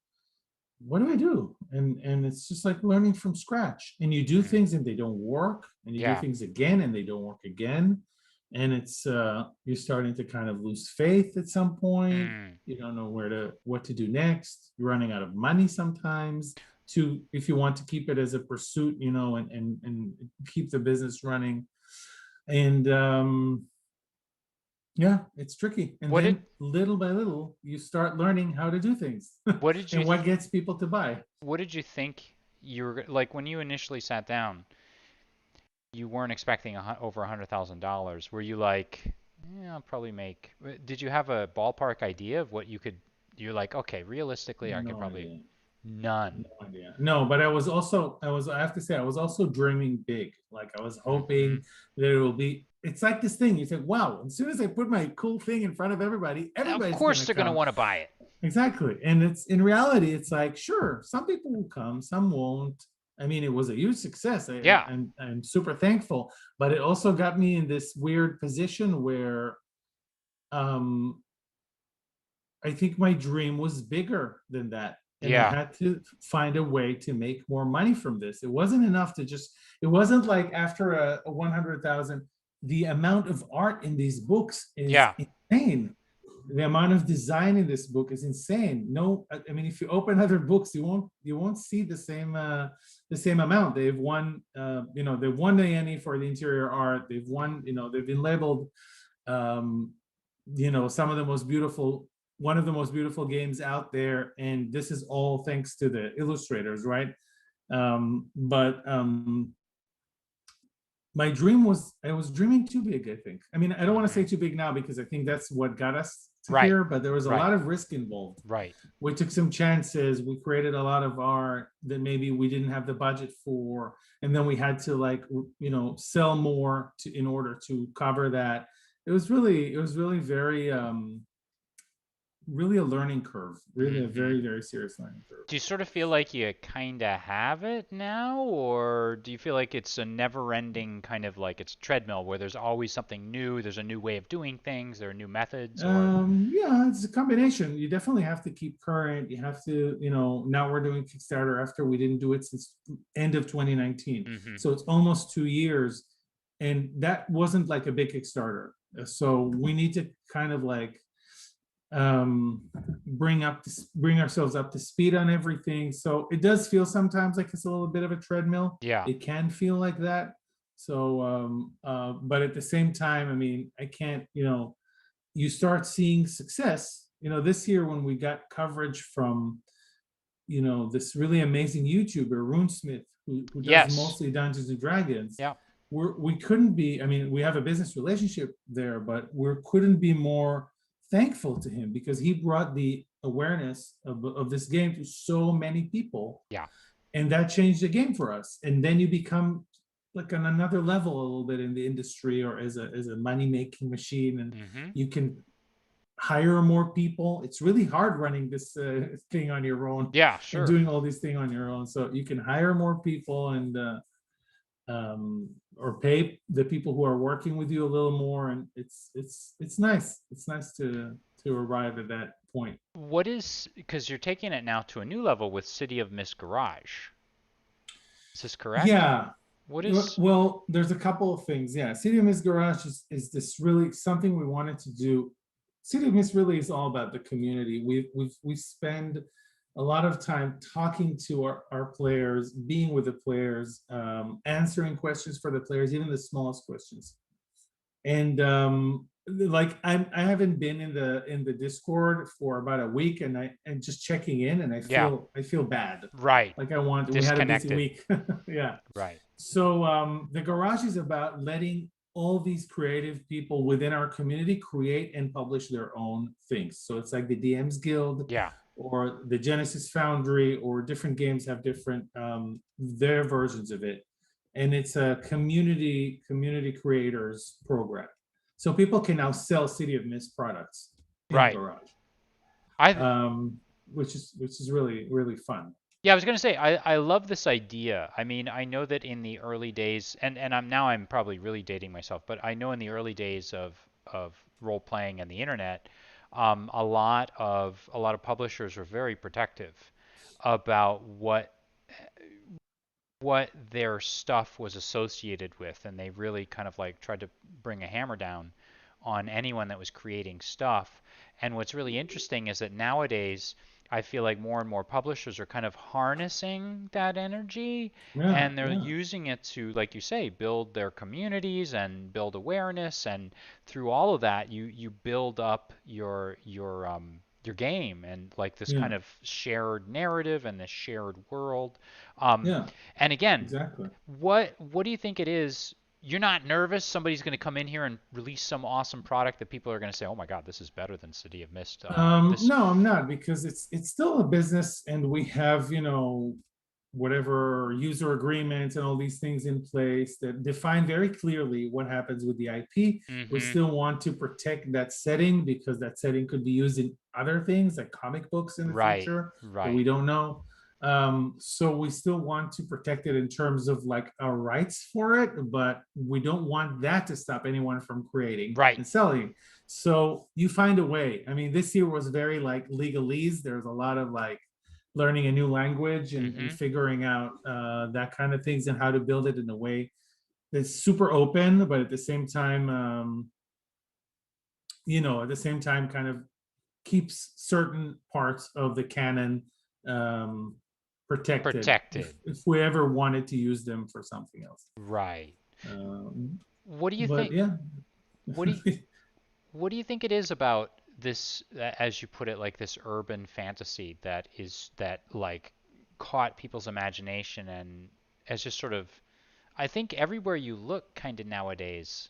[SPEAKER 2] What do I do? And it's just like learning from scratch. And you do
[SPEAKER 1] Mm.
[SPEAKER 2] things and they don't work, and you do
[SPEAKER 1] Yeah.
[SPEAKER 2] things again and they don't work again. And it's you're starting to kind of lose faith at some point.
[SPEAKER 1] Mm.
[SPEAKER 2] You don't know what to do next. You're running out of money sometimes to if you want to keep it as a pursuit, and keep the business running. And yeah, it's tricky. And
[SPEAKER 1] What did
[SPEAKER 2] then little by little, you start learning how to do things
[SPEAKER 1] what did you
[SPEAKER 2] and what gets people to buy.
[SPEAKER 1] what did you think you were like when you initially sat down? You weren't expecting over $100,000. Were you like, yeah, I'll probably make? Did you have a ballpark idea of what you could? You're like, okay, realistically, I could
[SPEAKER 2] No
[SPEAKER 1] probably
[SPEAKER 2] idea.
[SPEAKER 1] none.
[SPEAKER 2] No idea. No, but I have to say, I was also dreaming big. Like I was
[SPEAKER 1] Mm-hmm.
[SPEAKER 2] hoping that it will be, it's like this thing. You say, wow, as soon as I put my cool thing in front of everybody,
[SPEAKER 1] Of
[SPEAKER 2] everybody's going
[SPEAKER 1] course,
[SPEAKER 2] to
[SPEAKER 1] they're gonna
[SPEAKER 2] come.
[SPEAKER 1] want to buy it.
[SPEAKER 2] Exactly. And it's in reality, it's like, sure, some people will come, some won't. I mean, it was a huge success.
[SPEAKER 1] Yeah.
[SPEAKER 2] I'm super thankful, but it also got me in this weird position where um, I think my dream was bigger than that. And I
[SPEAKER 1] Yeah.
[SPEAKER 2] had to find a way to make more money from this. It wasn't enough to just, it wasn't like after a 100,000, the amount of art in these books is
[SPEAKER 1] Yeah.
[SPEAKER 2] insane. The amount of design in this book is insane. No, I mean, if you open other books, you won't see the same amount. They've won the Annie for the interior art. They've been labeled um, some of the most beautiful one of the most beautiful games out there, and this is all thanks to the illustrators, right? But my dream was I was dreaming too big, I think. I mean, I don't want to
[SPEAKER 1] Mm-hmm.
[SPEAKER 2] say too big now because I think that's what got us to
[SPEAKER 1] Right.
[SPEAKER 2] here, but there was a
[SPEAKER 1] Right.
[SPEAKER 2] lot of risk involved.
[SPEAKER 1] Right.
[SPEAKER 2] We took some chances, we created a lot of art that maybe we didn't have the budget for, and then we had to sell more in order to cover that. It was really very really a learning curve, really a
[SPEAKER 1] Mm-hmm.
[SPEAKER 2] very, very serious learning curve.
[SPEAKER 1] Do you sort of feel like you kind of have it now, or do you feel like it's a never-ending kind of like it's a treadmill where there's always something new, there's a new way of doing things, there are new methods, or
[SPEAKER 2] Yeah, it's a combination. You definitely have to keep current. You have to, now we're doing Kickstarter after we didn't do it since end of 2019.
[SPEAKER 1] mm-hmm.
[SPEAKER 2] So it's almost 2 years. And that wasn't like a big Kickstarter. So we need to kind of like bring ourselves up to speed on everything. So it does feel sometimes like it's a little bit of a treadmill.
[SPEAKER 1] Yeah.
[SPEAKER 2] It can feel like that. So but at the same time, I mean, I can't, you start seeing success. This year when we got coverage from, this really amazing YouTuber, Runesmith, who does
[SPEAKER 1] Yes.
[SPEAKER 2] mostly Dungeons and Dragons.
[SPEAKER 1] Yeah.
[SPEAKER 2] We couldn't be, I mean, we have a business relationship there, but we couldn't be more thankful to him because he brought the awareness of this game to so many people.
[SPEAKER 1] Yeah.
[SPEAKER 2] And that changed the game for us. And then you become like on another level a little bit in the industry or as a money-making machine. And you can hire more people. It's really hard running this thing on your own.
[SPEAKER 1] Yeah, sure.
[SPEAKER 2] And doing all these things on your own. So you can hire more people and or pay the people who are working with you a little more, and it's nice. It's nice to arrive at that point.
[SPEAKER 1] What is, because you're taking it now to a new level with City of Mist Garage. Is this correct?
[SPEAKER 2] Yeah.
[SPEAKER 1] What is?
[SPEAKER 2] Well, there's a couple of things. Yeah, City of Mist Garage is this really something we wanted to do. City of Mist really is all about the community. We spend a lot of time talking to our players, being with the players, answering questions for the players, even the smallest questions. And like I haven't been in the Discord for about a week, and just checking in, and I feel bad.
[SPEAKER 1] Right.
[SPEAKER 2] Like we had a busy week. Yeah.
[SPEAKER 1] Right.
[SPEAKER 2] So the garage is about letting all these creative people within our community create and publish their own things. So it's like the DMs Guild, or the Genesis Foundry, or different games have different their versions of it, and it's a community creators program. So people can now sell City of Mist products in the garage, which is really, really fun.
[SPEAKER 1] Yeah, I was going to say, I love this idea. I mean, I know that in the early days, and I'm probably really dating myself, but I know in the early days of role playing and the internet, a lot of publishers were very protective about what their stuff was associated with, and they really kind of like tried to bring a hammer down on anyone that was creating stuff. And what's really interesting is that nowadays I feel like more and more publishers are kind of harnessing that energy, and they're using it to, like you say, build their communities and build awareness, and through all of that you build up your game and like this kind of shared narrative and this shared world. And again,
[SPEAKER 2] exactly.
[SPEAKER 1] What do you think it is? You're not nervous somebody's going to come in here and release some awesome product that people are going to say, "Oh my God, this is better than City of Mist"?
[SPEAKER 2] No, I'm not, because it's still a business, and we have whatever user agreements and all these things in place that define very clearly what happens with the IP. We still want to protect that setting because that setting could be used in other things like comic books in the future that we don't know. So we still want to protect it in terms of like our rights for it, but we don't want that to stop anyone from creating and selling. So you find a way. I mean, this year was very like legalese. There's a lot of like learning a new language and figuring out that kind of things and how to build it in a way that's super open, but at the same time, kind of keeps certain parts of the canon protected. If we ever wanted to use them for something else.
[SPEAKER 1] Right. What do you think?
[SPEAKER 2] Yeah.
[SPEAKER 1] What do you think it is about this, as you put it, like this urban fantasy that like caught people's imagination and as just sort of, I think everywhere you look kind of nowadays,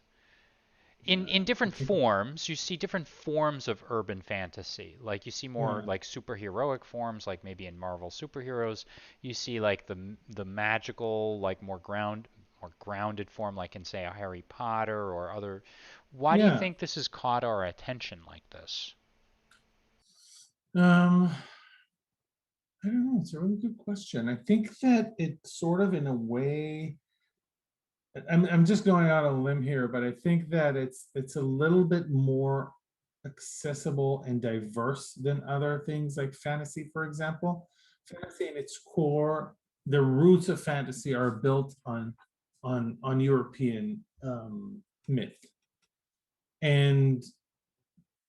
[SPEAKER 1] in different forms, you see different forms of urban fantasy. Like you see more like superheroic forms, like maybe in Marvel superheroes. You see like the magical, like more grounded form, like in say a Harry Potter or other. Why do you think this has caught our attention like this?
[SPEAKER 2] I don't know. It's a really good question. I think that it sort of, in a way, I'm just going out on a limb here, but I think that it's a little bit more accessible and diverse than other things like fantasy, for example. Fantasy in its core, the roots of fantasy are built on European myth, and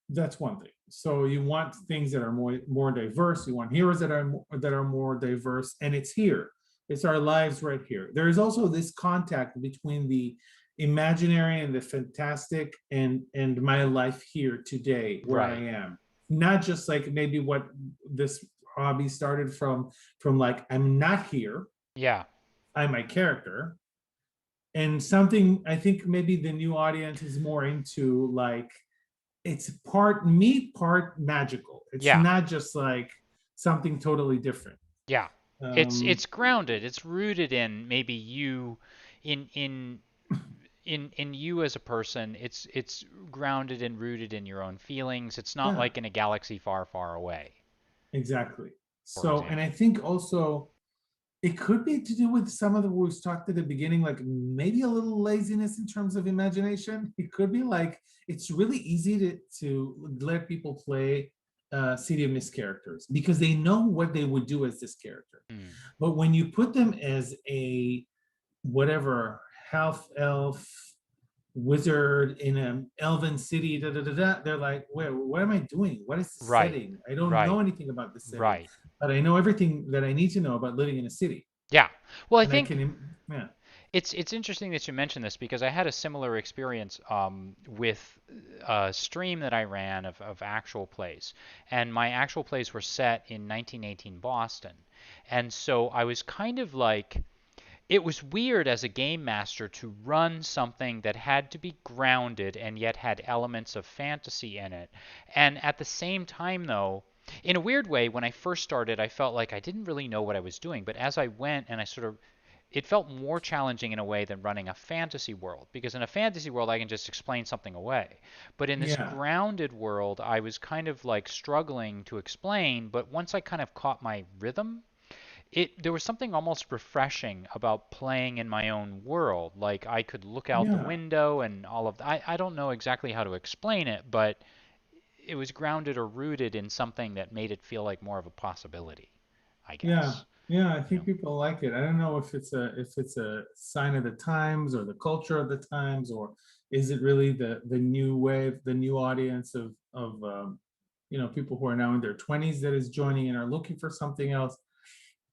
[SPEAKER 2] that's one thing. So you want things that are more diverse. You want heroes that are more diverse, and it's here. It's our lives right here. There is also this contact between the imaginary and the fantastic, and my life here today, where I
[SPEAKER 1] Right.
[SPEAKER 2] am. Not just like maybe what this hobby started from like I'm not here.
[SPEAKER 1] Yeah.
[SPEAKER 2] I'm my character, and something I think maybe the new audience is more into, like it's part me, part magical. It's
[SPEAKER 1] Yeah.
[SPEAKER 2] not just like something totally different.
[SPEAKER 1] Yeah.
[SPEAKER 2] Um,
[SPEAKER 1] It's grounded. It's rooted in maybe you in in in you as a person. It's grounded and rooted in your own feelings. It's not
[SPEAKER 2] yeah,
[SPEAKER 1] like in a galaxy far, far away,
[SPEAKER 2] exactly.
[SPEAKER 1] for
[SPEAKER 2] So, and I
[SPEAKER 1] example.
[SPEAKER 2] think also it could be to do with some of the we talked at the beginning, like maybe a little laziness in terms of imagination. It could be like it's really easy to let people play City of Mist characters because they know what they would do as this character.
[SPEAKER 1] Mm.
[SPEAKER 2] But when you put them as a whatever half elf wizard in an elven city, da, da, da, da, they're like, wait, what am I doing? What is the
[SPEAKER 1] Right.
[SPEAKER 2] setting? I don't know
[SPEAKER 1] Right.
[SPEAKER 2] anything about the setting,
[SPEAKER 1] Right.
[SPEAKER 2] but I know everything that I need to know about living in a city.
[SPEAKER 1] Yeah. Well, I
[SPEAKER 2] And I
[SPEAKER 1] think
[SPEAKER 2] can, yeah,
[SPEAKER 1] it's interesting that you mentioned this because I had a similar experience with a stream that I ran of actual plays, and my actual plays were set in 1918 Boston, and so I was kind of like it was weird as a game master to run something that had to be grounded and yet had elements of fantasy in it, and at the same time though. In a weird way, when I first started, I felt like I didn't really know what I was doing. But as I went and I sort of it felt more challenging in a way than running a fantasy world because in a fantasy world I can just explain something away. But in this
[SPEAKER 2] yeah,
[SPEAKER 1] grounded world, I was kind of like struggling to explain, but once I kind of caught my rhythm, it there was something almost refreshing about playing in my own world. Like I could look out the
[SPEAKER 2] yeah,
[SPEAKER 1] window and all of that. I don't know exactly how to explain it, but it was grounded or rooted in something that made it feel like more of a possibility, I
[SPEAKER 2] yeah,
[SPEAKER 1] guess.
[SPEAKER 2] yeah. I
[SPEAKER 1] You
[SPEAKER 2] think
[SPEAKER 1] know.
[SPEAKER 2] people like it. I don't know if it's a sign of the times or the culture of the times, or is it really the new wave, the new audience of people who are now in their 20s that is joining and are looking for something else.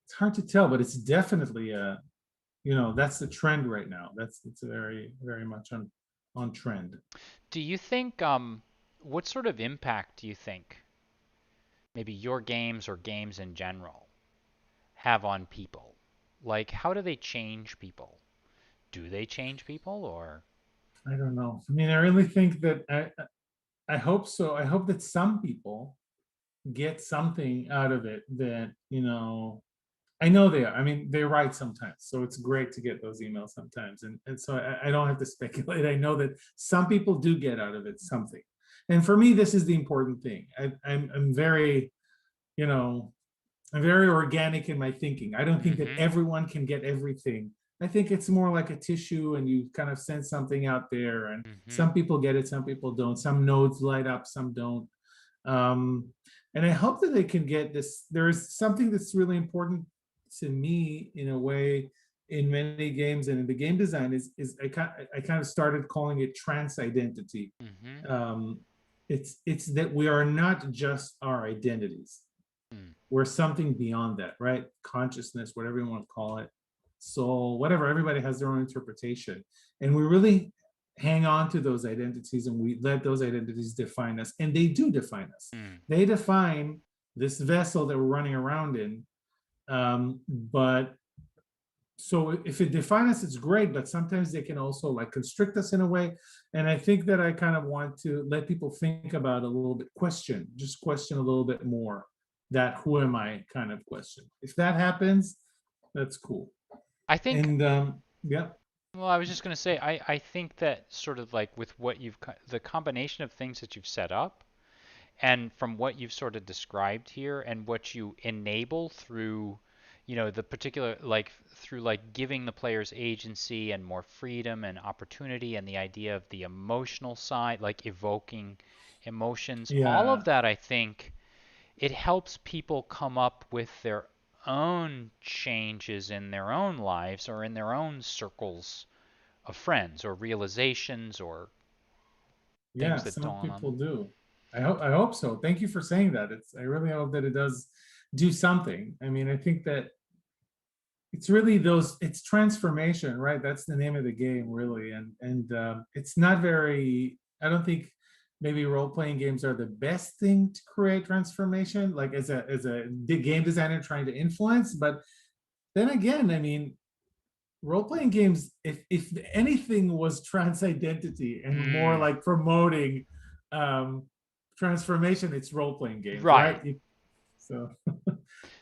[SPEAKER 2] It's hard to tell, but it's definitely that's the trend right now. That's it's very very much on trend.
[SPEAKER 1] Do you think what sort of impact do you think maybe your games or games in general have on people? Like how do they change people? Do they change people or
[SPEAKER 2] I don't know. I mean, I really think that I hope so. I hope that some people get something out of it that I know they are. I mean, they write sometimes, so it's great to get those emails sometimes, and so I don't have to speculate. I know that some people do get out of it something, and for me, this is the important thing. I'm very, you know, I'm very organic in my thinking. I don't think that
[SPEAKER 1] Mhm.
[SPEAKER 2] everyone can get everything. I think it's more like a tissue, and you kind of send something out there, and
[SPEAKER 1] Mhm.
[SPEAKER 2] some people get it, some people don't. Some nodes light up, some don't. Um, and I hope that they can get this. There is something that's really important to me in a way in many games and in the game design is I kind of started calling it trance identity.
[SPEAKER 1] Mhm.
[SPEAKER 2] Um, it's that we are not just our identities.
[SPEAKER 1] Mm.
[SPEAKER 2] We're something beyond that, right? Consciousness, whatever you want to call it, soul, whatever. Everybody has their own interpretation, and we really hang on to those identities and we let those identities define us, and they do define us.
[SPEAKER 1] Mm.
[SPEAKER 2] They define this vessel that we're running around in. But so if it defines us, it's great, but sometimes they can also like constrict us in a way. And I think that I kind of want to let people think about a little bit, just question a little bit more, that who am I kind of question. If that happens, that's cool.
[SPEAKER 1] I think
[SPEAKER 2] And yeah,
[SPEAKER 1] well, I was just going to say I think that sort of like with what the combination of things that you've set up and from what you've sort of described here and what you enable through the particular like through like giving the players agency and more freedom and opportunity and the idea of the emotional side like evoking emotions, all of
[SPEAKER 2] yeah,
[SPEAKER 1] that I think it helps people come up with their own changes in their own lives or in their own circles of friends or realizations or
[SPEAKER 2] yeah,
[SPEAKER 1] things that
[SPEAKER 2] some
[SPEAKER 1] dawn on
[SPEAKER 2] people
[SPEAKER 1] them.
[SPEAKER 2] do. I hope so. Thank you for saying that. I really hope that it does do something. I mean, I think that it's really it's transformation, right? That's the name of the game, really. And it's not very, I don't think maybe role-playing games are the best thing to create transformation, like as a game designer trying to influence. But then again, I mean, role-playing games, if anything was trans identity and more
[SPEAKER 1] Mm,
[SPEAKER 2] like promoting um transformation, it's role-playing games,
[SPEAKER 1] right.
[SPEAKER 2] right? So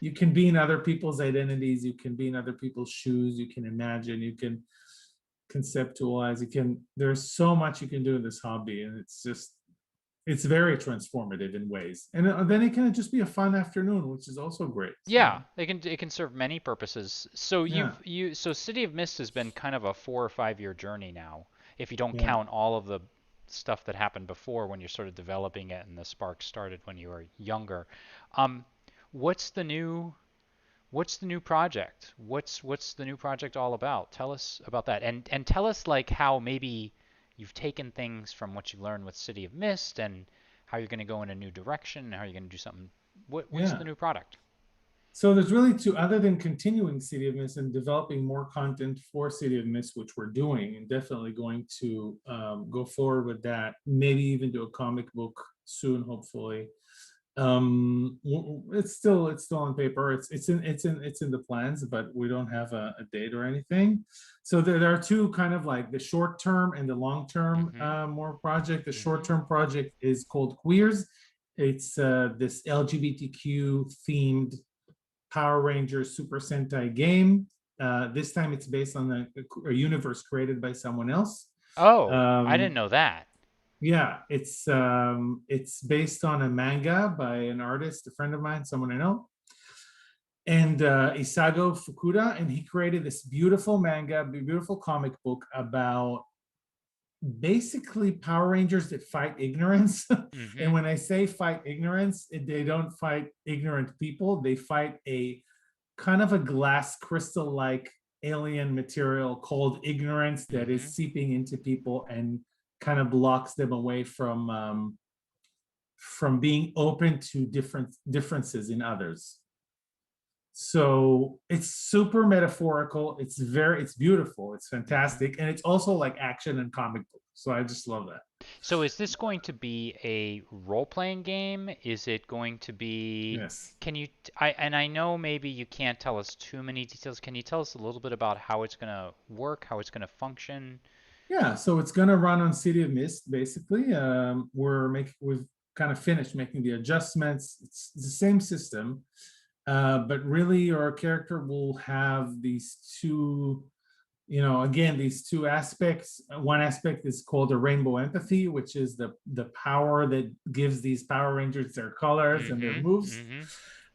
[SPEAKER 2] you can be in other people's identities, you can be in other people's shoes, you can imagine, you can conceptualize, there's so much you can do in this hobby, and it's very transformative in ways. And then it can just be a fun afternoon, which is also great.
[SPEAKER 1] Yeah,
[SPEAKER 2] So
[SPEAKER 1] it can serve many purposes. So
[SPEAKER 2] yeah,
[SPEAKER 1] so City of Mist has been kind of a 4 or 5 year journey now, if you don't
[SPEAKER 2] yeah.
[SPEAKER 1] count all of the stuff that happened before when you're sort of developing it and the spark started when you were younger. Um, what's the new what's the new project? What's the new project all about? Tell us about that, and tell us like how maybe you've taken things from what you learned with City of Mist and how you're going to go in a new direction and how you're going to do something. What's the
[SPEAKER 2] Yeah.
[SPEAKER 1] new product?
[SPEAKER 2] So there's really two, other than continuing City of Mist and developing more content for City of Mist, which we're doing, and definitely going to go forward with that. Maybe even do a comic book soon, hopefully. It's still on paper. It's in the plans, but we don't have a date or anything. So there are two, kind of like the short term and the long term
[SPEAKER 1] Mm-hmm.
[SPEAKER 2] more project. The short
[SPEAKER 1] Mm-hmm.
[SPEAKER 2] term project is called Queers. It's this LGBTQ themed Power Rangers Super Sentai game. This time it's based on a universe created by someone else.
[SPEAKER 1] Oh, I didn't
[SPEAKER 2] Um,
[SPEAKER 1] know that.
[SPEAKER 2] yeah, it's based on a manga by an artist, a friend of mine, someone I know, and Isago Fukuda, and he created this beautiful manga, beautiful comic book about basically Power Rangers that fight ignorance. And
[SPEAKER 1] Mm-hmm.
[SPEAKER 2] when I say fight ignorance, they don't fight ignorant people. They fight a kind of a glass crystal like alien material called ignorance that
[SPEAKER 1] Mm-hmm.
[SPEAKER 2] is seeping into people and kind of blocks them away from being open to differences in others. So it's super metaphorical, it's beautiful, it's
[SPEAKER 1] Mm-hmm.
[SPEAKER 2] fantastic, and it's also like action and comic book, so I just love that.
[SPEAKER 1] So is this going to be a role-playing game? Is it going to be
[SPEAKER 2] Yes.
[SPEAKER 1] can you I know maybe you can't tell us too many details. Can you tell us a little bit about how it's going to work, how it's going to function?
[SPEAKER 2] Yeah, so it's gonna run on City of Mist, basically. We've kind of finished making the adjustments. It's the same system, but really our character will have these two, again, these two aspects. One aspect is called a rainbow empathy, which is the power that gives these Power Rangers their colors and their
[SPEAKER 1] Mm-hmm.
[SPEAKER 2] moves.
[SPEAKER 1] Mm-hmm.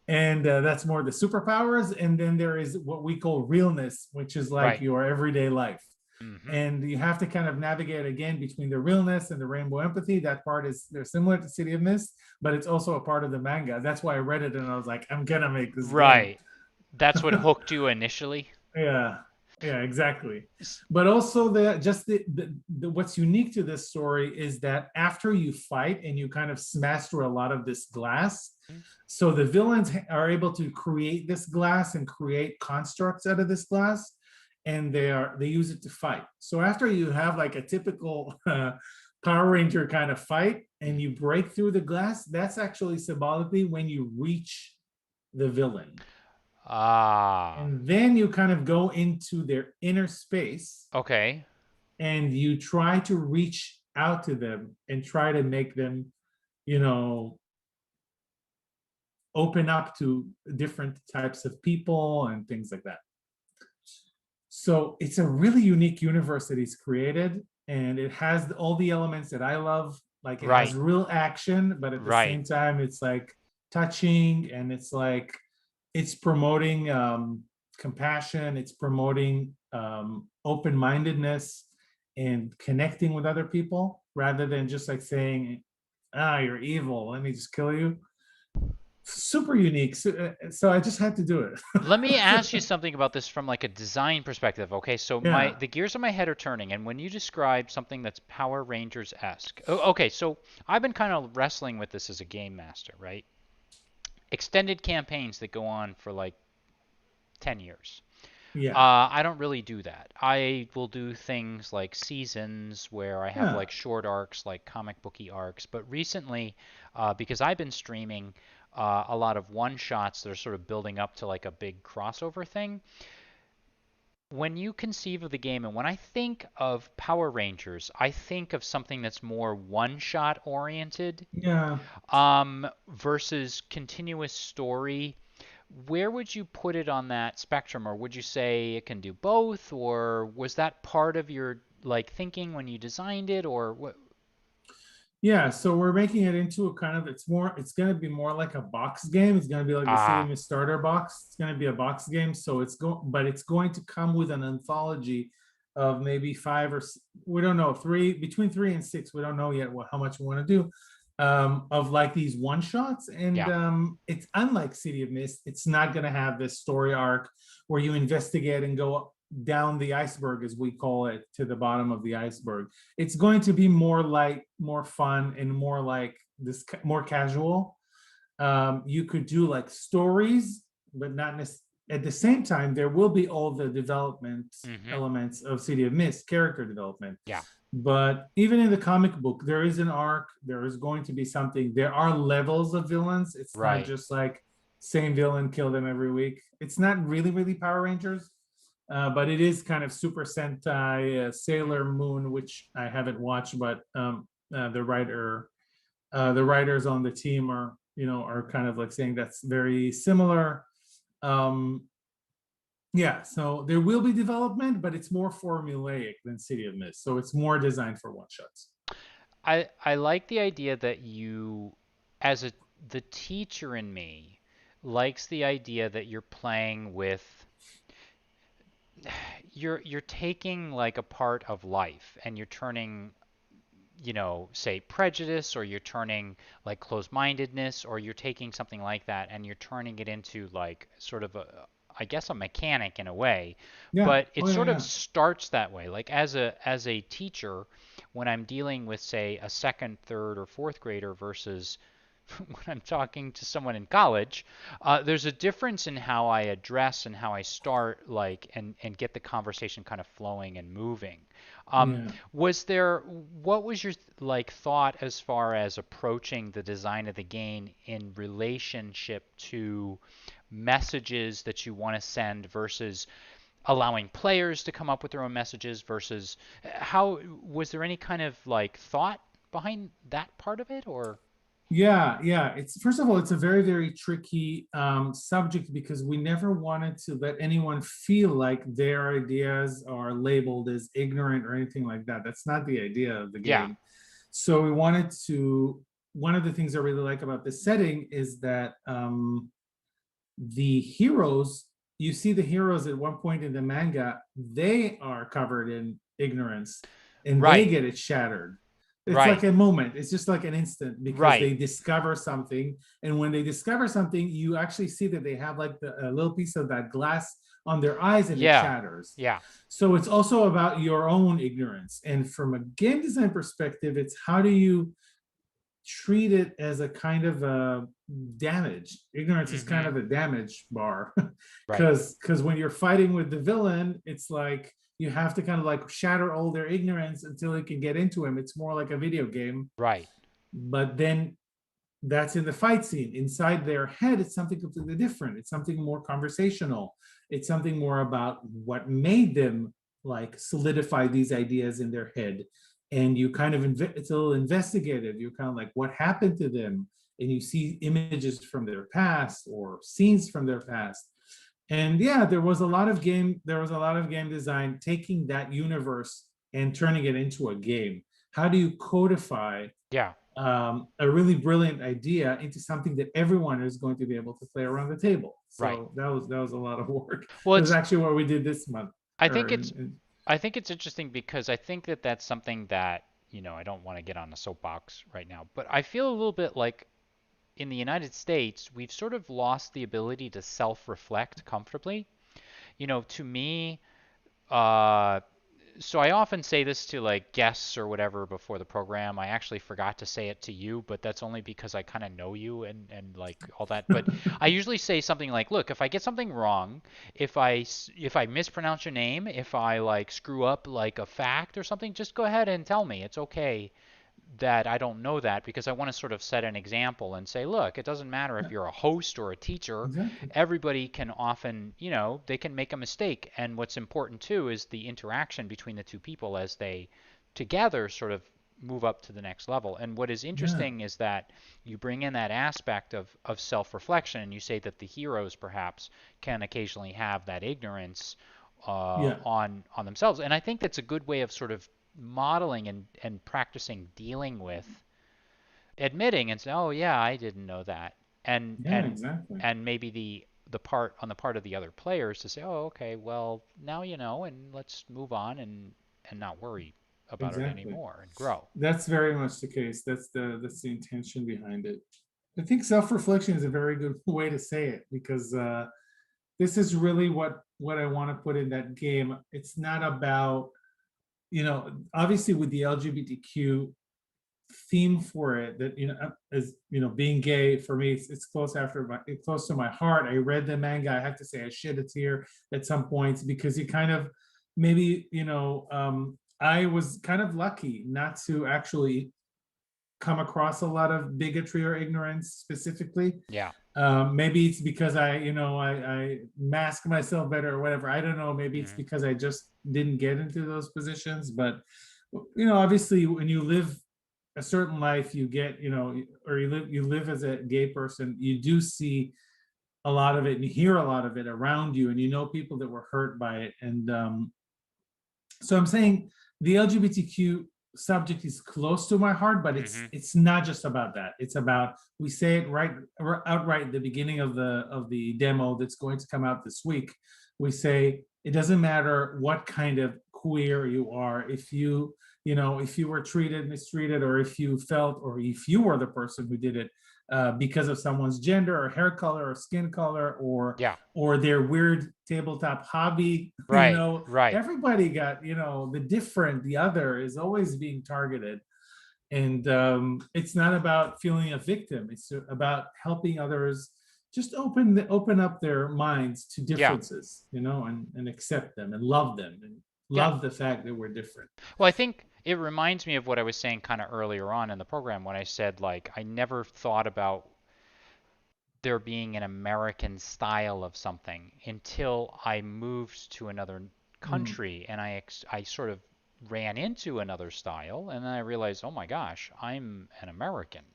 [SPEAKER 2] And that's more the superpowers. And then there is what we call realness, which is like
[SPEAKER 1] Right.
[SPEAKER 2] your everyday life.
[SPEAKER 1] Mm-hmm.
[SPEAKER 2] And you have to kind of navigate again between the realness and the rainbow empathy. That part they're similar to City of Mist, but it's also a part of the manga. That's why I read it and I was like, I'm gonna make this game.
[SPEAKER 1] Right. That's what hooked you initially.
[SPEAKER 2] Yeah, yeah, exactly.
[SPEAKER 1] S-
[SPEAKER 2] But also the what's unique to this story is that after you fight and you kind of smash through a lot of this glass, so the villains are able to create this glass and create constructs out of this glass, and they use it to fight. So after you have like a typical Power Ranger kind of fight and you break through the glass, that's actually symbolically when you reach the villain.
[SPEAKER 1] Ah.
[SPEAKER 2] And then you kind of go into their inner space
[SPEAKER 1] Okay.
[SPEAKER 2] and you try to reach out to them and try to make them, you know, open up to different types of people and things like that. So it's a really unique universe that he's created, and it has all the elements that I love. Like it has
[SPEAKER 1] Right.
[SPEAKER 2] real action, but at the
[SPEAKER 1] Right.
[SPEAKER 2] same time, it's like touching, and it's promoting compassion. It's promoting open-mindedness and connecting with other people rather than just like saying, "Ah, you're evil. Let me just kill you." super unique. So I just had to do it.
[SPEAKER 1] Let me ask you something about this from like a design perspective. Okay, so my
[SPEAKER 2] Yeah,
[SPEAKER 1] the gears of my head are turning, and when you describe something that's Power Rangers-esque. Oh, okay, so I've been kind of wrestling with this as a game master, right? Extended campaigns that go on for like 10 years.
[SPEAKER 2] yeah,
[SPEAKER 1] I don't really do that. I will do things like seasons where I have
[SPEAKER 2] yeah,
[SPEAKER 1] like short arcs, like comic booky arcs. But recently, because I've been streaming a lot of one shots that are sort of building up to like a big crossover thing. When you conceive of the game, and when I think of Power Rangers, I think of something that's more one shot oriented
[SPEAKER 2] yeah.
[SPEAKER 1] versus continuous story. Where would you put it on that spectrum, or would you say it can do both, or was that part of your like thinking when you designed it, or what?
[SPEAKER 2] Yeah, so we're making it into a kind of it's going to be more like a box game. It's going to be like the City
[SPEAKER 1] Ah,
[SPEAKER 2] Mist starter box. It's going to be a box game, so but it's going to come with an anthology of maybe we don't know, three between 3 and 6. We don't know yet how much we want to do of like these one shots. And
[SPEAKER 1] yeah,
[SPEAKER 2] it's unlike City of Mist. It's not going to have this story arc where you investigate and go down the iceberg, as we call it, to the bottom of the iceberg. It's going to be more light, more fun, and more like this, more casual. You could do like stories, but not necessarily. At the same time, there will be all the development
[SPEAKER 1] mm-hmm,
[SPEAKER 2] elements of City of Mist, character development.
[SPEAKER 1] yeah,
[SPEAKER 2] But even in the comic book, there is an arc. There is going to be something. There are levels of villains. It's not
[SPEAKER 1] right,
[SPEAKER 2] just like same villain, kill them every week. It's not really, really Power Rangers, but it is kind of Super Sentai, Sailor Moon, which I haven't watched, but the writers on the team are kind of like saying that's very similar. Um, yeah, so there will be development, but it's more formulaic than City of Mist, so it's more designed for one shots.
[SPEAKER 1] I like the idea that you, as a the teacher in me, likes the idea that you're playing with you're taking like a part of life and you're turning, say prejudice, or you're turning like closed-mindedness, or you're taking something like that and you're turning it into like sort of I guess a mechanic in a way,
[SPEAKER 2] Yeah.
[SPEAKER 1] but it
[SPEAKER 2] Oh yeah,
[SPEAKER 1] sort of
[SPEAKER 2] yeah.
[SPEAKER 1] starts that way. Like as a teacher, when I'm dealing with say a second, third, or fourth grader versus when I'm talking to someone in college, there's a difference in how I address and how I start, like, and get the conversation kind of flowing and moving. Um,
[SPEAKER 2] Yeah.
[SPEAKER 1] what was your like thought as far as approaching the design of the game in relationship to messages that you want to send versus allowing players to come up with their own messages versus how was there any kind of like thought behind that part of it or?
[SPEAKER 2] Yeah, yeah. It's first of all, it's a very, very tricky subject because we never wanted to let anyone feel like their ideas are labeled as ignorant or anything like that. That's not the idea of the
[SPEAKER 1] Yeah.
[SPEAKER 2] game. So we wanted to. One of the things I really like about this setting is that the heroes, you see the heroes at one point in the manga, they are covered in ignorance and they
[SPEAKER 1] Right.
[SPEAKER 2] get it shattered. It's like
[SPEAKER 1] Right.
[SPEAKER 2] a moment, it's just like an instant because
[SPEAKER 1] Right.
[SPEAKER 2] they discover something. And when they discover something, you actually see that they have like a little piece of that glass on their eyes and it
[SPEAKER 1] Yeah.
[SPEAKER 2] shatters.
[SPEAKER 1] Yeah.
[SPEAKER 2] So it's also about your own ignorance. And from a game design perspective, it's how do you treat it as a kind of a damage. Ignorance is kind
[SPEAKER 1] Mm-hmm.
[SPEAKER 2] of a damage bar
[SPEAKER 1] Right.
[SPEAKER 2] because when you're fighting with the villain, it's like you have to kind of like shatter all their ignorance until you can get into him. It's more like a video game,
[SPEAKER 1] Right.
[SPEAKER 2] but then that's in the fight scene. Inside their head, it's something completely different. It's something more conversational. It's something more about what made them like solidify these ideas in their head. And you kind of it's a little investigative. You're kind of like, what happened to them? And you see images from their past or scenes from their past. And yeah, there was a lot of game design taking that universe and turning it into a game. How do you codify
[SPEAKER 1] Yeah.
[SPEAKER 2] a really brilliant idea into something that everyone is going to be able to play around the table?
[SPEAKER 1] Right.
[SPEAKER 2] So that was a lot of work.
[SPEAKER 1] Well,
[SPEAKER 2] It was actually what we did this month.
[SPEAKER 1] I
[SPEAKER 2] Or
[SPEAKER 1] think it's I think it's interesting because I think that that's something that, I don't want to get on a soapbox right now, but I feel a little bit like in the United States, we've sort of lost the ability to self-reflect comfortably. To me, uh, so I often say this to like guests or whatever before the program. I actually forgot to say it to you, but that's only because I kind of know you and like all that. But I usually say something like, "Look, if I get something wrong, if I mispronounce your name, if I like screw up like a fact or something, just go ahead and tell me. It's okay that I don't know that because I want to sort of set an example and say, look, it doesn't matter if
[SPEAKER 2] Yeah,
[SPEAKER 1] you're a host or a teacher.
[SPEAKER 2] exactly.
[SPEAKER 1] Everybody can often, they can make a mistake. And what's important too is the interaction between the two people as they together sort of move up to the next level. And what is
[SPEAKER 2] Yeah,
[SPEAKER 1] interesting is that you bring in that aspect of self-reflection and you say that the heroes perhaps can occasionally have that ignorance
[SPEAKER 2] yeah,
[SPEAKER 1] on themselves. And I think that's a good way of sort of modeling and practicing dealing with admitting and saying, "Oh yeah, I didn't know that," and
[SPEAKER 2] yeah,
[SPEAKER 1] and
[SPEAKER 2] exactly,
[SPEAKER 1] and maybe the part on the part of the other players to say, "Oh, okay, well now you know, and let's move on and not worry about it
[SPEAKER 2] exactly.
[SPEAKER 1] anymore and grow."
[SPEAKER 2] That's very much the case. That's the intention behind it. I think self-reflection is a very good way to say it because this is really what I want to put in that game. It's not about, obviously with the LGBTQ theme for it, that as being gay for me, it's close to my heart. I read the manga. I have to say I shed a tear at some points because you kind of maybe I was kind of lucky not to actually come across a lot of bigotry or ignorance specifically.
[SPEAKER 1] Yeah.
[SPEAKER 2] Maybe it's because I mask myself better or whatever. I don't know. Maybe it's
[SPEAKER 1] Hmm.
[SPEAKER 2] because I just didn't get into those positions. But obviously, when you live a certain life, you get or you live as a gay person, you do see a lot of it and you hear a lot of it around you, and people that were hurt by it. And so I'm saying the LGBTQ subject is close to my heart, but it's
[SPEAKER 1] Hmm.
[SPEAKER 2] it's not just about that. It's about, we say it right outright at the beginning of the demo that's going to come out this week. We say it doesn't matter what kind of queer you are, if you were treated, mistreated, or if you felt, or if you were the person who did it because of someone's gender or hair color or skin color, or
[SPEAKER 1] Yeah.
[SPEAKER 2] or their weird tabletop hobby.
[SPEAKER 1] Right. Right.
[SPEAKER 2] Everybody got, the other is always being targeted. And it's not about feeling a victim, it's about helping others just open up their minds to
[SPEAKER 1] Yeah.
[SPEAKER 2] differences, and accept them and love them and
[SPEAKER 1] Yeah.
[SPEAKER 2] love the fact that we're different.
[SPEAKER 1] Well, I think it reminds me of what I was saying kind of earlier on in the program when I said like I never thought about there being an American style of something until I moved to another
[SPEAKER 2] Mm,
[SPEAKER 1] country and I sort of ran into another style and then I realized, oh my gosh, I'm an American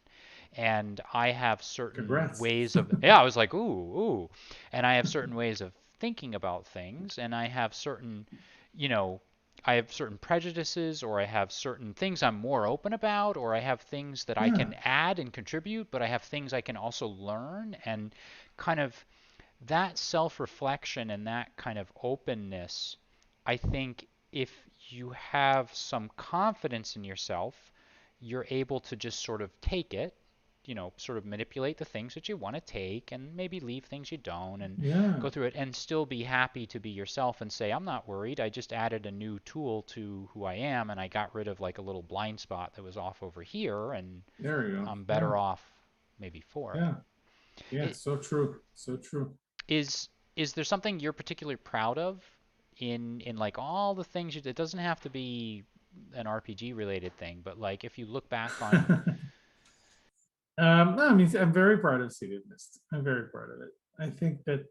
[SPEAKER 1] and I have certain
[SPEAKER 2] congrats.
[SPEAKER 1] ways of yeah, I was like, ooh, and I have certain ways of thinking about things and I have certain, you know, I have certain prejudices or I have certain things I'm more open about or I have things that I
[SPEAKER 2] Yeah,
[SPEAKER 1] can add and contribute, but I have things I can also learn and kind of that self-reflection and that kind of openness, I think if you have some confidence in yourself, you're able to just sort of take it, sort of manipulate the things that you want to take and maybe leave things you don't and
[SPEAKER 2] yeah,
[SPEAKER 1] go through it and still be happy to be yourself and say, I'm not worried. I just added a new tool to who I am and I got rid of like a little blind spot that was off over here and
[SPEAKER 2] there you go.
[SPEAKER 1] I'm
[SPEAKER 2] Yeah,
[SPEAKER 1] better off maybe for it.
[SPEAKER 2] yeah, yeah,
[SPEAKER 1] It
[SPEAKER 2] so true, so true.
[SPEAKER 1] is there something you're particularly proud of in like all the things it doesn't have to be an RPG related thing, but like if you look back on
[SPEAKER 2] No, I mean, I'm very proud of Seated Mist. I'm very proud of it. I think that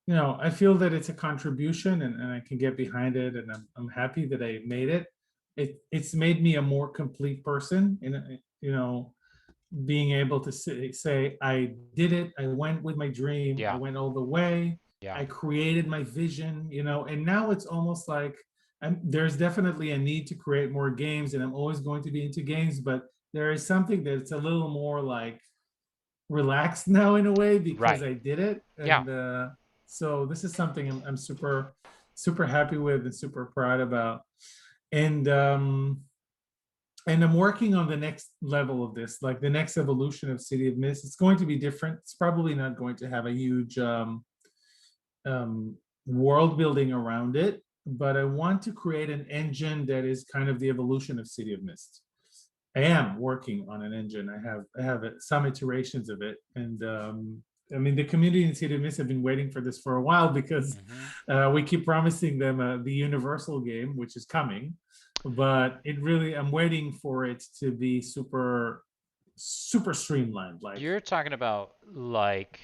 [SPEAKER 2] I feel that it's a contribution, and I can get behind it, and I'm happy that I made it. It's made me a more complete person, and being able to say I did it. I went with my dream. I
[SPEAKER 1] yeah,
[SPEAKER 2] went all the way.
[SPEAKER 1] yeah,
[SPEAKER 2] I created my vision. And now it's almost like there's definitely a need to create more games, and I'm always going to be into games, but there is something that's a little more like relaxed now in a way because
[SPEAKER 1] right,
[SPEAKER 2] I did it.
[SPEAKER 1] yeah,
[SPEAKER 2] And so this is something I'm super, super happy with and super proud about. And and I'm working on the next level of this, like the next evolution of City of Mist. It's going to be different. It's probably not going to have a huge um, world building around it, but I want to create an engine that is kind of the evolution of City of Mist. I am working on an engine. I have some iterations of it, and I mean the community in City of Mist have been waiting for this for a while because
[SPEAKER 1] Hmm.
[SPEAKER 2] we keep promising them the universal game, which is coming, but it really I'm waiting for it to be super streamlined. Like
[SPEAKER 1] You're talking about like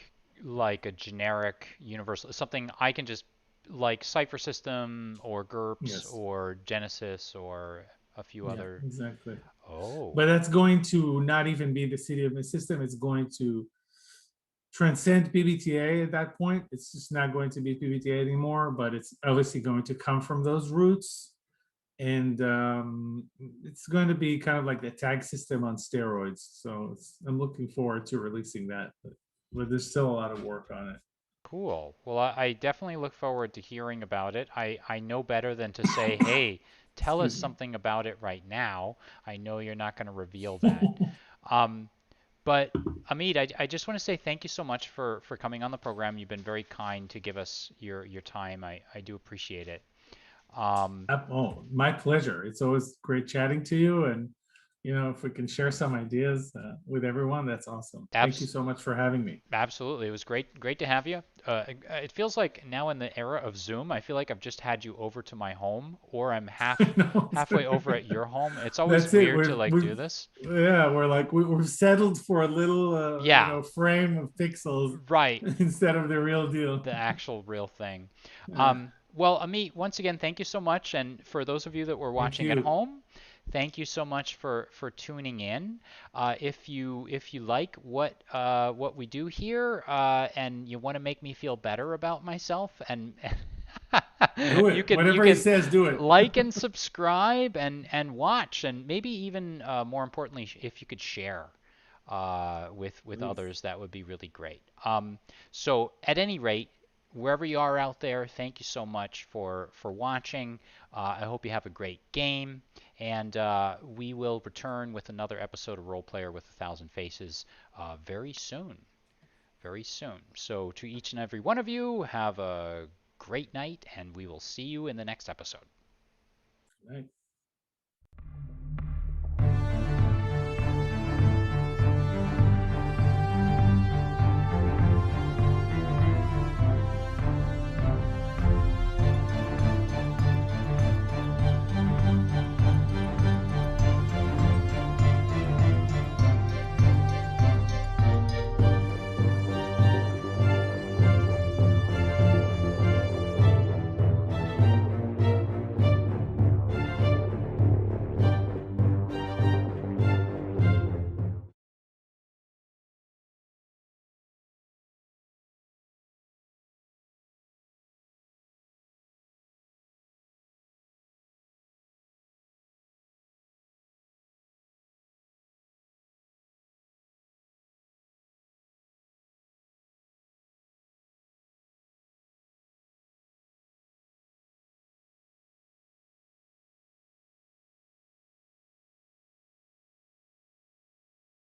[SPEAKER 1] a generic universal, something I can just like Cipher System or GURPS
[SPEAKER 2] yes,
[SPEAKER 1] or Genesis or a few
[SPEAKER 2] yeah,
[SPEAKER 1] other.
[SPEAKER 2] exactly.
[SPEAKER 1] Oh.
[SPEAKER 2] But that's going to not even be the City of Mist system. It's going to transcend PBTA at that point. It's just not going to be PBTA anymore, but it's obviously going to come from those roots. And it's going to be kind of like the tag system on steroids. So I'm looking forward to releasing that, but there's still a lot of work on it.
[SPEAKER 1] Cool. Well, I definitely look forward to hearing about it. I know better than to say, hey, tell us
[SPEAKER 2] Excuse me.
[SPEAKER 1] something about it right now. I know you're not going to reveal that. Um, but Amit, I just want to say thank you so much for coming on the program. You've been very kind to give us your time. I do appreciate it. Um,
[SPEAKER 2] Oh, my pleasure. It's always great chatting to you. And, if we can share some ideas with everyone, that's awesome. Thank you
[SPEAKER 1] abs
[SPEAKER 2] so much for having me.
[SPEAKER 1] Absolutely. It was great to have you. It feels like now in the era of Zoom, I feel like I've just had you over to my home, or I'm
[SPEAKER 2] No,
[SPEAKER 1] halfway over at your home. It's always
[SPEAKER 2] that's it.
[SPEAKER 1] weird to
[SPEAKER 2] We've
[SPEAKER 1] like do
[SPEAKER 2] we've
[SPEAKER 1] this.
[SPEAKER 2] yeah, we're like we're settled for a little
[SPEAKER 1] Yeah,
[SPEAKER 2] frame of pixels
[SPEAKER 1] right.
[SPEAKER 2] instead of the real deal.
[SPEAKER 1] The actual real thing.
[SPEAKER 2] Yeah,
[SPEAKER 1] Well, Amit, once again, thank you so much. And for those of you that were
[SPEAKER 2] thank
[SPEAKER 1] watching at
[SPEAKER 2] you.
[SPEAKER 1] home, thank you so much for tuning in. If you like what we do here, and you want to make me feel better about myself, and
[SPEAKER 2] Do
[SPEAKER 1] you
[SPEAKER 2] it.
[SPEAKER 1] can you
[SPEAKER 2] Whatever he
[SPEAKER 1] can
[SPEAKER 2] says, do it.
[SPEAKER 1] like and subscribe and watch, and maybe even more importantly, if you could share with
[SPEAKER 2] Please.
[SPEAKER 1] others, that would be really great. So at any rate, wherever you are out there, thank you so much for watching. I hope you have a great game, and we will return with another episode of Role Player with a Thousand Faces very soon. Very soon. So to each and every one of you, have a great night, and we will see you in the next episode.
[SPEAKER 2] Right.